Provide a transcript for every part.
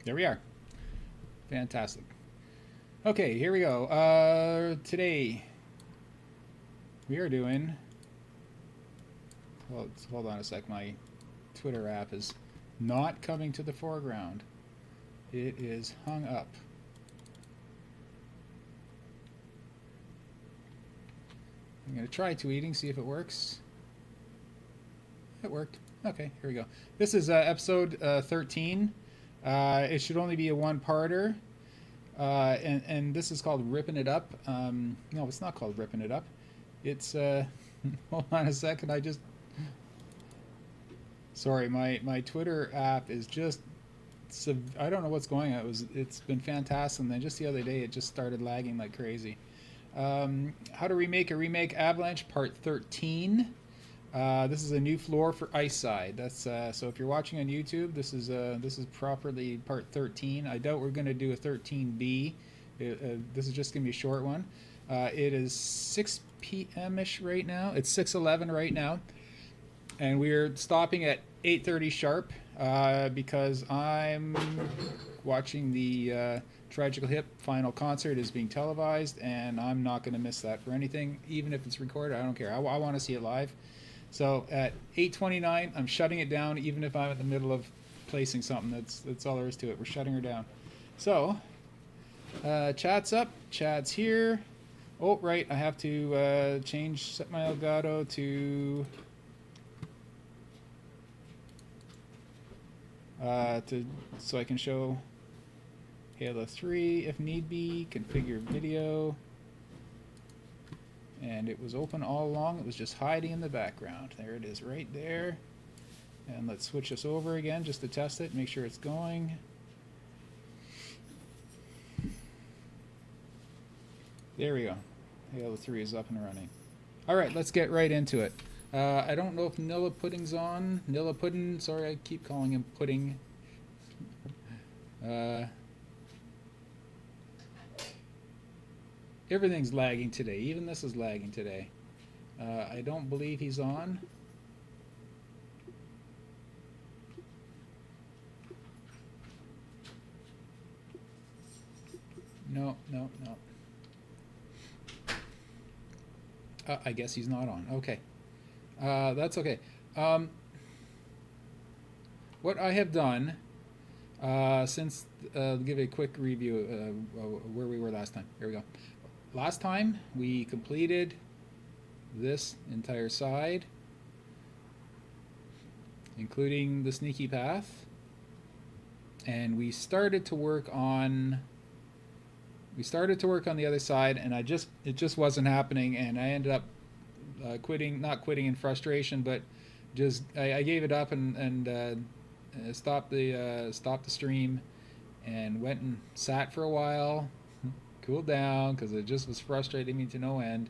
There we are. Fantastic. Okay, here we go. Today we are doing. Well, hold on a sec. My Twitter app is not coming to the foreground. It is hung up. I'm going to try tweeting, see if it works. It worked. Okay, here we go. This is episode 13. It should only be a one-parter. And this is called Ripping It Up. No, it's not called Ripping It Up. It's, hold on a second, sorry, my Twitter app is just, I don't know what's going on. It's been fantastic, and then just the other day it just started lagging like crazy. How to remake a remake Avalanche Part 13. This is a new floor for Ice Side. That's so if you're watching on YouTube, this is properly Part 13. I doubt we're going to do a 13B. This is just going to be a short one. It is 6 p.m. ish right now. It's 6:11 right now, and we're stopping at 8:30 sharp because I'm watching the Tragical Hip final concert is being televised, and I'm not going to miss that for anything, even if it's recorded. I don't care. I want to see it live. So at 8:29, I'm shutting it down, even if I'm in the middle of placing something. That's all there is to it. We're shutting her down. So chat's up. Chat's here. Oh, right. I have to set my Elgato to so I can show Halo 3 if need be. Configure video. And it was open all along. It was just hiding in the background. There it is right there. And let's switch this over again just to test it, make sure it's going. There we go. Halo 3 is up and running. All right, let's get right into it. I don't know if Nilla Pudding's on. Nilla Pudding, sorry, I keep calling him Pudding. Everything's lagging today. Even this is lagging today. I don't believe he's on. No. I guess he's not on. Okay. That's okay. What I have done since, give a quick review where we were last time. Here we go. Last time we completed this entire side, including the sneaky path, and we started to work on the other side, and it just wasn't happening, and I ended up not quitting in frustration, but just I gave it up and stopped the stream, and went and sat for a while, cooled down because it just was frustrating me to no end.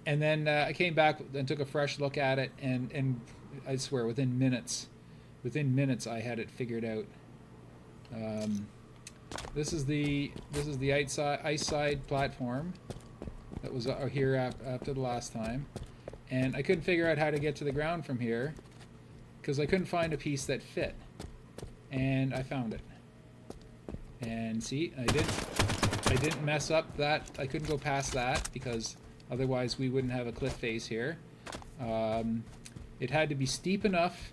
And then I came back and took a fresh look at it, and I swear within minutes I had it figured out. This is the ice side platform that was here after the last time, and I couldn't figure out how to get to the ground from here because I couldn't find a piece that fit, and I found it. And see, I didn't mess up that. I couldn't go past that because otherwise we wouldn't have a cliff face here. It had to be steep enough.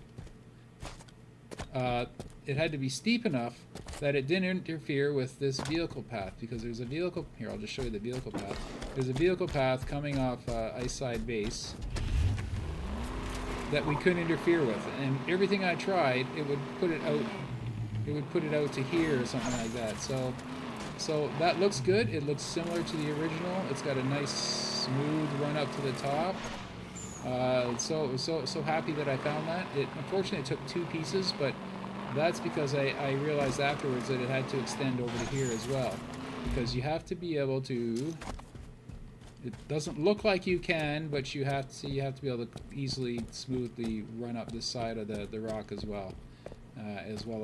That it didn't interfere with this vehicle path, because there's a vehicle here. I'll just show you the vehicle path. There's a vehicle path coming off Ice Side Base that we couldn't interfere with, and everything I tried, it would put it out. It would put it out to here or something like that. So that looks good. It looks similar to the original. It's got a nice smooth run up to the top. So happy that I found that. Unfortunately it took two pieces, but that's because I realized afterwards that it had to extend over to here as well, because you have to be able to. It doesn't look like you can, but you have to be able to easily smoothly run up this side of the rock as well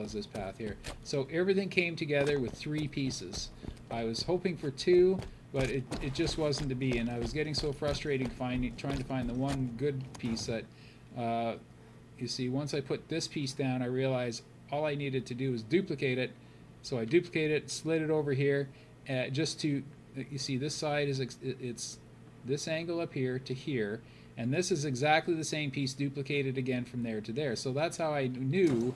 as this path here. So everything came together with three pieces. I was hoping for two, but it just wasn't to be, and I was getting so frustrated trying to find the one good piece that you see, once I put this piece down, I realized all I needed to do was duplicate it So I duplicate it, slid it over here, just to, you see this side is, it's this angle up here to here, and this is exactly the same piece duplicated again from there to there. So that's how I knew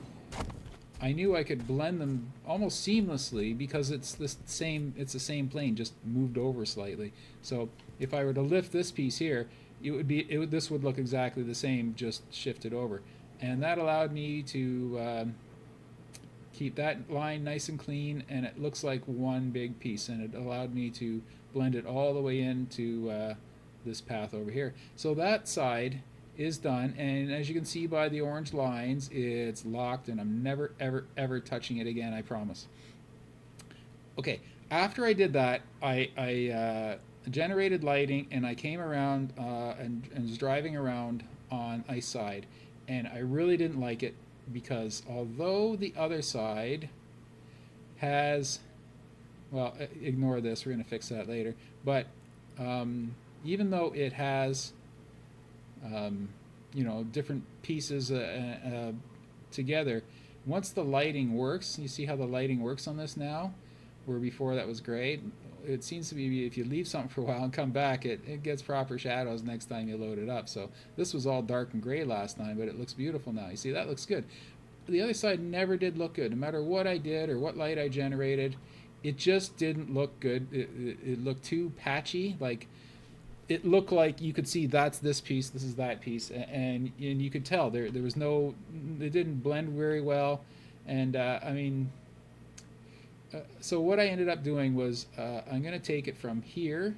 I could blend them almost seamlessly, because it's the same plane, just moved over slightly. So if I were to lift this piece here, this would look exactly the same, just shifted over. And that allowed me to keep that line nice and clean, and it looks like one big piece, and it allowed me to blend it all the way into this path over here. So that side is done, and as you can see by the orange lines, it's locked, and I'm never ever ever touching it again, I promise. Okay, after I did that, I generated lighting, and I came around and was driving around on ice side, and I really didn't like it, because although the other side has, well, ignore this, we're going to fix that later, but even though it has you know, different pieces together, once the lighting works, you see how the lighting works on this now, where before that was gray. It seems to be, if you leave something for a while and come back, it gets proper shadows next time you load it up. So this was all dark and gray last time, but it looks beautiful now. You see, that looks good. The other side never did look good. No matter what I did or what light I generated, it just didn't look good. It looked too patchy. Like, it looked like you could see that's this piece, this is that piece, and you could tell there was no, it didn't blend very well. And I mean, so what I ended up doing was I'm going to take it from here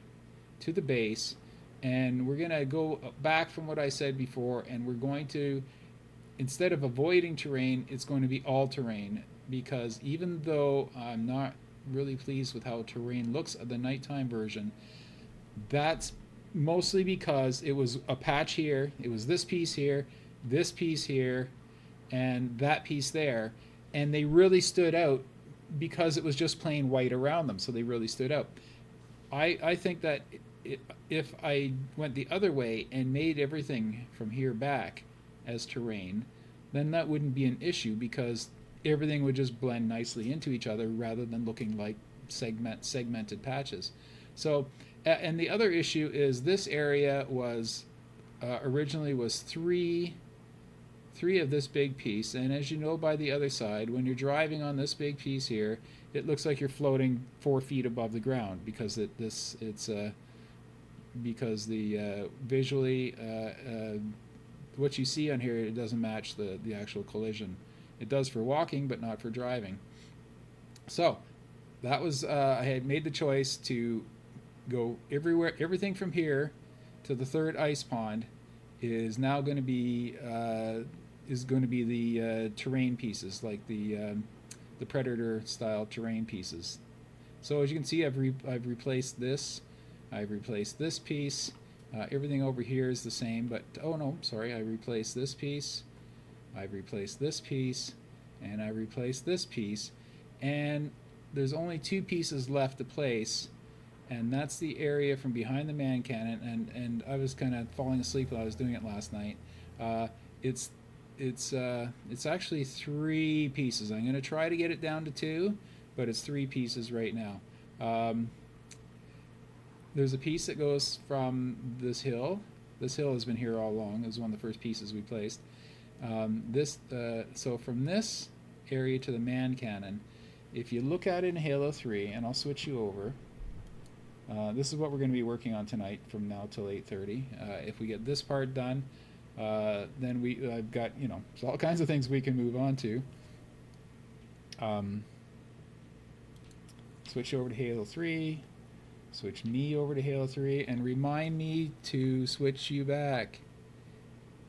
to the base, and we're going to go back from what I said before, and we're going to, instead of avoiding terrain, it's going to be all terrain, because even though I'm not really pleased with how terrain looks at the nighttime version, that's mostly because it was a patch here, it was this piece here, and that piece there, and they really stood out because it was just plain white around them, so they really stood out. I think that if I went the other way and made everything from here back as terrain, then that wouldn't be an issue, because everything would just blend nicely into each other rather than looking like segmented patches. So, and the other issue is this area was originally was three of this big piece, and as you know by the other side, when you're driving on this big piece here, it looks like you're floating 4 feet above the ground, because because the visually what you see on here, it doesn't match the actual collision. It does for walking, but not for driving. So that was I had made the choice to go everywhere. Everything from here to the third ice pond is now going to be the terrain pieces, like the Predator style terrain pieces. So as you can see, I've replaced this. I've replaced this piece. Everything over here is the same, but oh no, sorry, I replaced this piece. I've replaced this piece, and I replaced this piece, and there's only 2 pieces left to place, and that's the area from behind the man cannon. And I was kind of falling asleep while I was doing it last night. It's actually 3 pieces. I'm going to try to get it down to 2, but it's 3 pieces right now. There's a piece that goes from this hill. This hill has been here all along. It was one of the first pieces we placed. So from this area to the man cannon, if you look at it in Halo 3, and I'll switch you over, this is what we're going to be working on tonight from now till 8:30. If we get this part done, then I've got, you know, all kinds of things we can move on to. Switch over to Halo 3, switch me over to Halo 3, and remind me to switch you back.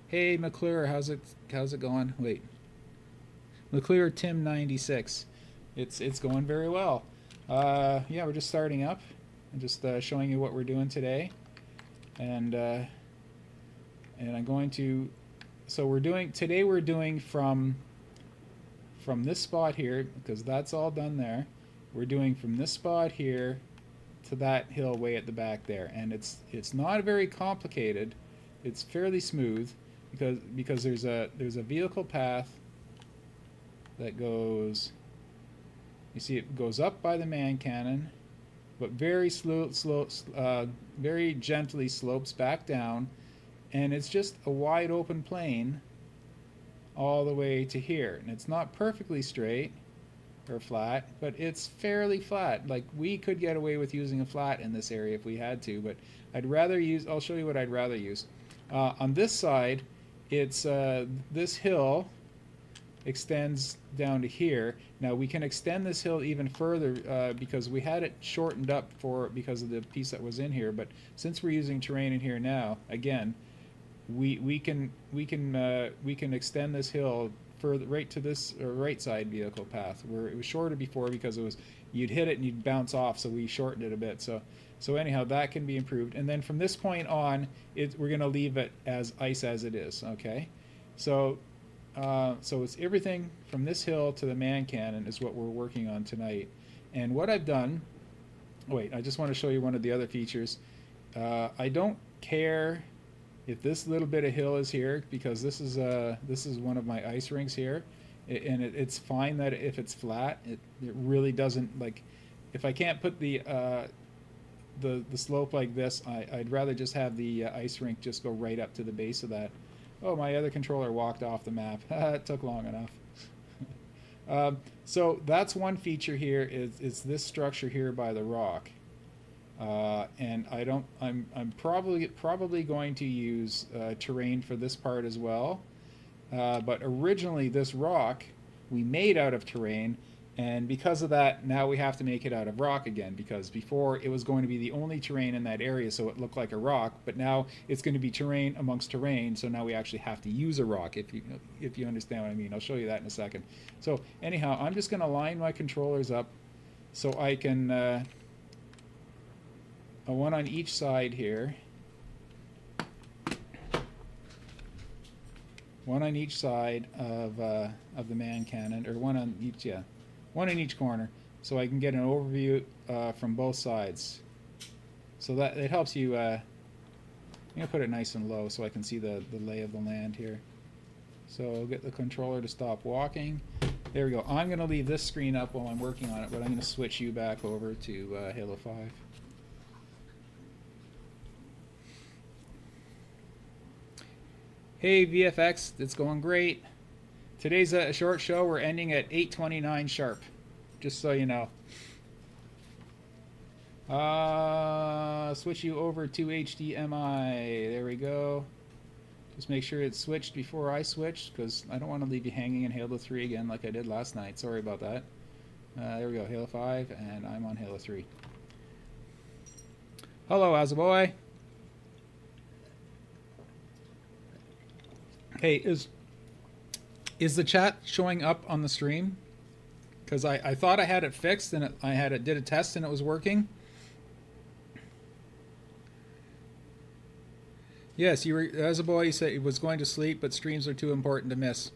Hey McClure, how's it going? Wait, McClure Tim 96. It's going very well. Yeah, we're just starting up and just showing you what we're doing today, and I'm going to. So we're doing from this spot here, because that's all done there. We're doing from this spot here to that hill way at the back there, and it's not very complicated. It's fairly smooth, because there's a vehicle path that goes You see it goes up by the man cannon, but very very gently slopes back down, and it's just a wide open plane all the way to here. And it's not perfectly straight or flat, but it's fairly flat. Like, we could get away with using a flat in this area if we had to, but I'd rather use, I'll show you what I'd rather use. On this side, it's this hill extends down to here. Now we can extend this hill even further because we had it shortened up because of the piece that was in here, but since we're using terrain in here now, again, we can extend this hill further right to this right side vehicle path, where it was shorter before because it was, you'd hit it and you'd bounce off, so we shortened it a bit. So anyhow, that can be improved. And then from this point on, we're going to leave it as ice as it is. Okay, so it's everything from this hill to the man cannon is what we're working on tonight. And what I've done, wait, I just want to show you one of the other features. I don't care if this little bit of hill is here, because this is one of my ice rinks here, and it's fine that if it's flat, it really doesn't, like, if I can't put the slope like this, I'd rather just have the ice rink just go right up to the base of that. Oh, my other controller walked off the map. It took long enough. So that's one feature here, is this structure here by the rock. And I'm probably going to use terrain for this part as well. But originally this rock we made out of terrain, and because of that, now we have to make it out of rock again, because before it was going to be the only terrain in that area, so it looked like a rock, but now it's going to be terrain amongst terrain, so now we actually have to use a rock, if you understand what I mean. I'll show you that in a second. So anyhow, I'm just going to line my controllers up so I can one on each side here. One on each side of the man cannon, or one on each, yeah, one in each corner, so I can get an overview from both sides. So that it helps you. I'm gonna put it nice and low so I can see the lay of the land here. So I'll get the controller to stop walking. There we go. I'm gonna leave this screen up while I'm working on it, but I'm gonna switch you back over to Halo 5. Hey VFX, it's going great. Today's a short show. We're ending at 8:29 sharp, just so you know. Switch you over to HDMI. There we go. Just make sure it's switched before I switch, because I don't want to leave you hanging in Halo 3 again like I did last night. Sorry about that. There we go, Halo 5, and I'm on Halo 3. Hello, Azaboy. Hey, is the chat showing up on the stream? Because I thought I had it fixed, and did a test and it was working. Yes, you were, as a boy, you said it was going to sleep, but streams are too important to miss.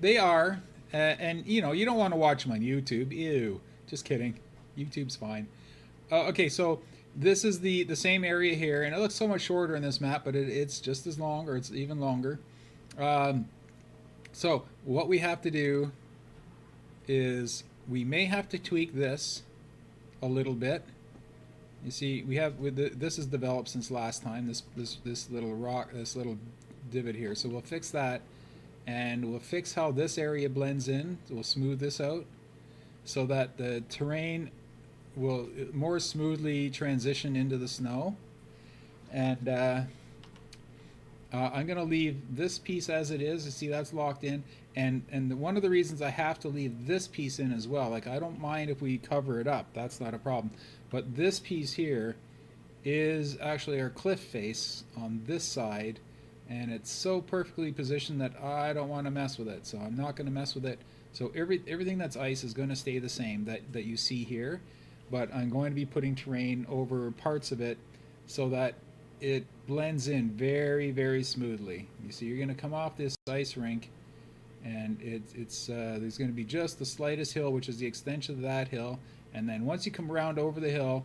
They are, and you know, you don't want to watch them on YouTube. Ew, just kidding. YouTube's fine. Okay, so this is the same area here, and it looks so much shorter in this map, but it's just as long, or it's even longer. So what we have to do is we may have to tweak this a little bit. You see, we have this is developed since last time. This little rock, this little divot here. So we'll fix that, and we'll fix how this area blends in. So we'll smooth this out so that the terrain will more smoothly transition into the snow. And I'm going to leave this piece as it is. You see, that's locked in. And one of the reasons I have to leave this piece in as well, like, I don't mind if we cover it up. That's not a problem. But this piece here is actually our cliff face on this side, and it's so perfectly positioned that I don't want to mess with it. So I'm not going to mess with it. So everything that's ice is going to stay the same that you see here. But I'm going to be putting terrain over parts of it so that it blends in very, very smoothly. You see, you're going to come off this ice rink, and there's going to be just the slightest hill, which is the extension of that hill, and then once you come around over the hill,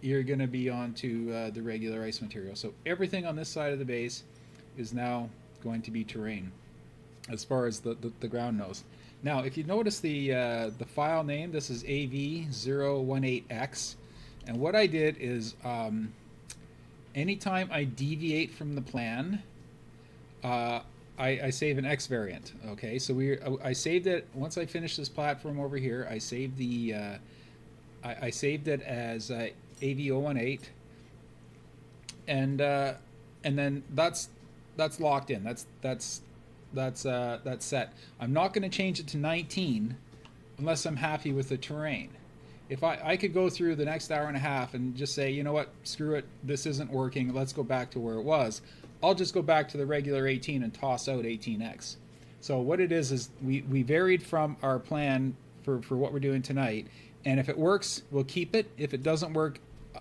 you're going to be onto the regular ice material. So everything on this side of the base is now going to be terrain. as far as the ground knows. Now, if you notice the file name, this is AV018X, and what I did is anytime I deviate from the plan, uh, I save an X variant. Okay, so I saved it once I finished this platform over here. I saved I saved it as AV018, and then that's locked in. That's set. I'm not going to change it to 19 unless I'm happy with the terrain. If I could go through the next hour and a half and just say, you know what, screw it, this isn't working, let's go back to where it was, I'll just go back to the regular 18 and toss out 18x. So what it is we varied from our plan for what we're doing tonight, and if it works, we'll keep it. If it doesn't work,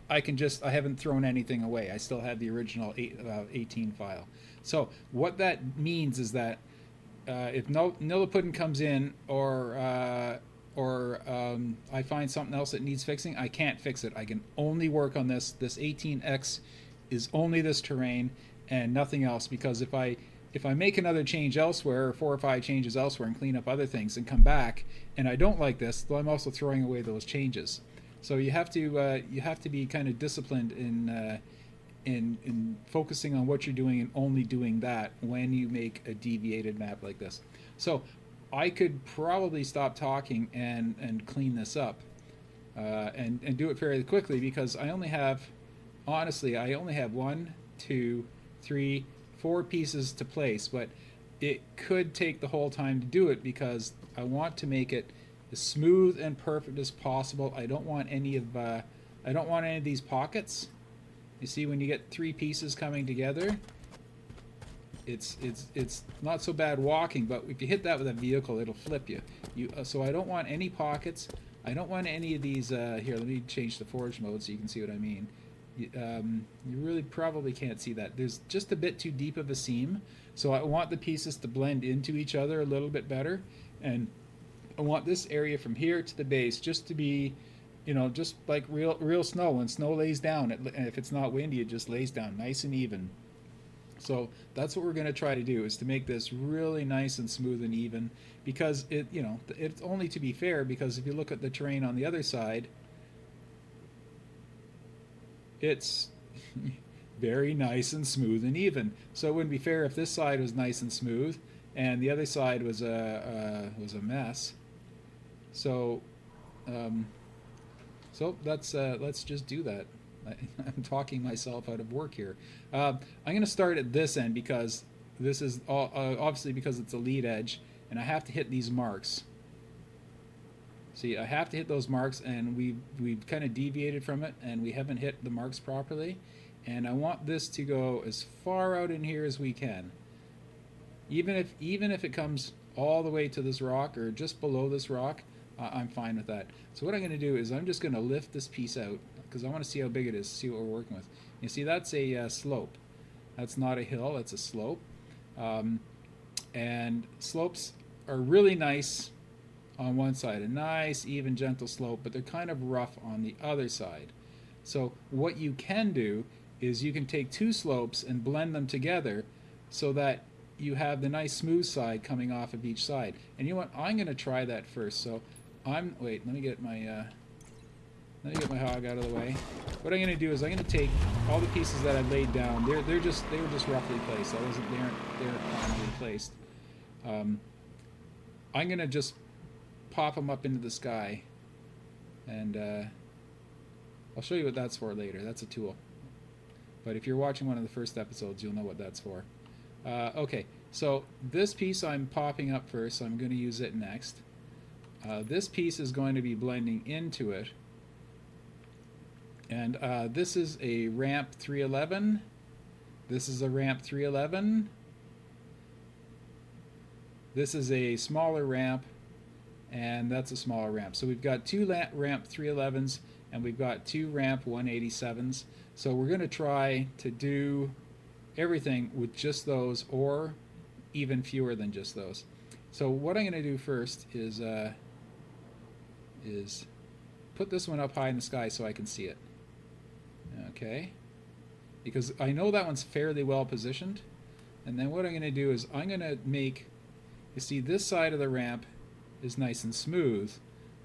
I haven't thrown anything away. I still have the original 18 file. So what that means is that if Nillipuden comes in, or I find something else that needs fixing, I can't fix it. I can only work on this. This 18x is only this terrain and nothing else, because if I make another change elsewhere, or 4 or 5 changes elsewhere, and clean up other things and come back and I don't like this, then I'm also throwing away those changes. So you have to be kind of disciplined in focusing on what you're doing and only doing that when you make a deviated map like this. So I could probably stop talking and clean this up and do it fairly quickly, because I only have 1, 2, 3, 4 pieces to place, but it could take the whole time to do it because I want to make it as smooth and perfect as possible. I don't want any of these pockets. You see, when you get 3 pieces coming together, it's not so bad walking, but if you hit that with a vehicle, it'll flip you. So I don't want any pockets. I don't want any of these. Here, let me change the forge mode so you can see what I mean. You really probably can't see that. There's just a bit too deep of a seam, so I want the pieces to blend into each other a little bit better, and I want this area from here to the base just to be, just like real snow. When snow lays down, and if it's not windy, it just lays down nice and even. So that's what we're going to try to do, is to make this really nice and smooth and even, because it's only to be fair, because if you look at the terrain on the other side, it's very nice and smooth and even. So it wouldn't be fair if this side was nice and smooth and the other side was a mess. So let's just do that. I'm talking myself out of work here. I'm going to start at this end, because this is obviously because it's a lead edge, and I have to hit these marks. See, I have to hit those marks, and we've kind of deviated from it, and we haven't hit the marks properly. And I want this to go as far out in here as we can. Even if it comes all the way to this rock or just below this rock, I'm fine with that. So what I'm going to do is I'm just going to lift this piece out, because I want to see how big it is, see what we're working with. You see, that's a slope. That's not a hill, that's a slope. And slopes are really nice on one side, a nice, even, gentle slope, but they're kind of rough on the other side. So what you can do is you can take 2 slopes and blend them together so that you have the nice smooth side coming off of each side. And you know what? I'm going to try that first. So let me get my hog out of the way. What I'm going to do is I'm going to take all the pieces that I laid down. They were just roughly placed. They aren't finely placed. I'm going to just pop them up into the sky, and I'll show you what that's for later. That's a tool, but if you're watching one of the first episodes, you'll know what that's for. Okay, so this piece I'm popping up first, so I'm going to use it next. This piece is going to be blending into it, and this is a ramp 311. This is a ramp 311. This is a smaller ramp, and that's a smaller ramp. So we've got 2 ramp 311s, and we've got 2 ramp 187s. So we're going to try to do everything with just those, or even fewer than just those. So what I'm going to do first is put this one up high in the sky so I can see it. Okay, because I know that one's fairly well positioned. And then what I'm going to do is I'm going to make You see, this side of the ramp is nice and smooth,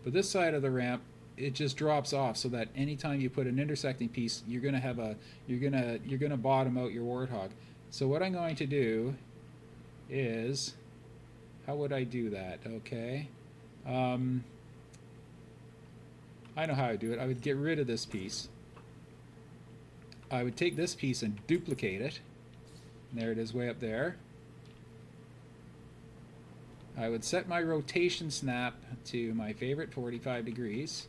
but this side of the ramp, it just drops off, so that anytime you put an intersecting piece, you're gonna have a you're gonna bottom out your warthog. So what I'm going to do is, how would I do that? Okay, I know how I do it. I would get rid of this piece. I would take this piece and duplicate it. And there it is, way up there. I would set my rotation snap to my favorite 45 degrees.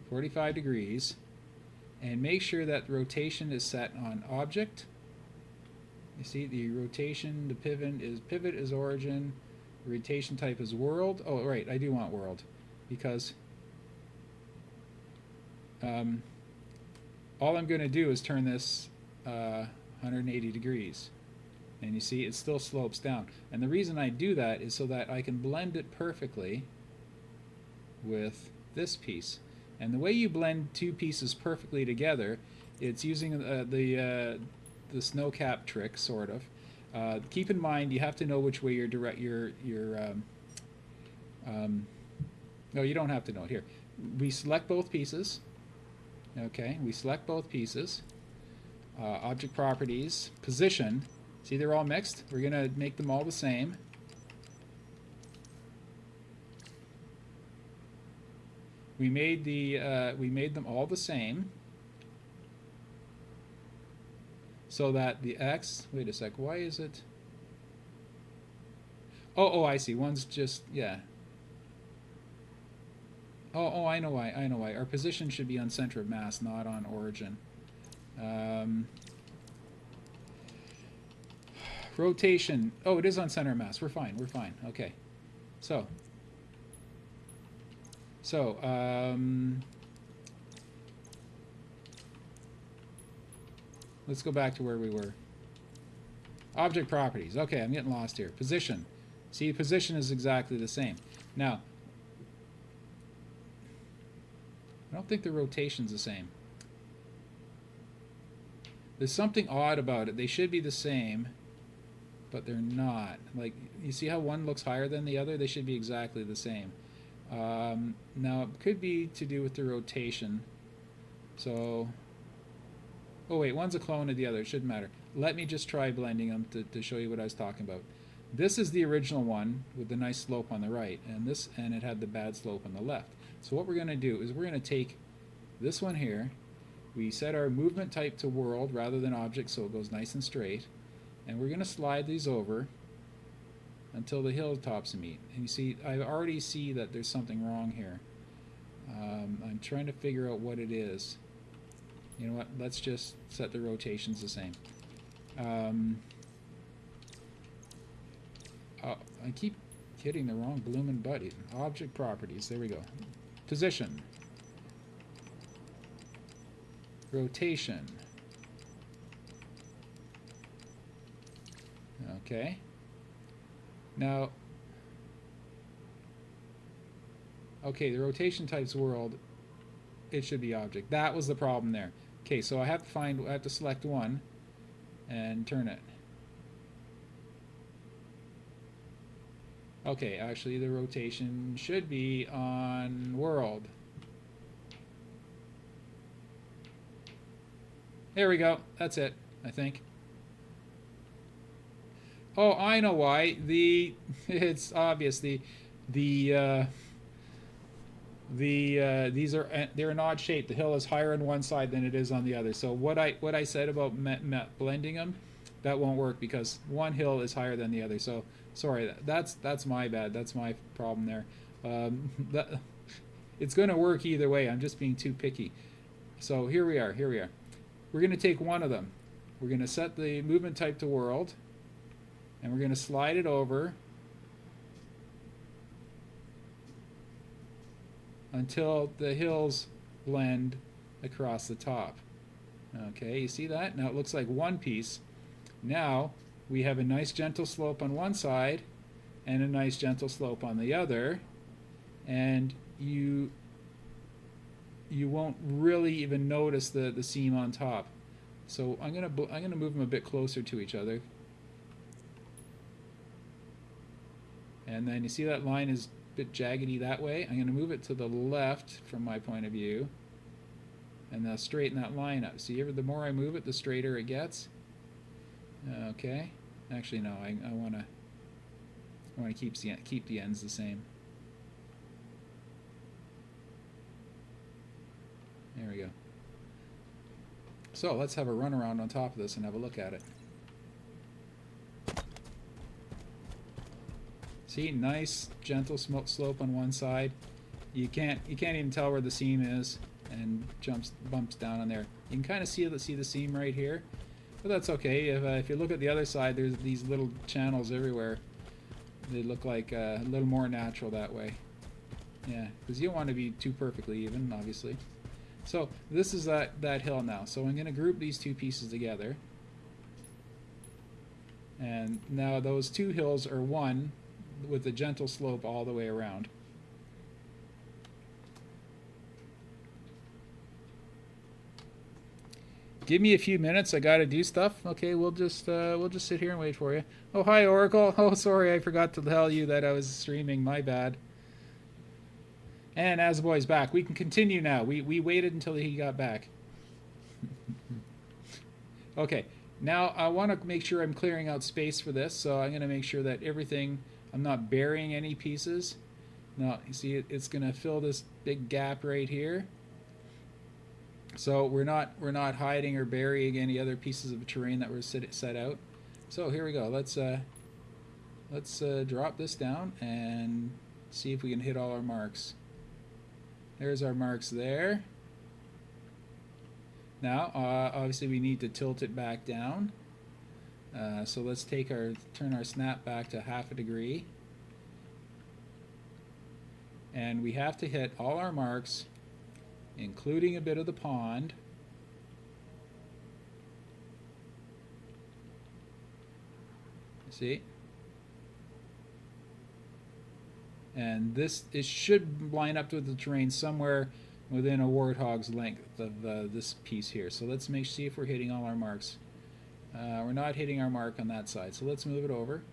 45 degrees. And make sure that the rotation is set on object. You see the rotation, the pivot is origin. The rotation type is world. Oh, right, I do want world. Because all I'm going to do is turn this 180 degrees. And you see it still slopes down. And the reason I do that is so that I can blend it perfectly with this piece. And the way you blend two pieces perfectly together, it's using the snow cap trick, sort of. Keep in mind, you have to know which way no, you don't have to know it. Here, we select both pieces. Okay, we select both pieces. Object properties, position. See, they're all mixed. We're gonna make them all the same. We made them all the same, so that the X. Wait a sec. Why is it? Oh, I see. One's just, yeah. Oh, I know why. I know why. Our position should be on center of mass, not on origin. Rotation. Oh, it is on center of mass. We're fine. We're fine. Okay. So, let's go back to where we were. Object properties. Okay, I'm getting lost here. Position. See, position is exactly the same. Now, I don't think the rotation's the same. There's something odd about it. They should be the same, but they're not. Like, you see how one looks higher than the other? They should be exactly the same. Now, it could be to do with the rotation. So, oh wait, one's a clone of the other. It shouldn't matter. Let me just try blending them to show you what I was talking about. This is the original one with the nice slope on the right, and it had the bad slope on the left. So what we're going to do is we're going to take this one here. We set our movement type to world rather than object, so it goes nice and straight. And we're going to slide these over until the hilltops meet. And you see, I already see that there's something wrong here. I'm trying to figure out what it is. You know what? Let's just set the rotations the same. I keep hitting the wrong bloomin' button. Object properties. There we go. Position. Rotation. Okay. Now, okay, the rotation type's world. It should be object. That was the problem there. Okay, so I have to select one and turn it. Okay, actually the rotation should be on world. There we go. That's it, I think. Oh, I know why. It's obvious. These are they're an odd shape. The hill is higher on one side than it is on the other. So what I said about blending them, that won't work because one hill is higher than the other. So sorry, that's my bad. That's my problem there. It's going to work either way. I'm just being too picky. So here we are. We're going to take one of them. We're going to set the movement type to world, and we're going to slide it over until the hills blend across the top. Okay, you see that? Now it looks like one piece. Now we have a nice gentle slope on one side and a nice gentle slope on the other, and you won't really even notice the seam on top. So I'm gonna move them a bit closer to each other. And then you see that line is a bit jaggedy that way. I'm going to move it to the left from my point of view, and then straighten that line up. See, the more I move it, the straighter it gets. Okay. Actually, no. I want to keep the ends the same. There we go. So let's have a run around on top of this and have a look at it. See, nice gentle slope on one side. You can't even tell where the seam is, and bumps down on there. You can kind of see the seam right here, but that's okay. If you look at the other side, there's these little channels everywhere. They look like a little more natural that way. Yeah, because you don't want to be too perfectly even, obviously. So this is that hill now. So I'm going to group these two pieces together. And now those two hills are one with a gentle slope all the way around. Give me a few minutes. I got to do stuff. Okay, we'll just sit here and wait for you. Oh, hi, Oracle. Oh, sorry, I forgot to tell you that I was streaming. My bad. And as the boy's back, we can continue now. We waited until he got back. Okay, now I want to make sure I'm clearing out space for this, so I'm going to make sure that everything, I'm not burying any pieces. Now, you see, it's going to fill this big gap right here. So we're not hiding or burying any other pieces of terrain that were set out. So here we go. Let's drop this down and see if we can hit all our marks. There's our marks there. Now, obviously, we need to tilt it back down. So let's turn our snap back to 1/2 degree, and we have to hit all our marks, including a bit of the pond. See? And it should line up with the terrain somewhere within a warthog's length of this piece here. So let's see if we're hitting all our marks. We're not hitting our mark on that side, so let's move it over.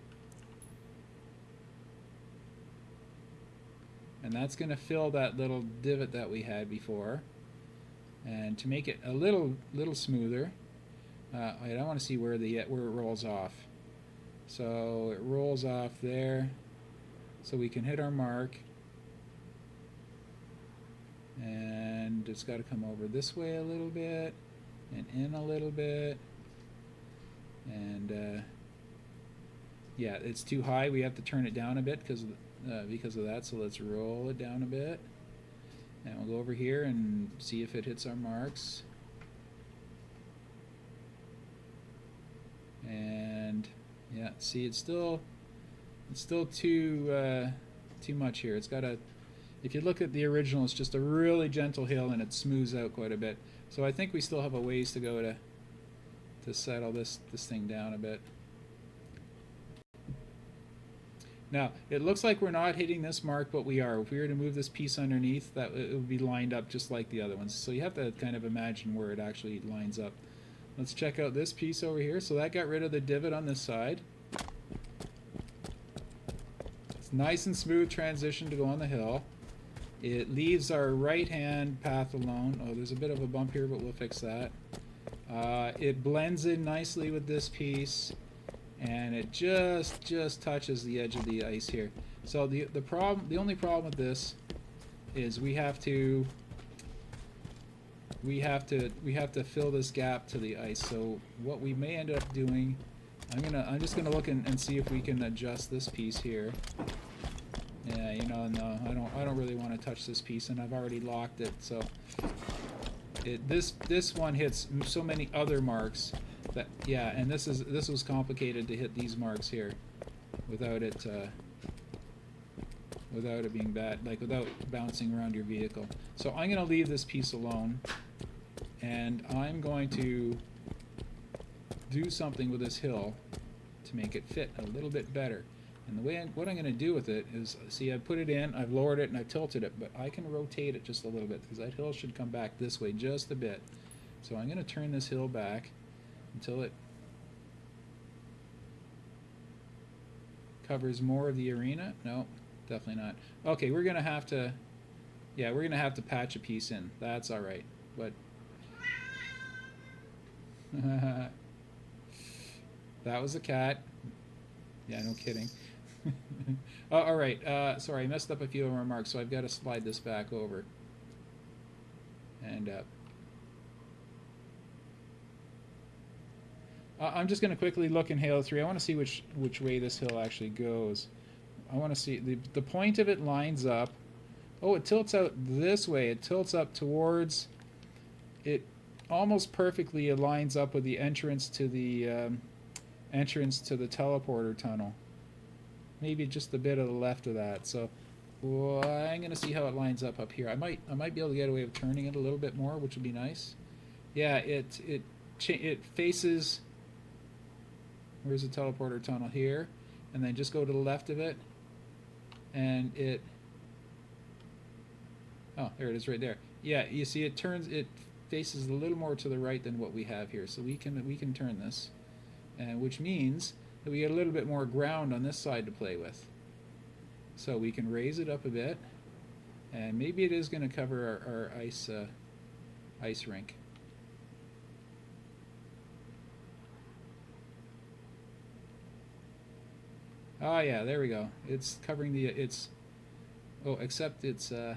And that's going to fill that little divot that we had before. And to make it a little smoother, I want to see where it rolls off. So it rolls off there. So we can hit our mark, and it's got to come over this way a little bit, and in a little bit, and yeah, it's too high. We have to turn it down a bit because of that. So let's roll it down a bit, and we'll go over here and see if it hits our marks. And yeah, see, it's still too much here. It's got a, if you look at the original, it's just a really gentle hill and it smooths out quite a bit. So I think we still have a ways to go to settle this thing down a bit. Now, it looks like we're not hitting this mark, but we are. If we were to move this piece underneath, it would be lined up just like the other ones. So you have to kind of imagine where it actually lines up. Let's check out this piece over here. So that got rid of the divot on this side. Nice and smooth transition to go on the hill. It leaves our right hand path alone. Oh, there's a bit of a bump here, but we'll fix that. It blends in nicely with this piece, and it just touches the edge of the ice here. So the only problem with this is we have to fill this gap to the ice. So what we may end up doing, I'm just gonna look and see if we can adjust this piece here. Yeah, you know, no, I don't really want to touch this piece, and I've already locked it. So this one hits so many other marks that, yeah, and this was complicated to hit these marks here without it being bad, like without bouncing around your vehicle. So I'm gonna leave this piece alone, and I'm going to do something with this hill to make it fit a little bit better. And what I'm going to do with it is, see, I put it in, I've lowered it, and I've tilted it, but I can rotate it just a little bit because that hill should come back this way just a bit. So I'm going to turn this hill back until it covers more of the arena. No, definitely not. Okay, we're gonna have to, yeah, we're gonna have to patch a piece in. That's all right. But that was a cat. Yeah, no kidding. Oh, all right. Sorry, I messed up a few of my marks, so I've got to slide this back over. And I'm just going to quickly look in Halo 3. I want to see which way this hill actually goes. I want to see the point of it lines up. Oh, it tilts out this way. It tilts up towards it. Almost perfectly aligns up with the entrance to the teleporter tunnel. Maybe just a bit of the left of that. So well, I'm gonna see how it lines up here. I might be able to get away with turning it a little bit more, which would be nice. Yeah, it faces. Where's the teleporter tunnel here? And then just go to the left of it, and it. Oh, there it is, right there. Yeah, you see, it faces a little more to the right than what we have here, so we can turn this, and which means that we get a little bit more ground on this side to play with. So we can raise it up a bit, and maybe it is going to cover our ice rink. Oh yeah, there we go. It's covering the oh, except it's yeah,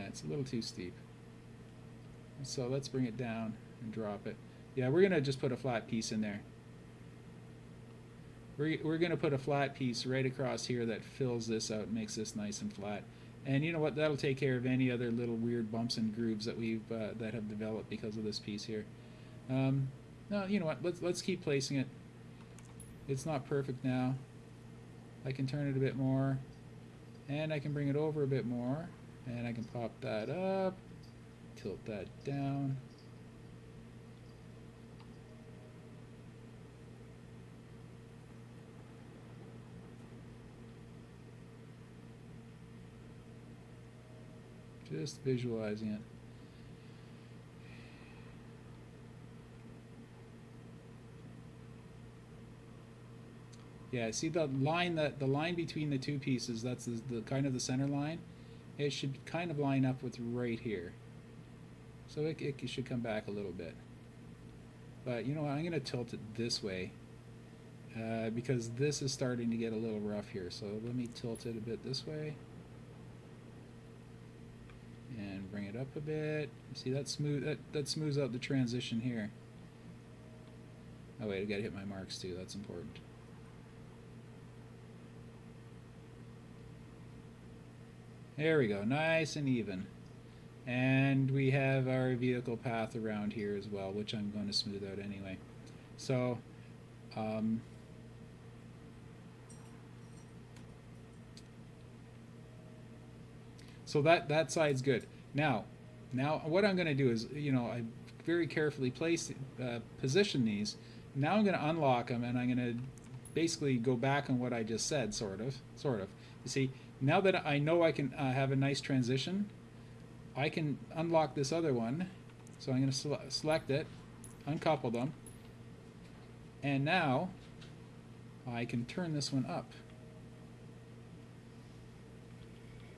it's a little too steep. So let's bring it down and drop it. Yeah, we're gonna just put a flat piece in there. We're gonna put a flat piece right across here that fills this out and makes this nice and flat. And you know what? That'll take care of any other little weird bumps and grooves that we've that have developed because of this piece here. No, you know what? Let's keep placing it. It's not perfect now. I can turn it a bit more, and I can bring it over a bit more, and I can pop that up, tilt that down. Just visualizing it. Yeah, see the line between the two pieces, that's the kind of the center line. It should kind of line up with right here. So it should come back a little bit. But you know what, I'm going to tilt it this way because this is starting to get a little rough here. So let me tilt it a bit this way. And bring it up a bit. See, that smooths out the transition here. Oh wait, I gotta hit my marks too, that's important. There we go, nice and even. And we have our vehicle path around here as well, which I'm going to smooth out anyway. So, that side's good. Now what I'm going to do is, you know, I very carefully position these. Now I'm going to unlock them, and I'm going to basically go back on what I just said, sort of. You see, now that I know I can have a nice transition, I can unlock this other one. So I'm going to select it, uncouple them, and now I can turn this one up,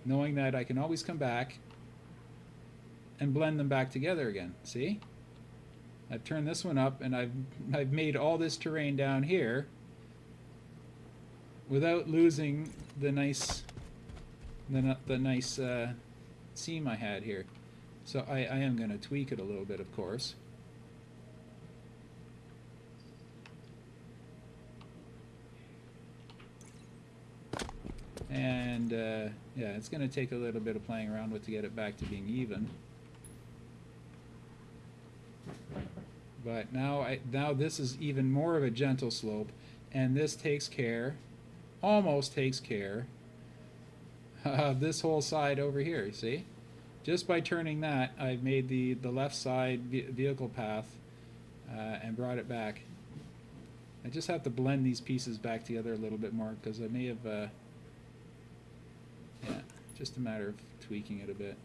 knowing that I can always come back and blend them back together again. See? I've turned this one up, and I've made all this terrain down here without losing the nice seam I had here. So I am going to tweak it a little bit, of course. And yeah, it's going to take a little bit of playing around with to get it back to being even. But now this is even more of a gentle slope, and this almost takes care of this whole side over here. See, just by turning that, I've made the left side vehicle path and brought it back. I just have to blend these pieces back together a little bit more because I may have yeah, just a matter of tweaking it a bit.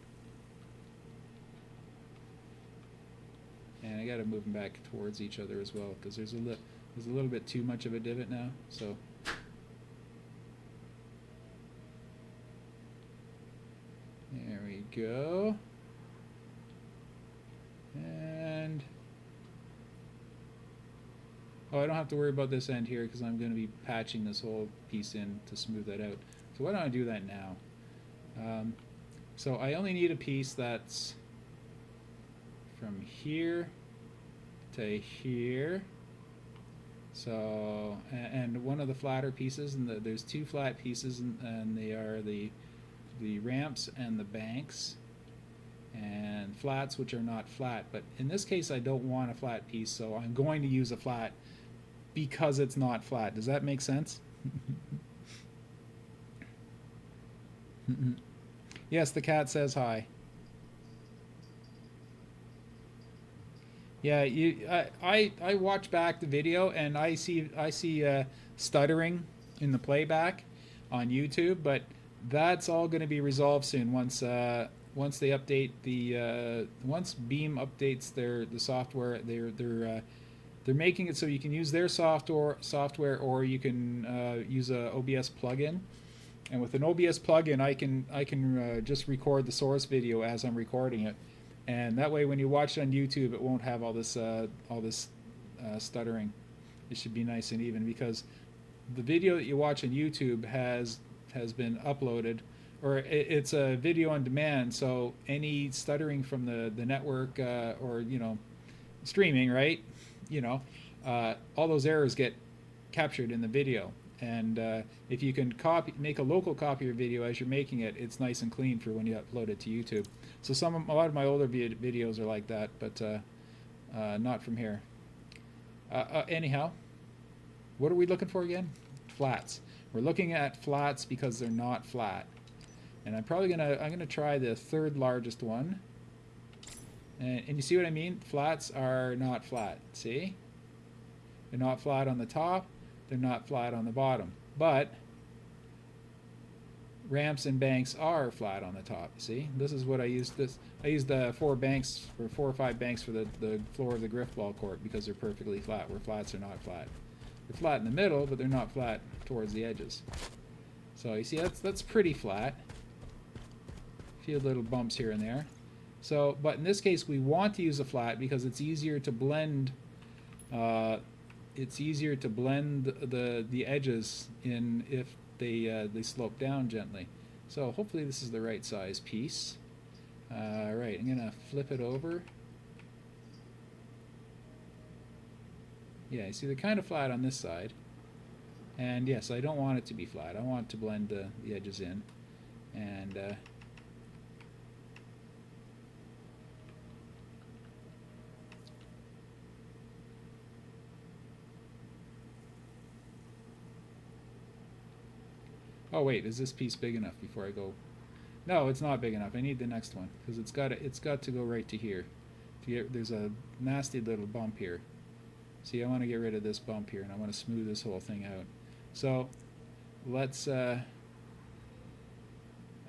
And I got to move them back towards each other as well, because there's There's a little bit too much of a divot now, so there we go. And oh, I don't have to worry about this end here because I'm going to be patching this whole piece in to smooth that out. So why don't I do that now? So I only need a piece that's from here to here. So, and one of the flatter pieces, and there's two flat pieces, and they are the ramps and the banks, and flats which are not flat. But in this case, I don't want a flat piece, so I'm going to use a flat because it's not flat. Does that make sense? Yes, the cat says hi. Yeah, I watch back the video and I see stuttering in the playback on YouTube, but that's all going to be resolved soon once once they update the once Beam updates the software. They're making it so you can use their software or you can use a OBS plugin. And with an OBS plugin, I can just record the source video as I'm recording it, and that way when you watch it on YouTube, it won't have all this stuttering. It should be nice and even because the video that you watch on YouTube has been uploaded, or it's a video on demand. So any stuttering from the network or streaming, right? All those errors get captured in the video. And if you can make a local copy of your video as you're making it, it's nice and clean for when you upload it to YouTube. So a lot of my older videos are like that, but not from here. Anyhow, what are we looking for again? Flats. We're looking at flats because they're not flat. And I'm gonna try the third largest one. And you see what I mean? Flats are not flat. See? They're not flat on the top. They're not flat on the bottom, but ramps and banks are flat on the top. See, this is what I used. I used the 4 or 5 banks for the floor of the griffball court because they're perfectly flat. Where flats are not flat. They're flat in the middle, but they're not flat towards the edges. So you see, that's pretty flat. A few little bumps here and there. So, but in this case, we want to use a flat because it's easier to blend. It's easier to blend the edges in if they slope down gently. So hopefully this is the right size piece. Right, I'm gonna flip it over. Yeah, you see they're kind of flat on this side. And yes, I don't want it to be flat. I want to blend the edges in. And oh wait, is this piece big enough before I go? No, it's not big enough. I need the next one because it's got to go right to here. There's a nasty little bump here. See, I want to get rid of this bump here, and I want to smooth this whole thing out. So let's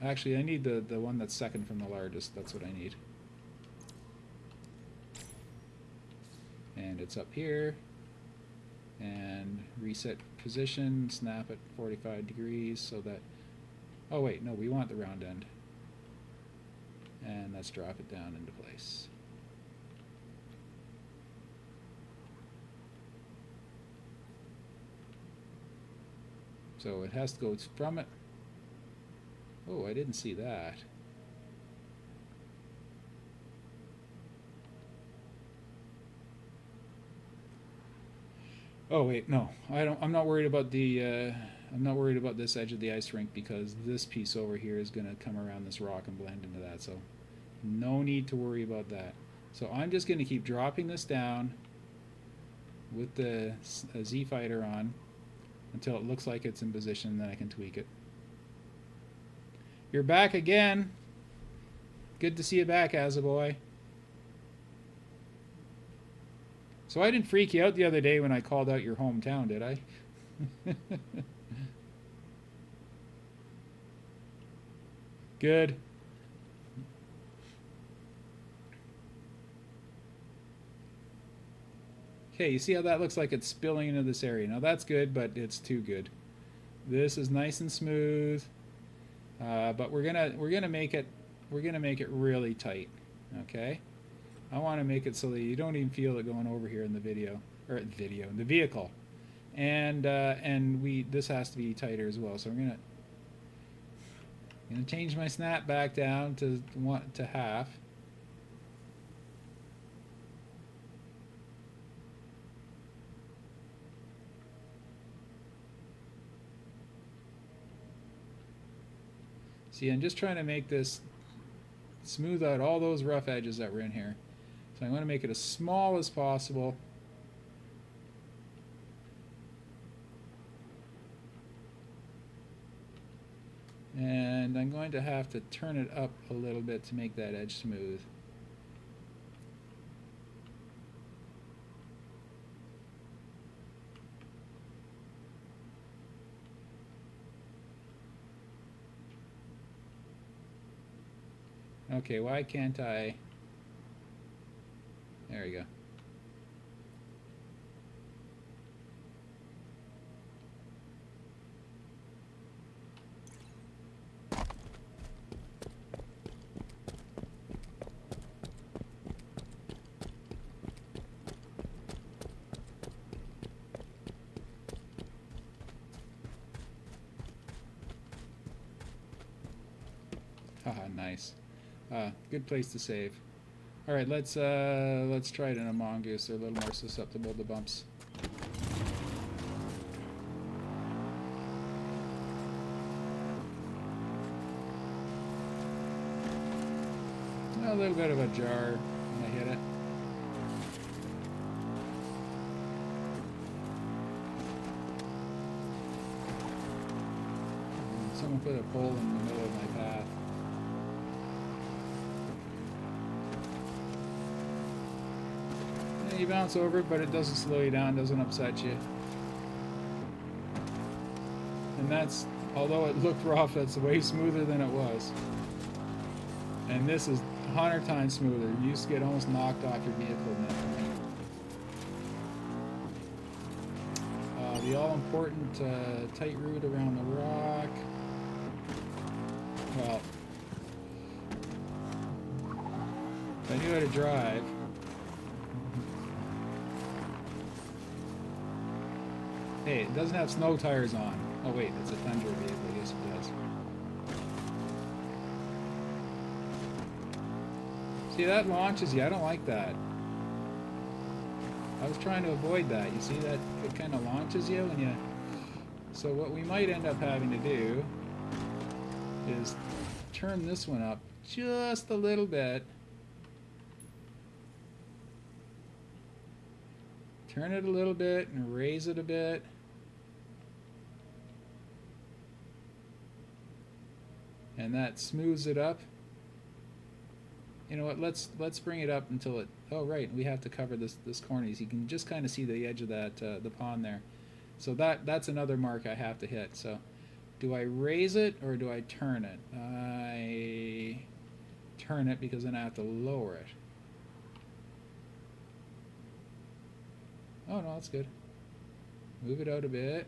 actually, I need the one that's second from the largest. That's what I need. And it's up here. And reset position, snap at 45 degrees so that, oh wait, no, we want the round end. And let's drop it down into place. So it has to go from it. Oh, I didn't see that. Oh wait, no, I'm not worried about the. I'm not worried about this edge of the ice rink because this piece over here is going to come around this rock and blend into that. So no need to worry about that. So I'm just going to keep dropping this down with the Z fighter on until it looks like it's in position, and then I can tweak it. You're back again. Good to see you back, Azaboy. So I didn't freak you out the other day when I called out your hometown, did I? Good. Okay, you see how that looks like it's spilling into this area. Now that's good, but it's too good. This is nice and smooth, but we're gonna make it really tight. Okay, I want to make it so that you don't even feel it going over here in the in the vehicle, and this has to be tighter as well. So I'm gonna change my snap back down to half. See, I'm just trying to make this smooth out all those rough edges that were in here. So I'm going to make it as small as possible. And I'm going to have to turn it up a little bit to make that edge smooth. Okay, why can't I? There we go. Haha, nice. Good place to save. All right, let's try it in a mongoose. They're a little more susceptible to bumps. A little bit of a jar when I hit it. Someone put a pole in the middle of my path. You bounce over it, but it doesn't slow you down, doesn't upset you. And that's, although it looked rough, that's way smoother than it was. And this is 100 times smoother. You used to get almost knocked off your vehicle in that thing. The all-important tight route around the rock. Well, if I knew how to drive. Hey, it doesn't have snow tires on. Oh wait, it's a Tundra vehicle. Yes, it does. See, that launches you. I don't like that. I was trying to avoid that. You see that it kind of launches you when you... So what we might end up having to do is turn this one up just a little bit. Turn it a little bit and raise it a bit. And that smooths it up. You know what, let's bring it up until it... Oh right, we have to cover this corner. You can just kind of see the edge of that the pond there. So that's another mark I have to hit. So do I raise it or do I turn it? I turn it because then I have to lower it. Oh no, that's good. Move it out a bit.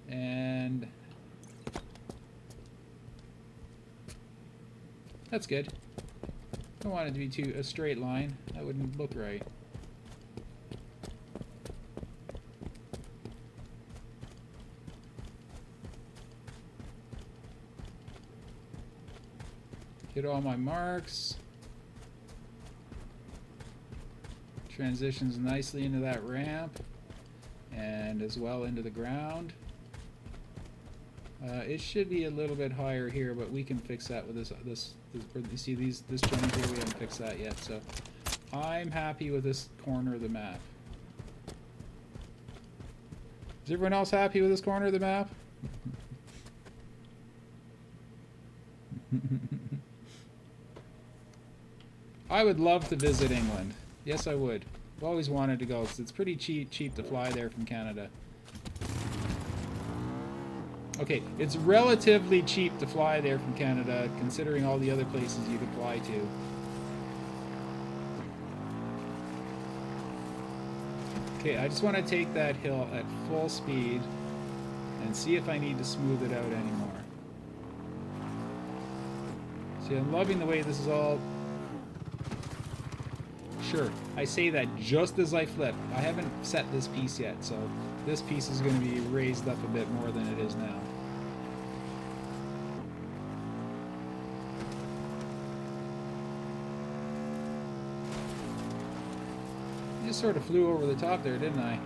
And that's good. I don't want it to be a straight line. That wouldn't look right. Hit all my marks. Transitions nicely into that ramp and as well into the ground. It should be a little bit higher here, but we can fix that with this you see this joint here, we haven't fixed that yet, so I'm happy with this corner of the map. Is everyone else happy with this corner of the map? I would love to visit England. Yes, I would. I've always wanted to go because it's pretty cheap to fly there from Canada. Okay, it's relatively cheap to fly there from Canada, considering all the other places you could fly to. Okay, I just want to take that hill at full speed and see if I need to smooth it out anymore. See, I'm loving the way this is all... Sure, I say that just as I flip. I haven't set this piece yet, so this piece is going to be raised up a bit more than it is now. I just sort of flew over the top there, didn't I?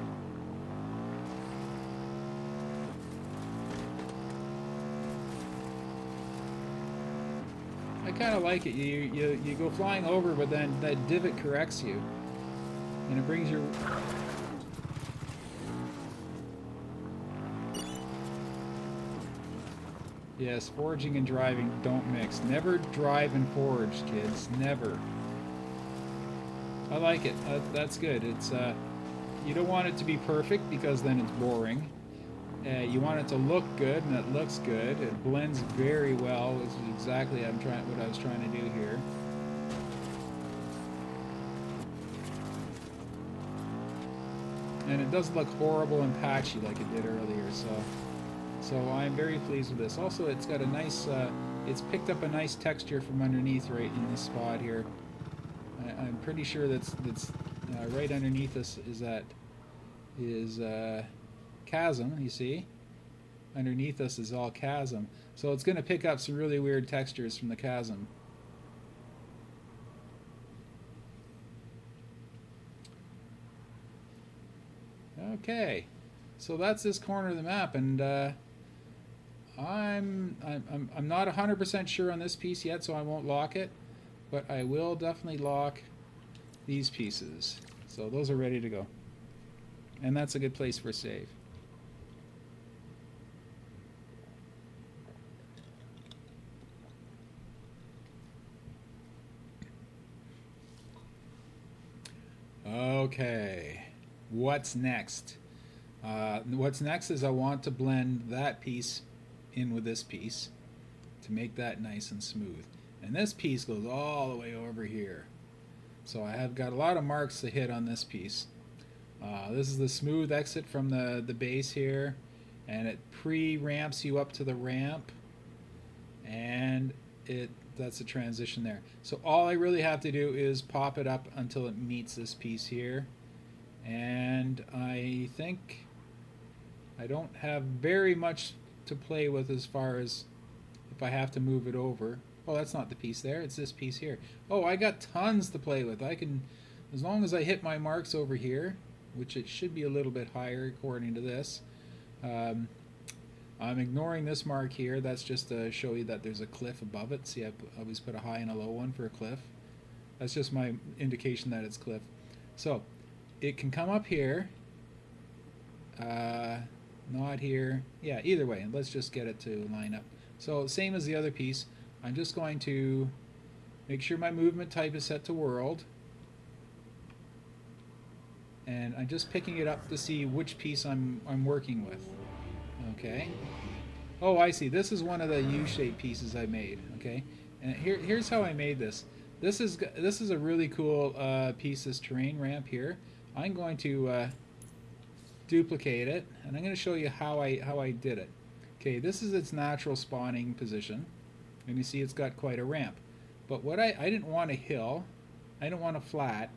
I kind of like it. You go flying over, but then that divot corrects you, and it brings your... Yes, foraging and driving don't mix. Never drive and forage, kids. Never. I like it. That's good. It's you don't want it to be perfect because then it's boring. You want it to look good, and it looks good. It blends very well, which is exactly what I was trying to do here. And it doesn't look horrible and patchy like it did earlier, so I'm very pleased with this. Also, it's got a nice, it's picked up a nice texture from underneath right in this spot here. I'm pretty sure that's right underneath us is chasm, you see? Underneath us is all chasm. So it's going to pick up some really weird textures from the chasm. Okay, so that's this corner of the map, and I'm not 100% sure on this piece yet, so I won't lock it, but I will definitely lock these pieces. So those are ready to go, and that's a good place for a save. Okay, what's next? What's next is I want to blend that piece in with this piece to make that nice and smooth. And this piece goes all the way over here. So I have got a lot of marks to hit on this piece. This is the smooth exit from the base here, and it pre-ramps you up to the ramp, and that's a transition there. So all I really have to do is pop it up until it meets this piece here, and I think I don't have very much to play with as far as if I have to move it over. Oh, that's not the piece there, it's this piece here. Oh, I got tons to play with. I can, as long as I hit my marks over here, which it should be a little bit higher according to this. I'm ignoring this mark here. That's just to show you that there's a cliff above it. See, I always put a high and a low one for a cliff. That's just my indication that it's cliff. So it can come up here, not here. Yeah, either way, let's just get it to line up. So same as the other piece, I'm just going to make sure my movement type is set to world, and I'm just picking it up to see which piece I'm working with. Okay. Oh, I see. This is one of the U-shaped pieces I made. Okay, and here's how I made this. This is a really cool piece. This terrain ramp here. I'm going to duplicate it, and I'm going to show you how I did it. Okay, this is its natural spawning position, and you see it's got quite a ramp. But what I didn't want a hill, I didn't want a flat.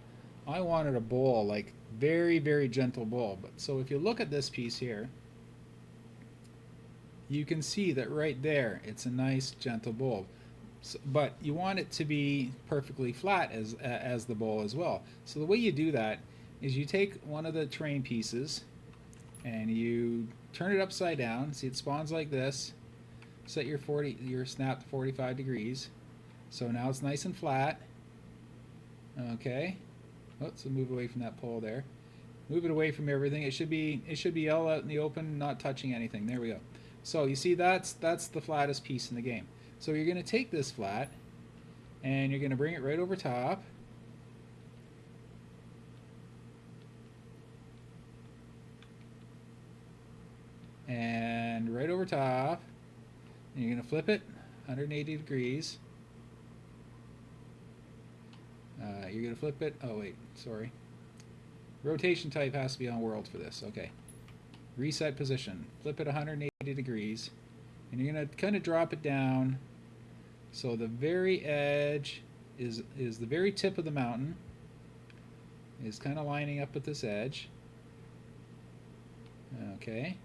I wanted a bowl, like very, very gentle bowl. But so if you look at this piece here, you can see that right there it's a nice gentle bowl. So, but you want it to be perfectly flat as the bowl as well. So the way you do that is you take one of the terrain pieces and you turn it upside down. See, it spawns like this. Set your snap to 45 degrees. So now it's nice and flat. Okay. Oh, so move away from that pole there. Move it away from everything. It should be all out in the open, not touching anything. There we go. So you see that's the flattest piece in the game. So you're going to take this flat and you're going to bring it right over top. And right over top. And you're going to flip it 180 degrees. You're going to flip it. Oh, wait. Sorry. Rotation type has to be on world for this. Okay. Reset position. Flip it 180 degrees. And you're going to kind of drop it down so the very edge is the very tip of the mountain. Is kind of lining up with this edge. Okay.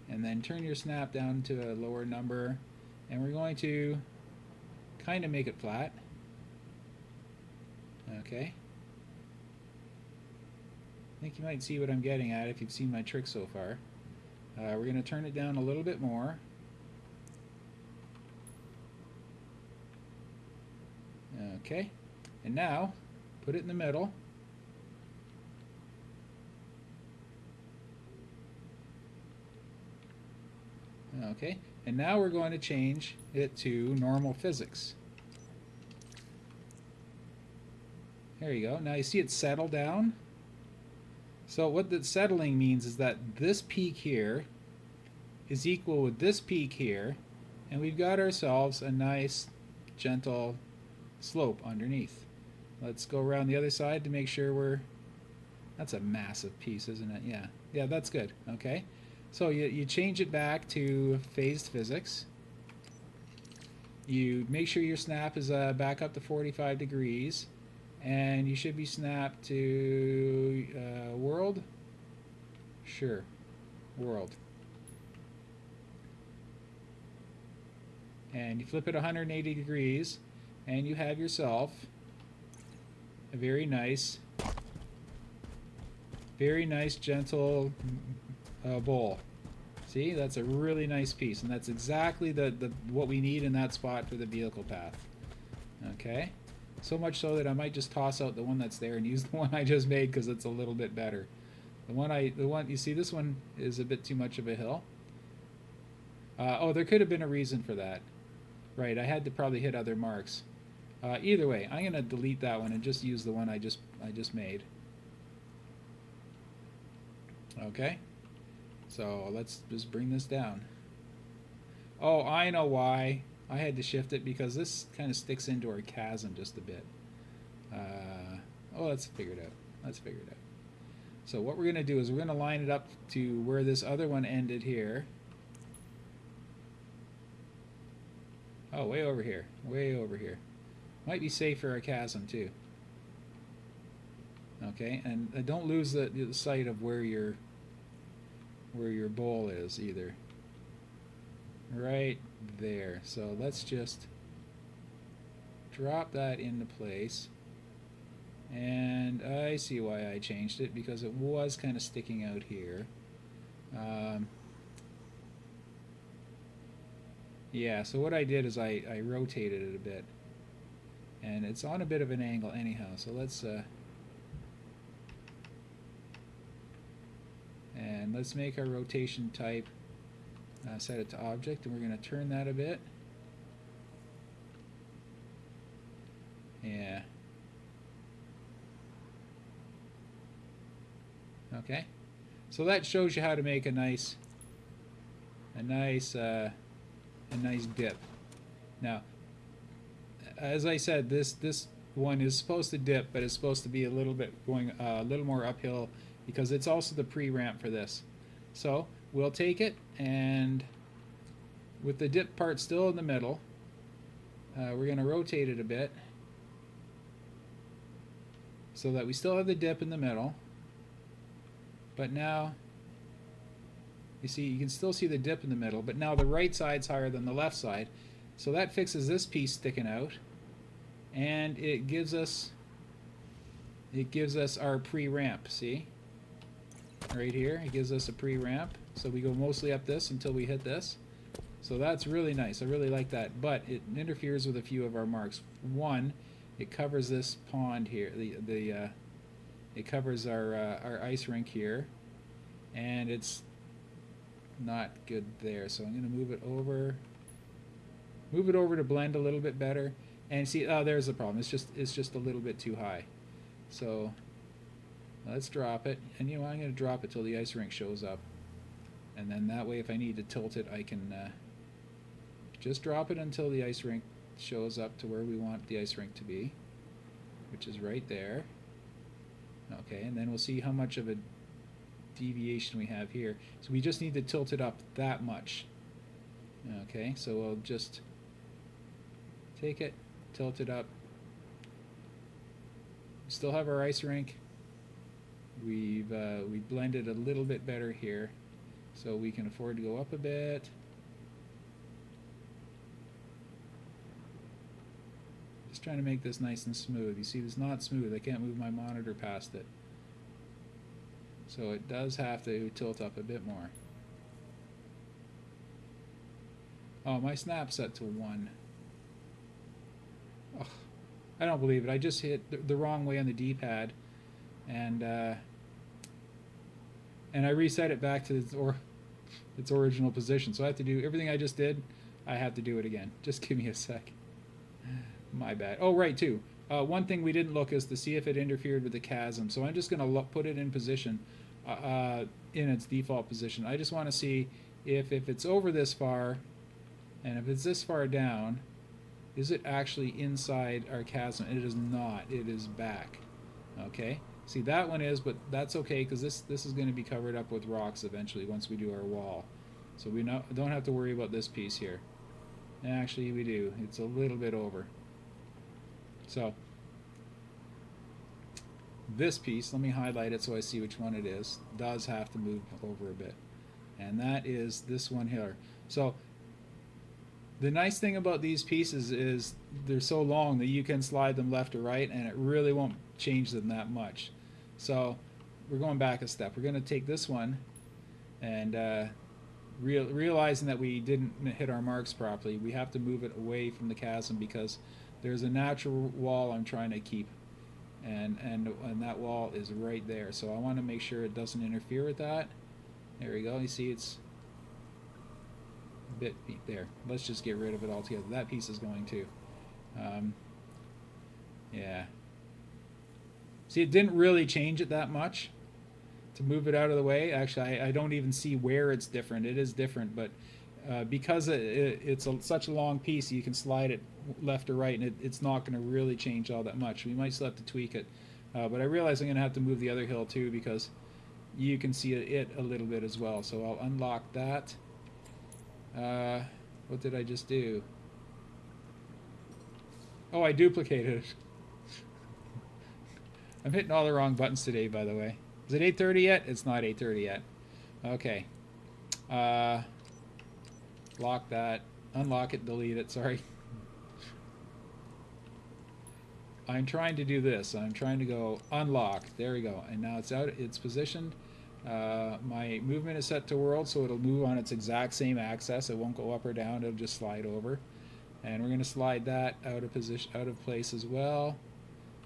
And then turn your snap down to a lower number. And we're going to kind of make it flat. Okay. I think you might see what I'm getting at if you've seen my trick so far. We're going to turn it down a little bit more. Okay. And now, put it in the middle. Okay. And now we're going to change it to normal physics. There you go. Now you see it settle down. So what the settling means is that this peak here is equal with this peak here, and we've got ourselves a nice gentle slope underneath. Let's go around the other side to make sure we're... That's a massive piece, isn't it? Yeah. Yeah, that's good. Okay. So you change it back to phased physics. You make sure your snap is back up to 45 degrees. And you should be snapped to world. Sure. World. And you flip it 180 degrees. And you have yourself a very nice gentle bowl. See, that's a really nice piece, and that's exactly the what we need in that spot for the vehicle path. Okay, so much so that I might just toss out the one that's there and use the one I just made because it's a little bit better. The one you see, this one is a bit too much of a hill. Oh, there could have been a reason for that. Right, I had to probably hit other marks. Either way, I'm gonna delete that one and just use the one I just made. Okay, so let's just bring this down. Oh, I know why I had to shift it, because this kind of sticks into our chasm just a bit. Oh, let's figure it out. Let's figure it out. So what we're gonna do is we're gonna line it up to where this other one ended here. Oh, way over here. Way over here. Might be safe for a chasm too. Okay, and don't lose the sight of where your bowl is either. Right there. So let's just drop that into place. And I see why I changed it, because it was kind of sticking out here. Yeah, so what I did is I rotated it a bit. And it's on a bit of an angle anyhow, so let's make our rotation type, set it to object, and we're going to turn that a bit. Yeah. Okay. So that shows you how to make a nice dip. Now, as I said, this one is supposed to dip, but it's supposed to be a little bit going a little more uphill, because it's also the pre-ramp for this. So we'll take it, and with the dip part still in the middle, we're going to rotate it a bit so that we still have the dip in the middle. But now, you see, you can still see the dip in the middle, but now the right side's higher than the left side. So that fixes this piece sticking out, and it gives us our pre-ramp. See? Right here, it gives us a pre-ramp. So we go mostly up this until we hit this. So that's really nice. I really like that. But it interferes with a few of our marks. One, it covers this pond here. It covers our ice rink here, and it's not good there. So I'm going to move it over to blend a little bit better. And see, oh, there's the problem. It's just a little bit too high. So let's drop it. And you know, I'm going to drop it till the ice rink shows up. And then that way, if I need to tilt it, I can just drop it until the ice rink shows up to where we want the ice rink to be, which is right there. Okay, and then we'll see how much of a deviation we have here. So we just need to tilt it up that much. Okay, so we'll just take it, tilt it up. Still have our ice rink. We blended a little bit better here, so we can afford to go up a bit. Just trying to make this nice and smooth. You see, it's not smooth. I can't move my monitor past it. So it does have to tilt up a bit more. Oh, my snap's set to 1. Oh, I don't believe it. I just hit the wrong way on the D-pad, and I reset it back to its original position. So I have to do everything I just did. I have to do it again. Just give me a sec. My bad. Oh, right, too. One thing we didn't look is to see if it interfered with the chasm. So I'm just going to put it in position, in its default position. I just want to see if it's over this far, and if it's this far down, is it actually inside our chasm? It is not. It is back. Okay. See, that one is, but that's okay because this is going to be covered up with rocks eventually once we do our wall. So we don't have to worry about this piece here. Actually, we do. It's a little bit over. So this piece, let me highlight it so I see which one it is, does have to move over a bit. And that is this one here. So the nice thing about these pieces is they're so long that you can slide them left or right and it really won't change them that much. So we're going back a step. We're going to take this one and realizing that we didn't hit our marks properly, we have to move it away from the chasm because there's a natural wall I'm trying to keep, and that wall is right there. So I want to make sure it doesn't interfere with that. There we go. You see it's a bit there. Let's just get rid of it altogether. That piece is going too. Yeah. See, it didn't really change it that much to move it out of the way. Actually, I don't even see where it's different. It is different, but because it's such a long piece, you can slide it left or right, and it's not going to really change all that much. We might still have to tweak it, but I realize I'm going to have to move the other hill too because you can see it a little bit as well. So I'll unlock that. What did I just do? Oh, I duplicated it. I'm hitting all the wrong buttons today, by the way. Is it 8:30 yet? It's not 8:30 yet. Okay. Lock that. Unlock it, delete it, sorry. I'm trying to do this. I'm trying to go unlock. There we go. And now it's out. It's positioned. My movement is set to world, so it'll move on its exact same axis. It won't go up or down. It'll just slide over. And we're going to slide that out of position, out of place as well.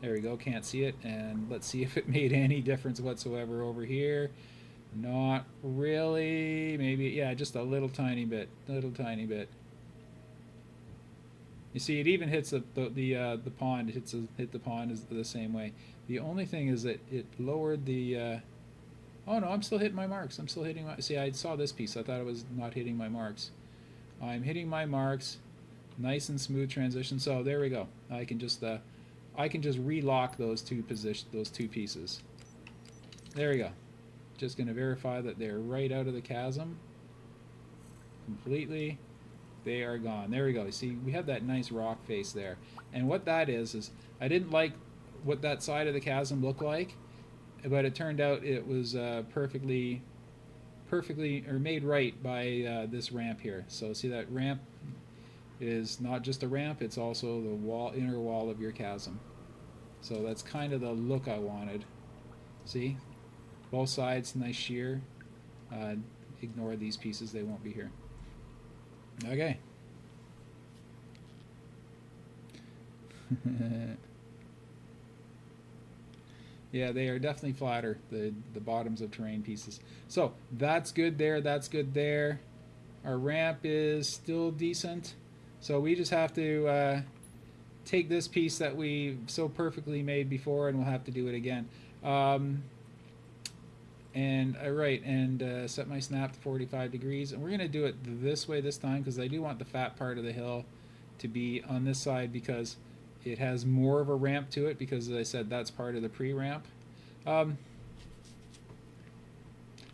There we go. Can't see it. And let's see if it made any difference whatsoever over here. Not really. Maybe, yeah, just a little tiny bit. Little tiny bit. You see, it even hits the pond. It hit the pond the same way. The only thing is that it lowered the. Oh no, I'm still hitting my marks. I'm still hitting my. See, I saw this piece. I thought it was not hitting my marks. I'm hitting my marks. Nice and smooth transition. So there we go. I can just relock those two pieces. There we go. Just going to verify that they're right out of the chasm. Completely. They are gone. There we go. You see, we have that nice rock face there. And what that is I didn't like what that side of the chasm looked like, but it turned out it was perfectly or made right by this ramp here. So see, that ramp is not just a ramp, it's also the inner wall of your chasm. So that's kind of the look I wanted. See? Both sides, nice shear. Ignore these pieces, they won't be here. Okay. Yeah, they are definitely flatter, the bottoms of terrain pieces. So that's good there, that's good there. Our ramp is still decent. So we just have to take this piece that we so perfectly made before, and we'll have to do it again. Set my snap to 45 degrees, and we're going to do it this way this time because I do want the fat part of the hill to be on this side because it has more of a ramp to it, because as I said, that's part of the pre-ramp. Um,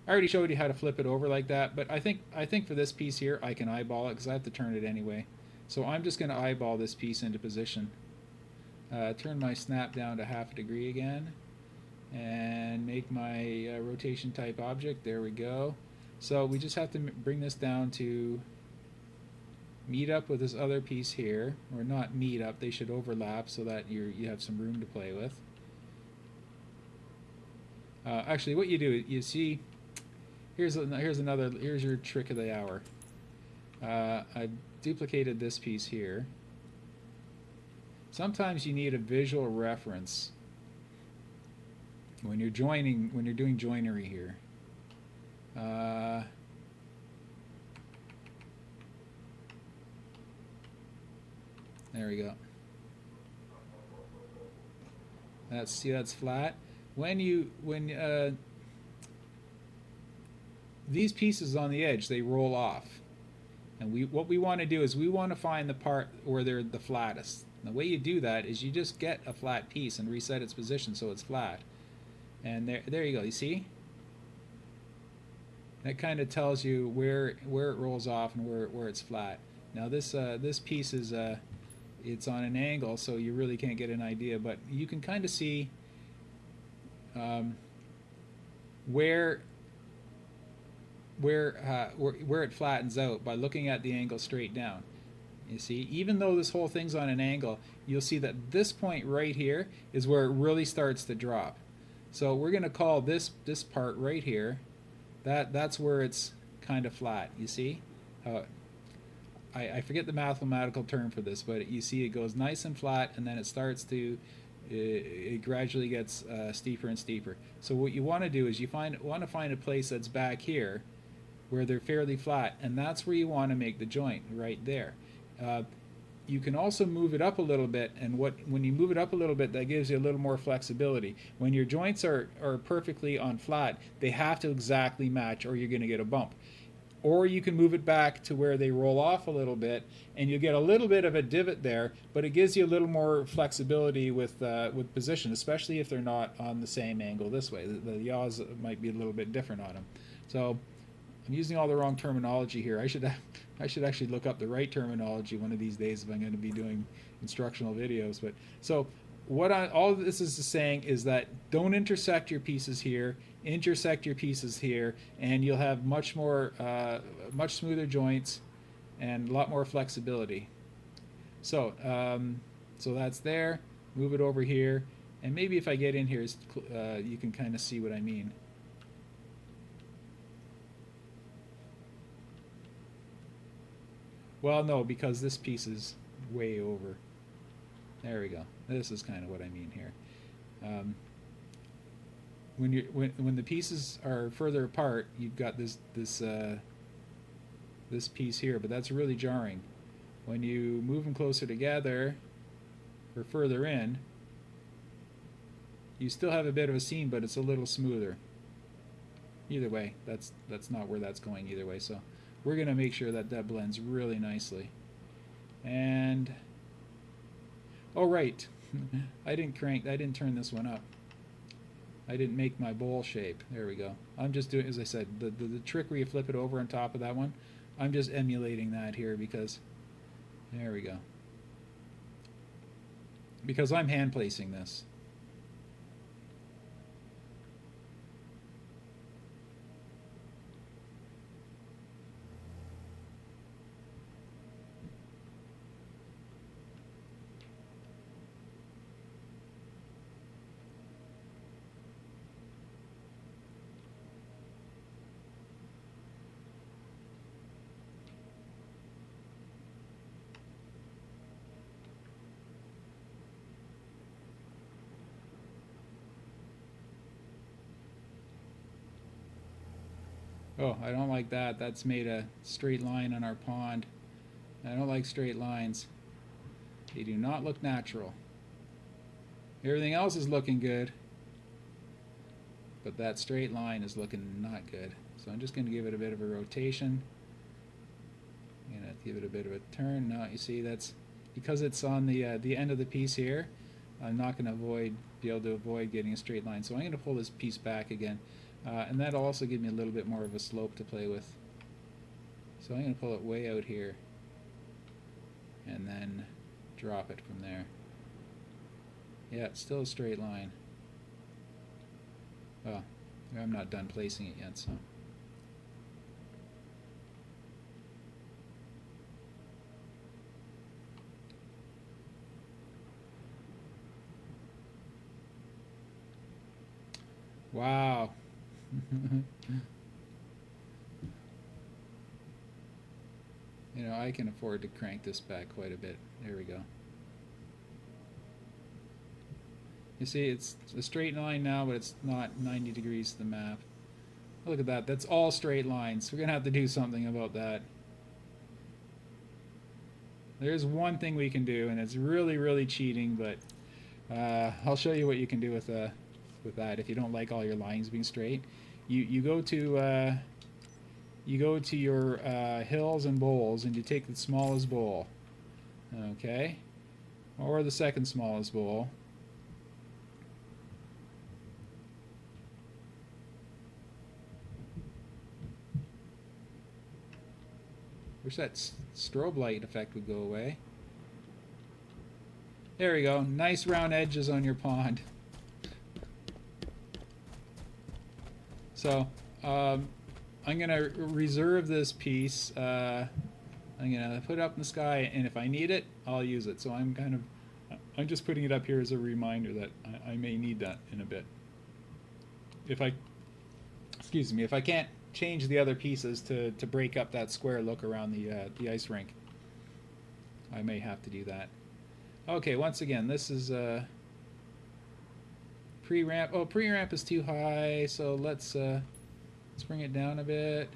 I already showed you how to flip it over like that, but I think for this piece here, I can eyeball it because I have to turn it anyway. So I'm just going to eyeball this piece into position. Turn my snap down to half a degree again, and make my rotation type object. There we go. So we just have to bring this down to meet up with this other piece here, or not meet up, they should overlap so that you have some room to play with. Actually, what you do, you see, here's your trick of the hour. I duplicated this piece here. Sometimes you need a visual reference when you're doing joinery here. There we go. That's flat. When these pieces on the edge, they roll off, and what we want to do is we want to find the part where they're the flattest. And the way you do that is you just get a flat piece and reset its position so it's flat. And there you go. You see? That kind of tells you where it rolls off and where it's flat. Now this piece is it's on an angle, so you really can't get an idea, but you can kind of see where it flattens out by looking at the angle straight down. You see, even though this whole thing's on an angle, you'll see that this point right here is where it really starts to drop. So we're going to call this part right here, that's where it's kind of flat. You see? I forget the mathematical term for this, but you see it goes nice and flat, and then it starts to, it gradually gets steeper and steeper. So what you want to do is you want to find a place that's back here where they're fairly flat, and that's where you want to make the joint, right there. You can also move it up a little bit, and when you move it up a little bit, that gives you a little more flexibility. When your joints are perfectly on flat, they have to exactly match or you're going to get a bump. Or you can move it back to where they roll off a little bit, and you get a little bit of a divot there, but it gives you a little more flexibility with position, especially if they're not on the same angle this way. The yaws might be a little bit different on them. So I'm using all the wrong terminology here. I should actually look up the right terminology one of these days if I'm going to be doing instructional videos. But so all this is saying is that don't intersect your pieces here, intersect your pieces here, and you'll have much smoother joints and a lot more flexibility. So so that's there. Move it over here, and maybe if I get in here, you can kind of see what I mean. Well, no, because this piece is way over. There we go. This is kind of what I mean here. When the pieces are further apart, you've got this piece here, but that's really jarring. When you move them closer together or further in, you still have a bit of a seam, but it's a little smoother. Either way, that's not where that's going either way. So we're going to make sure that blends really nicely. And oh right, I didn't turn this one up. I didn't make my bowl shape. There we go. I'm just doing, as I said, the trick where you flip it over on top of that one. I'm just emulating that here because there we go. Because I'm hand placing this. Oh, I don't like that. That's made a straight line on our pond. I don't like straight lines. They do not look natural. Everything else is looking good, but that straight line is looking not good. So I'm just going to give it a bit of a rotation. I'm going to give it a bit of a turn. Now you see that's because it's on the end of the piece here. I'm not going to be able to avoid getting a straight line. So I'm going to pull this piece back again. And that'll also give me a little bit more of a slope to play with. So I'm going to pull it way out here. And then drop it from there. Yeah, it's still a straight line. Well, I'm not done placing it yet, so. Wow. You know, I can afford to crank this back quite a bit. There we go. You see, it's a straight line now, but it's not 90 degrees to the map. Look at that. That's all straight lines. We're going to have to do something about that. There's one thing we can do, and it's really, really cheating, but I'll show you what you can do with that if you don't like all your lines being straight. You go to your hills and bowls, and you take the smallest bowl, okay, or the second smallest bowl. Wish that strobe light effect would go away. There we go. Nice round edges on your pond. So I'm gonna reserve this piece. I'm gonna put it up in the sky, and if I need it, I'll use it. So I'm just putting it up here as a reminder that I may need that in a bit. If I can't change the other pieces to break up that square look around the ice rink, I may have to do that. Okay, once again, this is pre-ramp. Oh, pre-ramp is too high, so let's bring it down a bit.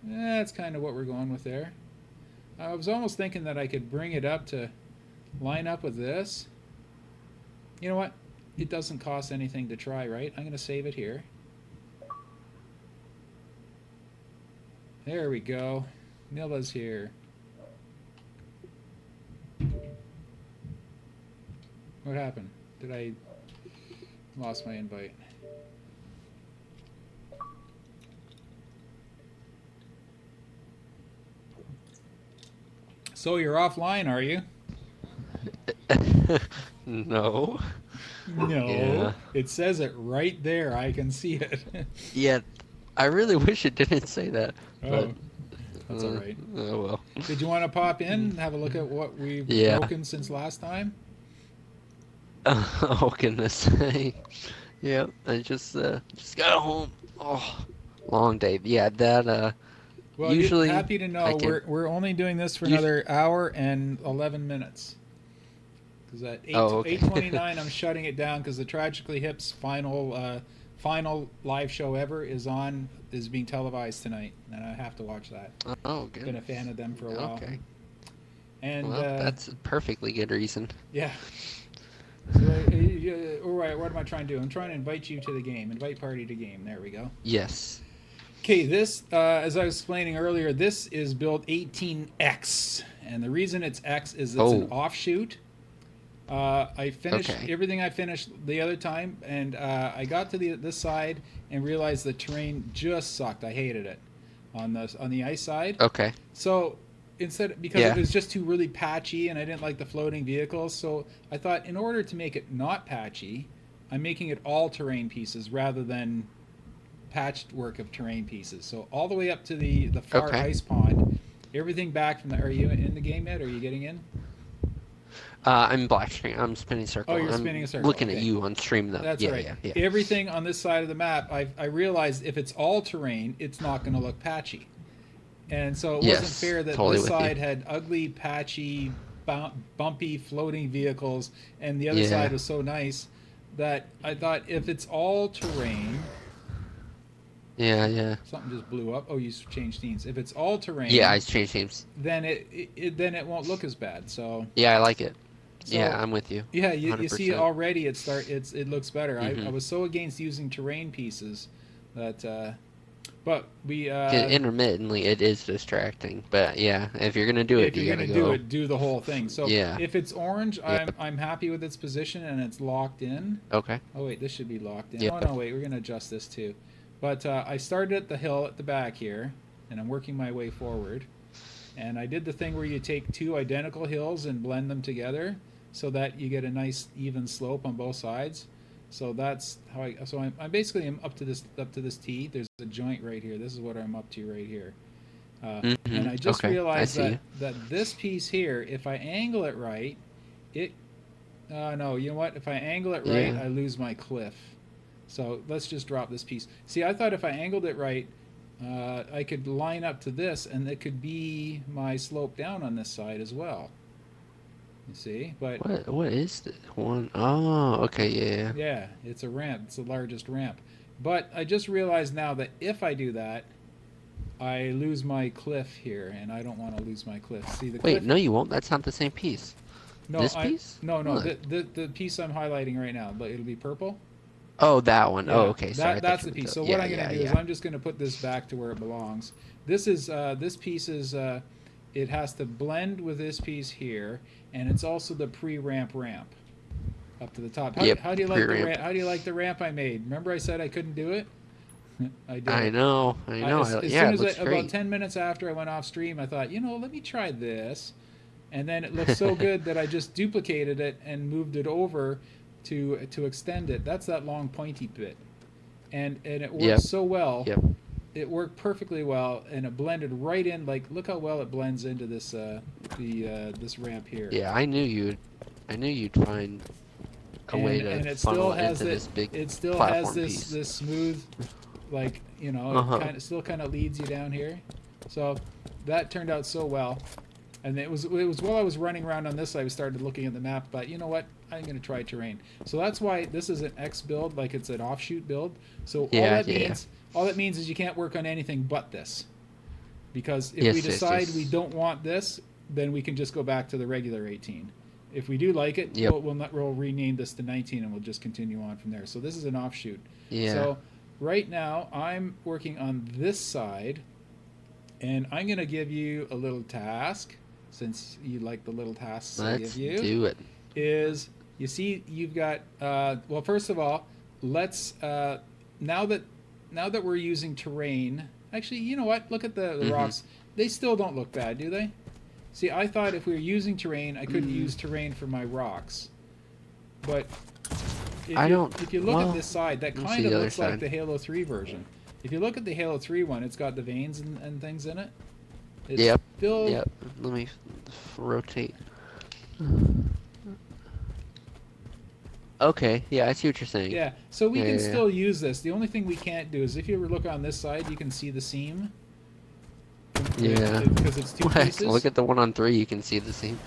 That's kind of what we're going with there. I was almost thinking that I could bring it up to line up with this. You know what? It doesn't cost anything to try, right? I'm going to save it here. There we go. Nilla's here. What happened? Did I lost my invite? So you're offline, are you? No. No. Yeah. It says it right there. I can see it. Yeah, I really wish it didn't say that. But, Oh, that's all right. Oh well. Did you want to pop in and have a look at what we've Yeah. broken since last time? Oh goodness. Yeah, I just got home. Oh, long day. Yeah, that Well, usually happy to know I can. we're only doing this for Us- another hour and 11 minutes. Because at oh, okay. 8:29, I'm shutting it down because the Tragically Hip's final live show ever is being televised tonight, and I have to watch that. Oh, good. Been a fan of them for a while. Okay. And Well, that's a perfectly good reason. yeah. So, all right, what am I trying to do? I'm trying to invite you to the game. Invite party to game. There we go. Yes. Okay, this, as I was explaining earlier, this is build 18X. And the reason it's X is it's an offshoot. I finished everything I finished the other time, and I got to this side and realized the terrain just sucked. I hated it on the ice side. Okay. So because it was just too really patchy, and I didn't like the floating vehicles, so I thought in order to make it not patchy, I'm making it all terrain pieces rather than patched work of terrain pieces. So all the way up to the far ice pond, everything back from the. Are you in the game yet? Are you getting in? I'm black screen. I'm spinning circle. Oh, you're spinning a circle. Looking at you on stream though. That's right. Yeah. Everything on this side of the map, I realized if it's all terrain, it's not going to look patchy. And so it wasn't fair that this side had ugly, patchy, bumpy, floating vehicles, and the other side was so nice that I thought if it's all terrain. Yeah. Something just blew up. Oh, you changed teams. If it's all terrain. Yeah, I changed teams. Then it won't look as bad. So. Yeah, I like it. So, yeah, I'm with you. Yeah, you see already it looks better. I was so against using terrain pieces That but we 'Cause intermittently, it is distracting. But yeah, if you're gonna do it, if you you're gotta gonna do go. it, do the whole thing. So Yeah. if it's orange, Yep. I'm happy with its position and it's locked in. Okay. Oh wait, this should be locked in. Oh Yep. no, wait, we're gonna adjust this too. But I started at the hill at the back here, and I'm working my way forward. And I did the thing where you take two identical hills and blend them together, so that you get a nice even slope on both sides. So that's how I. So I'm basically I'm up to this T. There's a joint right here. This is what I'm up to right here. And I just Okay. I realized see you. that this piece here, if I angle it right, it no, you know what? If I angle it right, Yeah. I lose my cliff. So let's just drop this piece. See, I thought if I angled it right, I could line up to this, and it could be my slope down on this side as well. You see, but What is this one? Oh, okay, yeah. yeah, it's a ramp. It's the largest ramp. But I just realized now that if I do that, I lose my cliff here, and I don't want to lose my cliff. See the Wait, cliff? no, you won't. That's not the same piece. No, This piece? no. What? The piece I'm highlighting right now, but it'll be purple. Oh, that one. Oh, Yeah, okay. Sorry, I thought that's you the meant piece. the. So what Yeah, I'm going yeah, to do is yeah. I'm just going to put this back to where it belongs. This piece is it has to blend with this piece here, and it's also the pre-ramp up to the top. Yep. How do you like the Pre-ramp. ramp? How do you like the ramp I made? Remember I said I couldn't do it? I did I it. know. I know. As Yeah, soon it as looks about great. 10 minutes after I went off stream, I thought, let me try this, and then it looked so good that I just duplicated it and moved it over to extend it. That's that long pointy bit, and it worked Yep. so well. Yep. It worked perfectly well, and it blended right in. Like, look how well it blends into this this ramp here, Yeah, I knew you'd find a way to and it still funnel it has into that. this big It still has platform this piece. smooth, like Uh it huh. kind of leads you down here. So that turned out so well. And it was while I was running around on this, I started looking at the map. But you know what? I'm going to try terrain. So that's why this is an X build, like it's an offshoot build. So Yeah. Yeah. all that means is you can't work on anything but this. Because if we Yes. Yes. decide we Yes. don't want this, then we can just go back to the regular 18. If we do like it, Yep. we'll rename this to 19, and we'll just continue on from there. So this is an offshoot. Yeah. So right now I'm working on this side, and I'm going to give you a little task, since you like the little tasks I give Let's you. do it. Is you see you've got well, first of all, let's now that we're using terrain. Actually, you know what? Look at the Mhm. rocks. They still don't look bad, do they? See, I thought if we were using terrain, I couldn't use terrain for my rocks. But I don't. if you look at Well, this side, that let's see kind of the other looks like side. the Halo 3 version. If you look at the Halo 3 one, it's got the veins and things in it. It's Yep. still Yep. Let me rotate. Okay. Yeah, I see what you're saying. yeah. So we Yeah. can Yeah. Yeah. still use this. The only thing we can't do is if you look on this side, you can see the seam. Yeah. Because it's two What? pieces. Look at the one on 3. You can see the seam.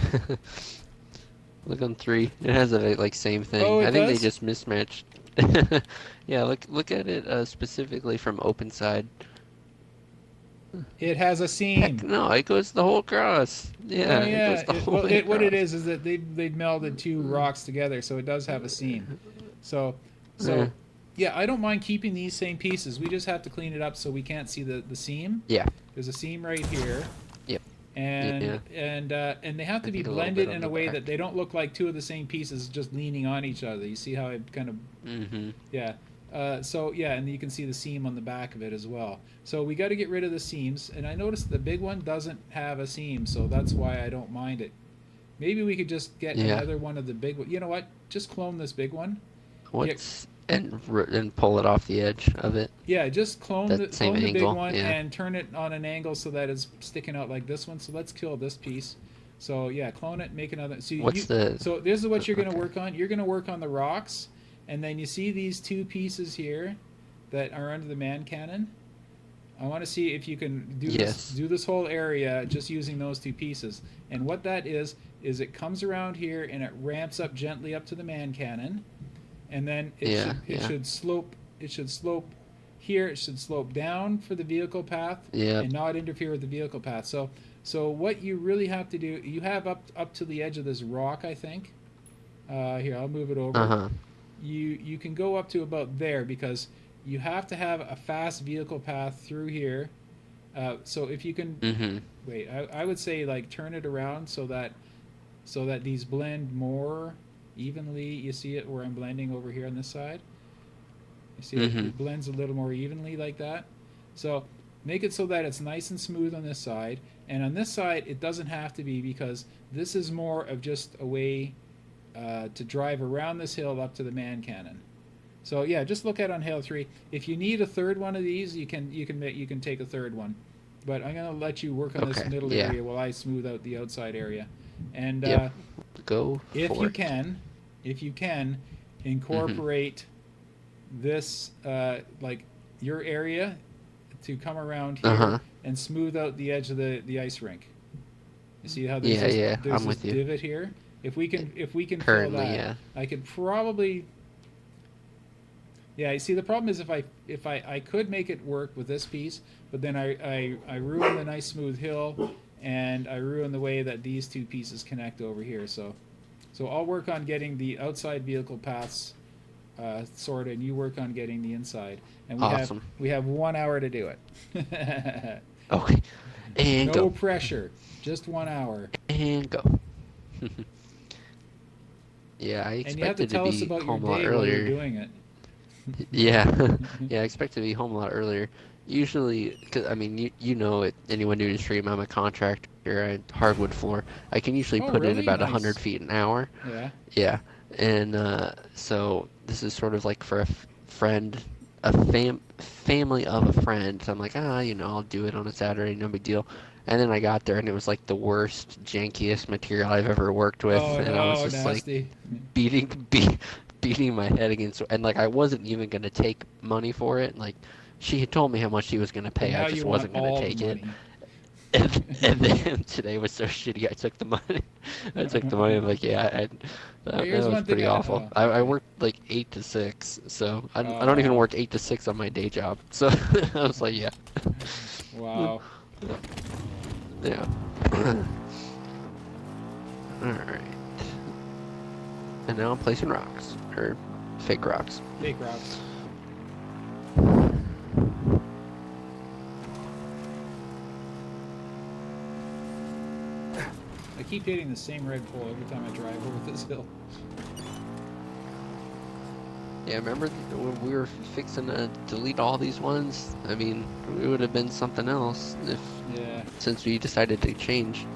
Look on 3. It has a like same thing. Oh, it I think they does? just mismatched. Yeah. Look at it specifically from open side. It has a Heck seam. no! It goes the whole across. Oh Yeah. It yeah. goes the whole way What it across. is that they've melded two rocks together, so it does have a seam. So Uh, so yeah, I don't mind keeping these same pieces. We just have to clean it up so we can't see the seam. yeah. There's a seam right here, Yep. and Yeah. and they have I to be think a little bit blended on in the a way back. that they don't look like two of the same pieces just leaning on each other. You see how I kind of Mm-hmm. yeah. So yeah, and you can see the seam on the back of it as well. So we got to get rid of the seams, and I noticed the big one doesn't have a seam, so that's why I don't mind it. Maybe we could just get Yeah. another one of the big. You know what? Just clone this big one. Yeah, What's and pull it off the edge of it. yeah. Just That same clone the big angle. one Yeah. and turn it on an angle so that it's sticking out like this one. So let's kill this piece. So yeah, clone it, make another. What's the? So this is what you're going to Okay. work on. You're going to work on the rocks, and then you see these two pieces here that are under the man cannon. I want to see if you can Yes. do this whole area just using those two pieces. And what that is it comes around here and it ramps up gently up to the man cannon, and then Yeah. it Yeah. should slope. It should slope here. It should slope down for the vehicle path Yep. and not interfere with the vehicle path. So what you really have to do, you have up to the edge of this rock, I think. Here, I'll move it Uh over. huh. You can go up to about there because you have to have a fast vehicle path through here. So if you can, Mm-hmm. wait, I would say like turn it around so that these blend more evenly. You see it where I'm blending over here on this side. You see Mm-hmm. it blends a little more evenly like that. So make it so that it's nice and smooth on this side, and on this side it doesn't have to be because this is more of just a way to drive around this hill up to the man cannon. So yeah, just look at on Halo 3. If you need a third one of these, you can take a third one. But I'm gonna let you work on this Okay. middle Yeah. area while I smooth out the outside area. And Yep. Go if for you it. can, if you can, Mm-hmm. incorporate this like your area to come around here Uh-huh. and smooth out the edge of the ice rink. You see how Yeah, yeah. there's I'm this with you. divot here? If we can fill Currently, that, yeah. I could probably. Yeah, you see the problem is if I could make it work with this piece, but then I ruin the nice smooth hill, and I ruin the way that these two pieces connect over here. So I'll work on getting the outside vehicle paths sorted, and you work on getting the inside. And Awesome. we have 1 hour to do it. Okay. And No go. pressure, just 1 hour. And go. Yeah, I And you have to expected to tell us be about your home a lot day while you're earlier. doing it. Yeah. Yeah, I expect to be home a lot earlier. Usually, cause I mean, you know it. Anyone new to stream, I'm a contractor at hardwood floor. I can usually Oh, put in really? about 100 Nice. feet an hour. Yeah. Yeah, and so this is sort of like for a friend, family of a friend. So I'm like, I'll do it on a Saturday, no big deal. And then I got there, and it was like the worst, jankiest material I've ever worked with, Oh and I was no, just like nasty. beating, be, beating my head against, and like I wasn't even gonna take money for it. Like she had told me how much she was gonna But pay, I now just you want wasn't gonna all the take it. money. And then today was so shitty. I took the money. I took the money. I'm like, yeah, Well, that here's was one thing. pretty awful. Oh, I okay. worked like 8 to 6, so I don't even Uh, work 8 to 6 on my day job. So I was like, yeah, wow. yeah. All right. And now I'm placing rocks or fake rocks. Fake rocks. I keep hitting the same red pole every time I drive over this hill. Yeah, remember when we were fixing to delete all these ones? I mean, it would have been something else if Yeah. since we decided to change.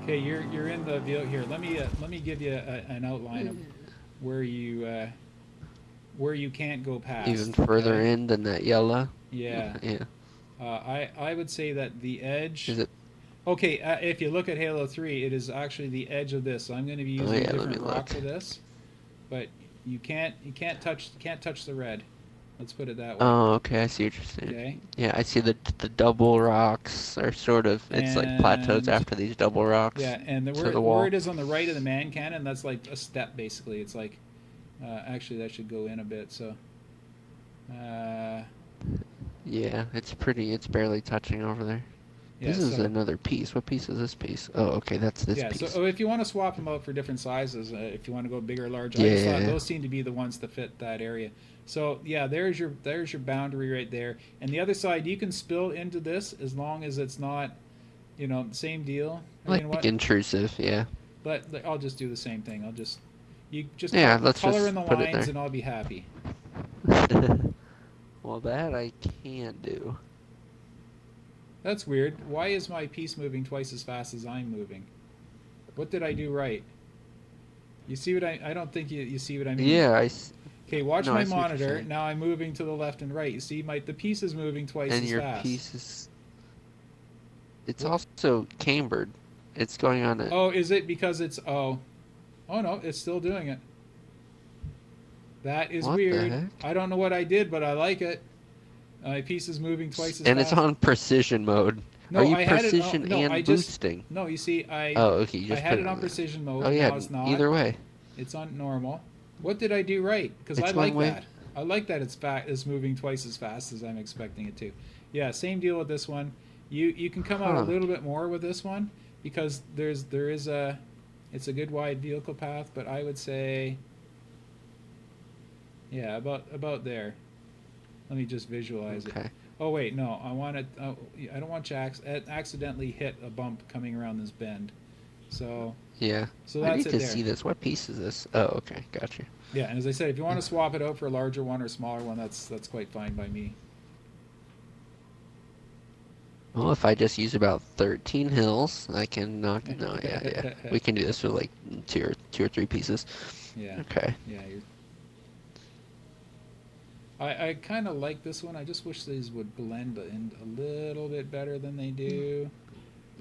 Okay, you're in the vehicle here. Let me give you an outline of where where you can't go Even past. further Okay. in than that yellow. Yeah. Yeah. I would say that the edge. Is it? Okay, if you look at Halo 3, it is actually the edge of this. So I'm going to be Oh using a yeah, let me different rock look. for this, but you can't touch the red. Let's put it that way. Oh, okay, I see what you're saying. Okay, Yeah, I see the double rocks are sort of, it's like plateaus and after these double rocks yeah, and to the where wall. it is on the right of the man cannon, that's like a step basically. It's like actually that should go in a bit. So uh, Yeah, it's barely touching over there. yeah, This is so another piece. What piece is this piece? Oh, okay, that's this yeah, so piece. if you want to swap them out for different sizes, if you want to go big or large, I just thought Yeah. those seem to be the ones to fit that area. So yeah, there's your boundary right there, and the other side you can spill into this as long as it's not, same deal. Or you Like know what? intrusive, yeah. I'll just do the same thing. I'll just you just Yeah, let's color in just the put it lines, there. and I'll be happy. Well, that I can do. That's weird. Why is my piece moving twice as fast as I'm moving? What did I do right? You see what I don't think you see what I mean. Yeah, Okay, watch no, my I see what you're monitor. saying. Now I'm moving to the left and right. You see the piece is moving twice And as your fast. piece is, it's What? also cambered. It's going on a, Oh, is it because it's oh no, it's still doing it. That is what the weird. heck? I don't know what I did, but I like it. My piece is moving twice as And it's fast. on precision mode. Are No, you I had it. precision No, I and just. boosting? No, you see, Oh, okay, you I just had put it it on on there. precision Oh mode. yeah, Now it's not. either way. It's on normal. What did I do right? Because I It's going like way, that. I like that it's moving twice as fast as I'm expecting it to. Yeah, same deal with this one. You can come out a huh. little bit more with this one because there is a it's a good wide vehicle path, but I would say Yeah, about there. Let me just visualize it. Okay. Oh wait, no, I want to. I don't want to accidentally hit a bump coming around this bend. So Yeah. so I that's need it to there. see this. What piece is this? Oh, okay. Gotcha. Yeah, and as I said, if you want to swap it out for a larger one or smaller one, that's quite fine by me. Well, if I just use about 13 hills, I can knock. No, yeah, yeah. We can do this with like two or three pieces. Yeah, Okay. yeah. I kind of like this one. I just wish these would blend in a little bit better than they do.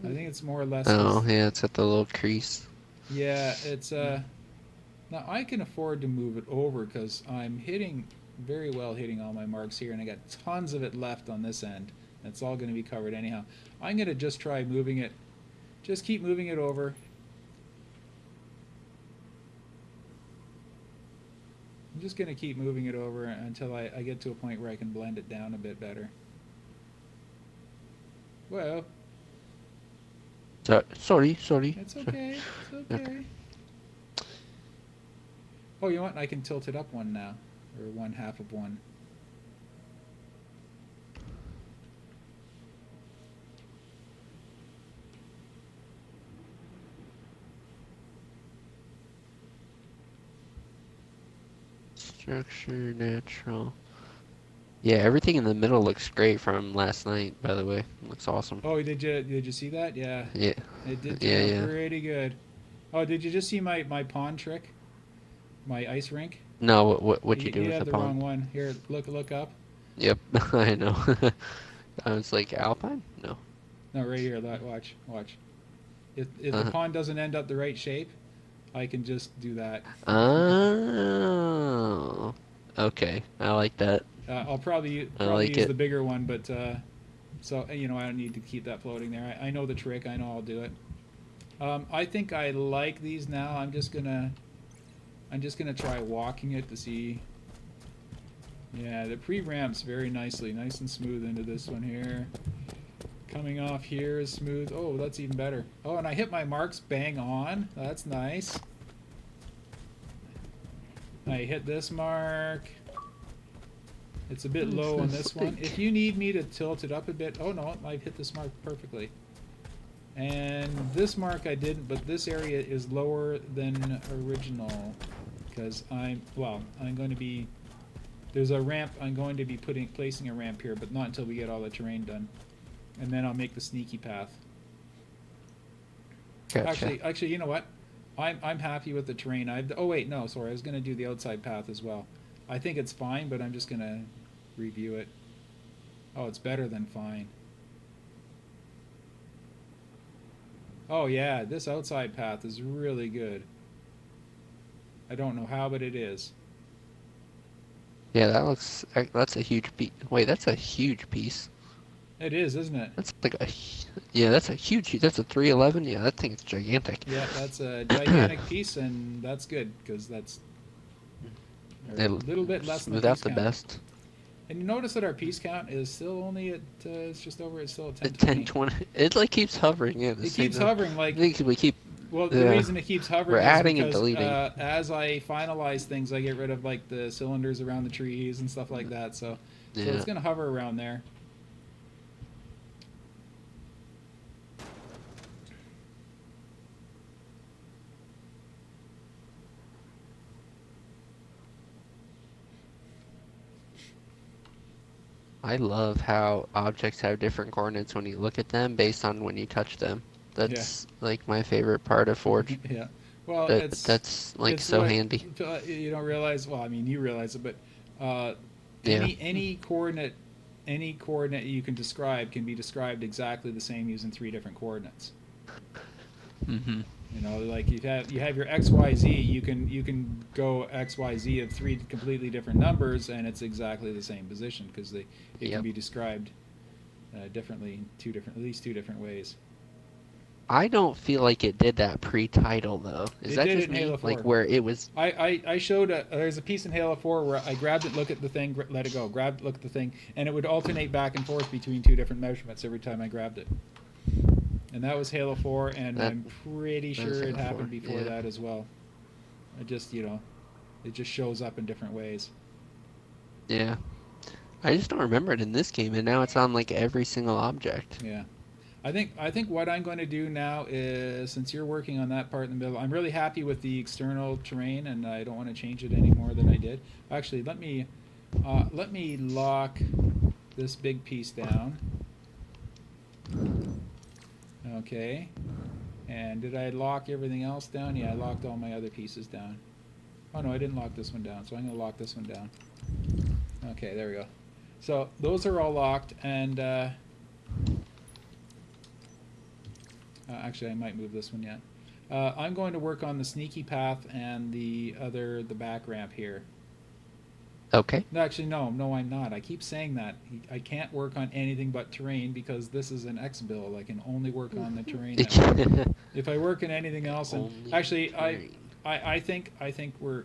I think it's more or less Oh, because yeah, it's got the little crease. yeah, it's now I can afford to move it over because I'm hitting very well hitting all my marks here, and I got tons of it left on this end. It's all going to be covered anyhow. I'm going to just try moving it. Just keep moving it over. I'm just going to keep moving it over until I get to a point where I can blend it down a bit better. Well, So, sorry. it's okay. It's Okay. okay. Oh, you know what? I can tilt it up one now, or one half of one. Structure, natural. Yeah, everything in the middle looks great from last night, by the way. Looks awesome. Oh, did you see that? Yeah, Yeah, it did turn yeah, out yeah. pretty good. Oh, did you just see my pawn trick? My ice rink? No, what you do You with had the the pawn? wrong one. Here, look up. Yep, I know. I was like, Alpine? No. No, right here. Watch. If the Uh, pawn doesn't end up the right shape, I can just do that. oh. Okay, I like that. I'll I probably like use it. the bigger one, but so I don't need to keep that floating there. I know the trick. I know I'll do it. I think I like these now. I'm just gonna try walking it to see. Yeah, the pre-ramps very nicely, nice and smooth into this one here. Coming off here is smooth. Oh, that's even better. Oh, and I hit my marks bang on. That's nice. I hit this mark. It's a bit What's low on this this one. like? If you need me to tilt it up a bit, oh no, I've hit this mark perfectly. And this mark I didn't, but this area is lower than original because I'm going to be there's a ramp. I'm going to be placing a ramp here, but not until we get all the terrain done, and then I'll make the sneaky path. Gotcha. Actually, you know what? I'm happy with the terrain. Oh wait, no, sorry. I was gonna do the outside path as well. I think it's fine, but I'm just gonna review it. Oh, it's better than fine. Oh yeah, this outside path is really good. I don't know how, but it is. Yeah, that looks. That's a huge piece. Wait, that's a huge piece. It is, isn't it? That's like a. Yeah, that's a huge. That's a 311. Yeah, that thing is gigantic. Yeah, that's a gigantic piece, and that's good because that's a It, little bit less than the without piece the count. best. And you notice that our piece count is still only at it's just over. It's still at At 1020. 1020, it like keeps hovering. Yeah, the It same keeps number. hovering I like think we keep. well. The Yeah, reason it keeps we're hovering is adding and because deleting. as I finalize things, I get rid of like the cylinders around the trees and stuff like that. So it's Yeah. gonna hover around there. I love how objects have different coordinates when you look at them based on when you touch them. Yeah, That's like my favorite part of Forge. yeah. Well, That's like it's so what handy. you don't realize. Well, I mean, you realize it, but uh, Yeah. any coordinate you can describe can be described exactly the same using three different coordinates. Mhm. Like you have your x y z. You can go x y z of three completely different numbers, and it's exactly the same position because it can Yep. be described differently in at least two different ways. I don't feel like it did that pre-title though. Is It that did it just in me? Halo Like 4. where it was. I showed there's a piece in Halo 4 where I grabbed it, look at the thing, let it go, grabbed, look at the thing, and it would alternate back and forth between two different measurements every time I grabbed it. And that was Halo 4, and That I'm pretty that was sure it Halo 4. happened before Yeah. that as well. It just, it just shows up in different ways. Yeah. I just don't remember it in this game, and now it's on like every single object. Yeah. I think what I'm going to do now is, since you're working on that part in the middle, I'm really happy with the external terrain, and I don't want to change it any more than I did. Actually, let me lock this big piece down. Okay. And did I lock everything else down? Yeah, I locked all my other pieces down. Oh no, I didn't lock this one down, so I'm going to lock this one down. Okay, there we go. So those are all locked, and actually I might move this one yet. I'm going to work on the sneaky path and the back ramp here. Okay. No, actually, no, I'm not. I keep saying that. I can't work on anything but terrain because this is an X build. I can only work on the terrain now. If I work in anything else, and Only actually, terrain. I think we're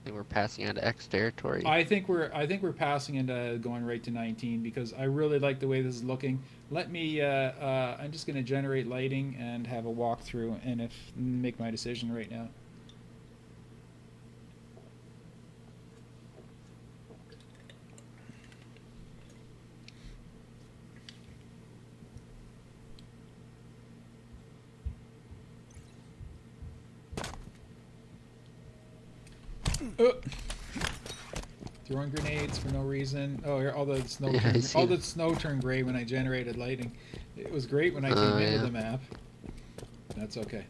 And we're passing on to X territory. I think we're passing into going right to 19 because I really like the way this is looking. I'm just going to generate lighting and have a walkthrough and if make my decision right now. Oh, throwing grenades for no reason. Oh, here all the snow Yeah, I turned, see. all the snow turned gray when I generated lighting. It was great when I came Oh into yeah. the map. That's okay.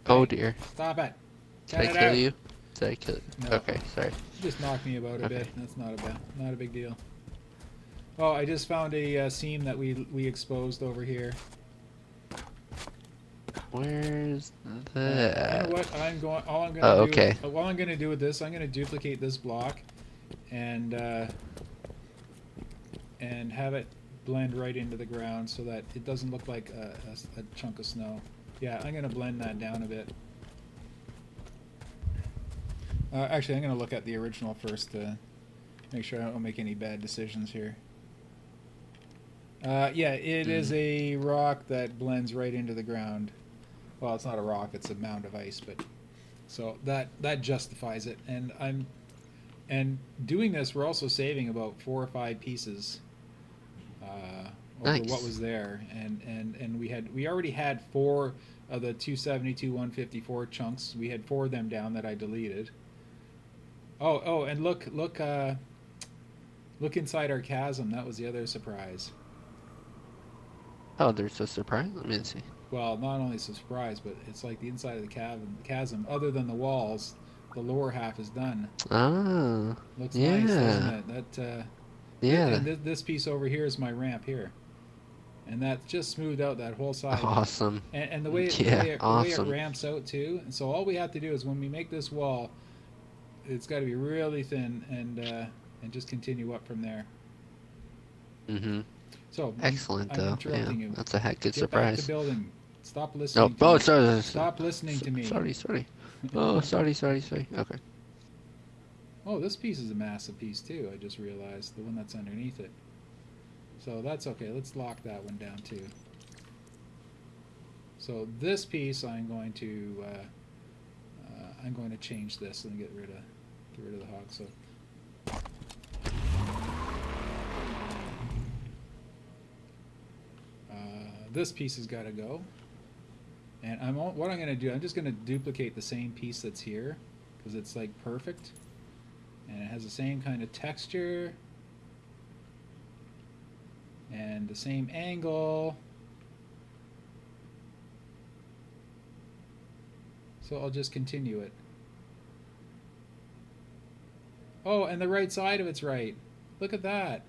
Oh Hey, dear. stop it! Did Get I it kill out! you? Did I kill you? No, Okay, sorry. you just knocked me about a Okay. bit. That's not a big deal. Oh, I just found a seam that we exposed over here. Where's You know that? what? All I'm gonna Oh, do. okay. All I'm gonna do with this, I'm gonna duplicate this block, and have it blend right into the ground so that it doesn't look like a chunk of snow. Yeah, I'm gonna blend that down a bit. Actually, I'm gonna look at the original first to make sure I don't make any bad decisions here. Yeah, it is Mm. a rock that blends right into the ground. Well, it's not a rock; it's a mound of ice. But so that justifies it. And doing this, we're also saving about 4 or 5 pieces over what Nice. was there. And we already had 4 of the 272 154 chunks. We had 4 of them down that I deleted. Oh, and look inside our chasm. That was the other surprise. Oh, there's a surprise? Let me see. Well, not only a surprise, but it's like the inside of the chasm. Other than the walls, the lower half is done. Ah, Looks nice, doesn't yeah. it? Yeah. And this piece over here is my ramp here, and that's just smoothed out that whole side. Awesome. And Yeah, the way it awesome. ramps out too. And so all we have to do is when we make this wall, it's got to be really thin and just continue up from there. Mm-hmm. So Excellent, I'm though. Yeah, interrupting you. that's a heck good Get back to surprise. building. Stop Oh, listening to oh, me. sorry, Stop listening to me. sorry, sorry. Oh, sorry. Okay. Oh, this piece is a massive piece too. I just realized the one that's underneath it. So that's okay. Let's lock that one down too. So this piece, I'm going to change this and get rid of the hog. So this piece has got to go. And what I'm going to do, I'm just going to duplicate the same piece that's here because it's like perfect, and it has the same kind of texture and the same angle. So I'll just continue it. Oh, and the right side of it's right. Look at that.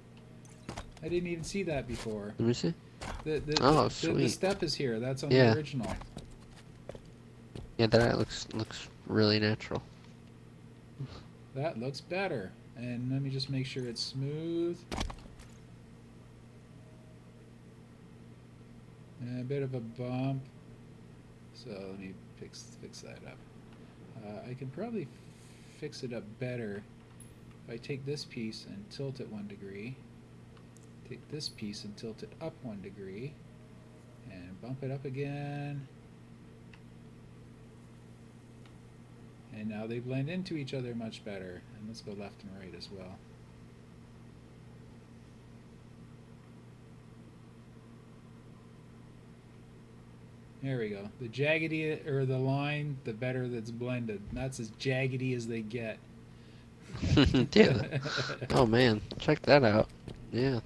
I didn't even see that before. Let me see. The the, Oh, the sweet. step is here. That's on the Yeah. original. Yeah, that looks really natural. That looks better. And let me just make sure it's smooth. And a bit of a bump. So let me fix that up. I can probably fix it up better if I take this piece and tilt it 1 degree, take this piece and tilt it up 1 degree, and bump it up again, and now they blend into each other much better. And let's go left and right as well. There we go. The jaggedy or the line, the better that's blended. That's as jaggedy as they get. Yeah. Oh man, check that out. Yeah.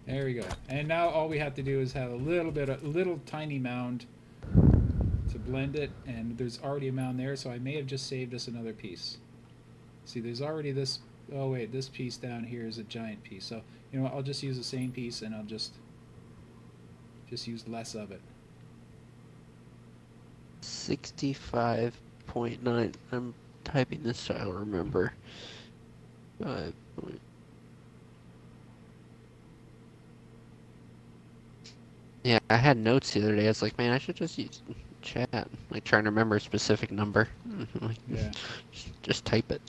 There we go. And now all we have to do is have a little tiny mound to blend it, and there's already a mound there, so I may have just saved us another piece. See, there's already this. Oh wait, this piece down here is a giant piece. So you know what? I'll just use the same piece, and I'll just use less of it. 65.9. I'm typing this so I don't remember. 5. Yeah, I had notes the other day. I was like, man, I should just use chat. Like trying to remember a specific number. Like, Yeah. just type it.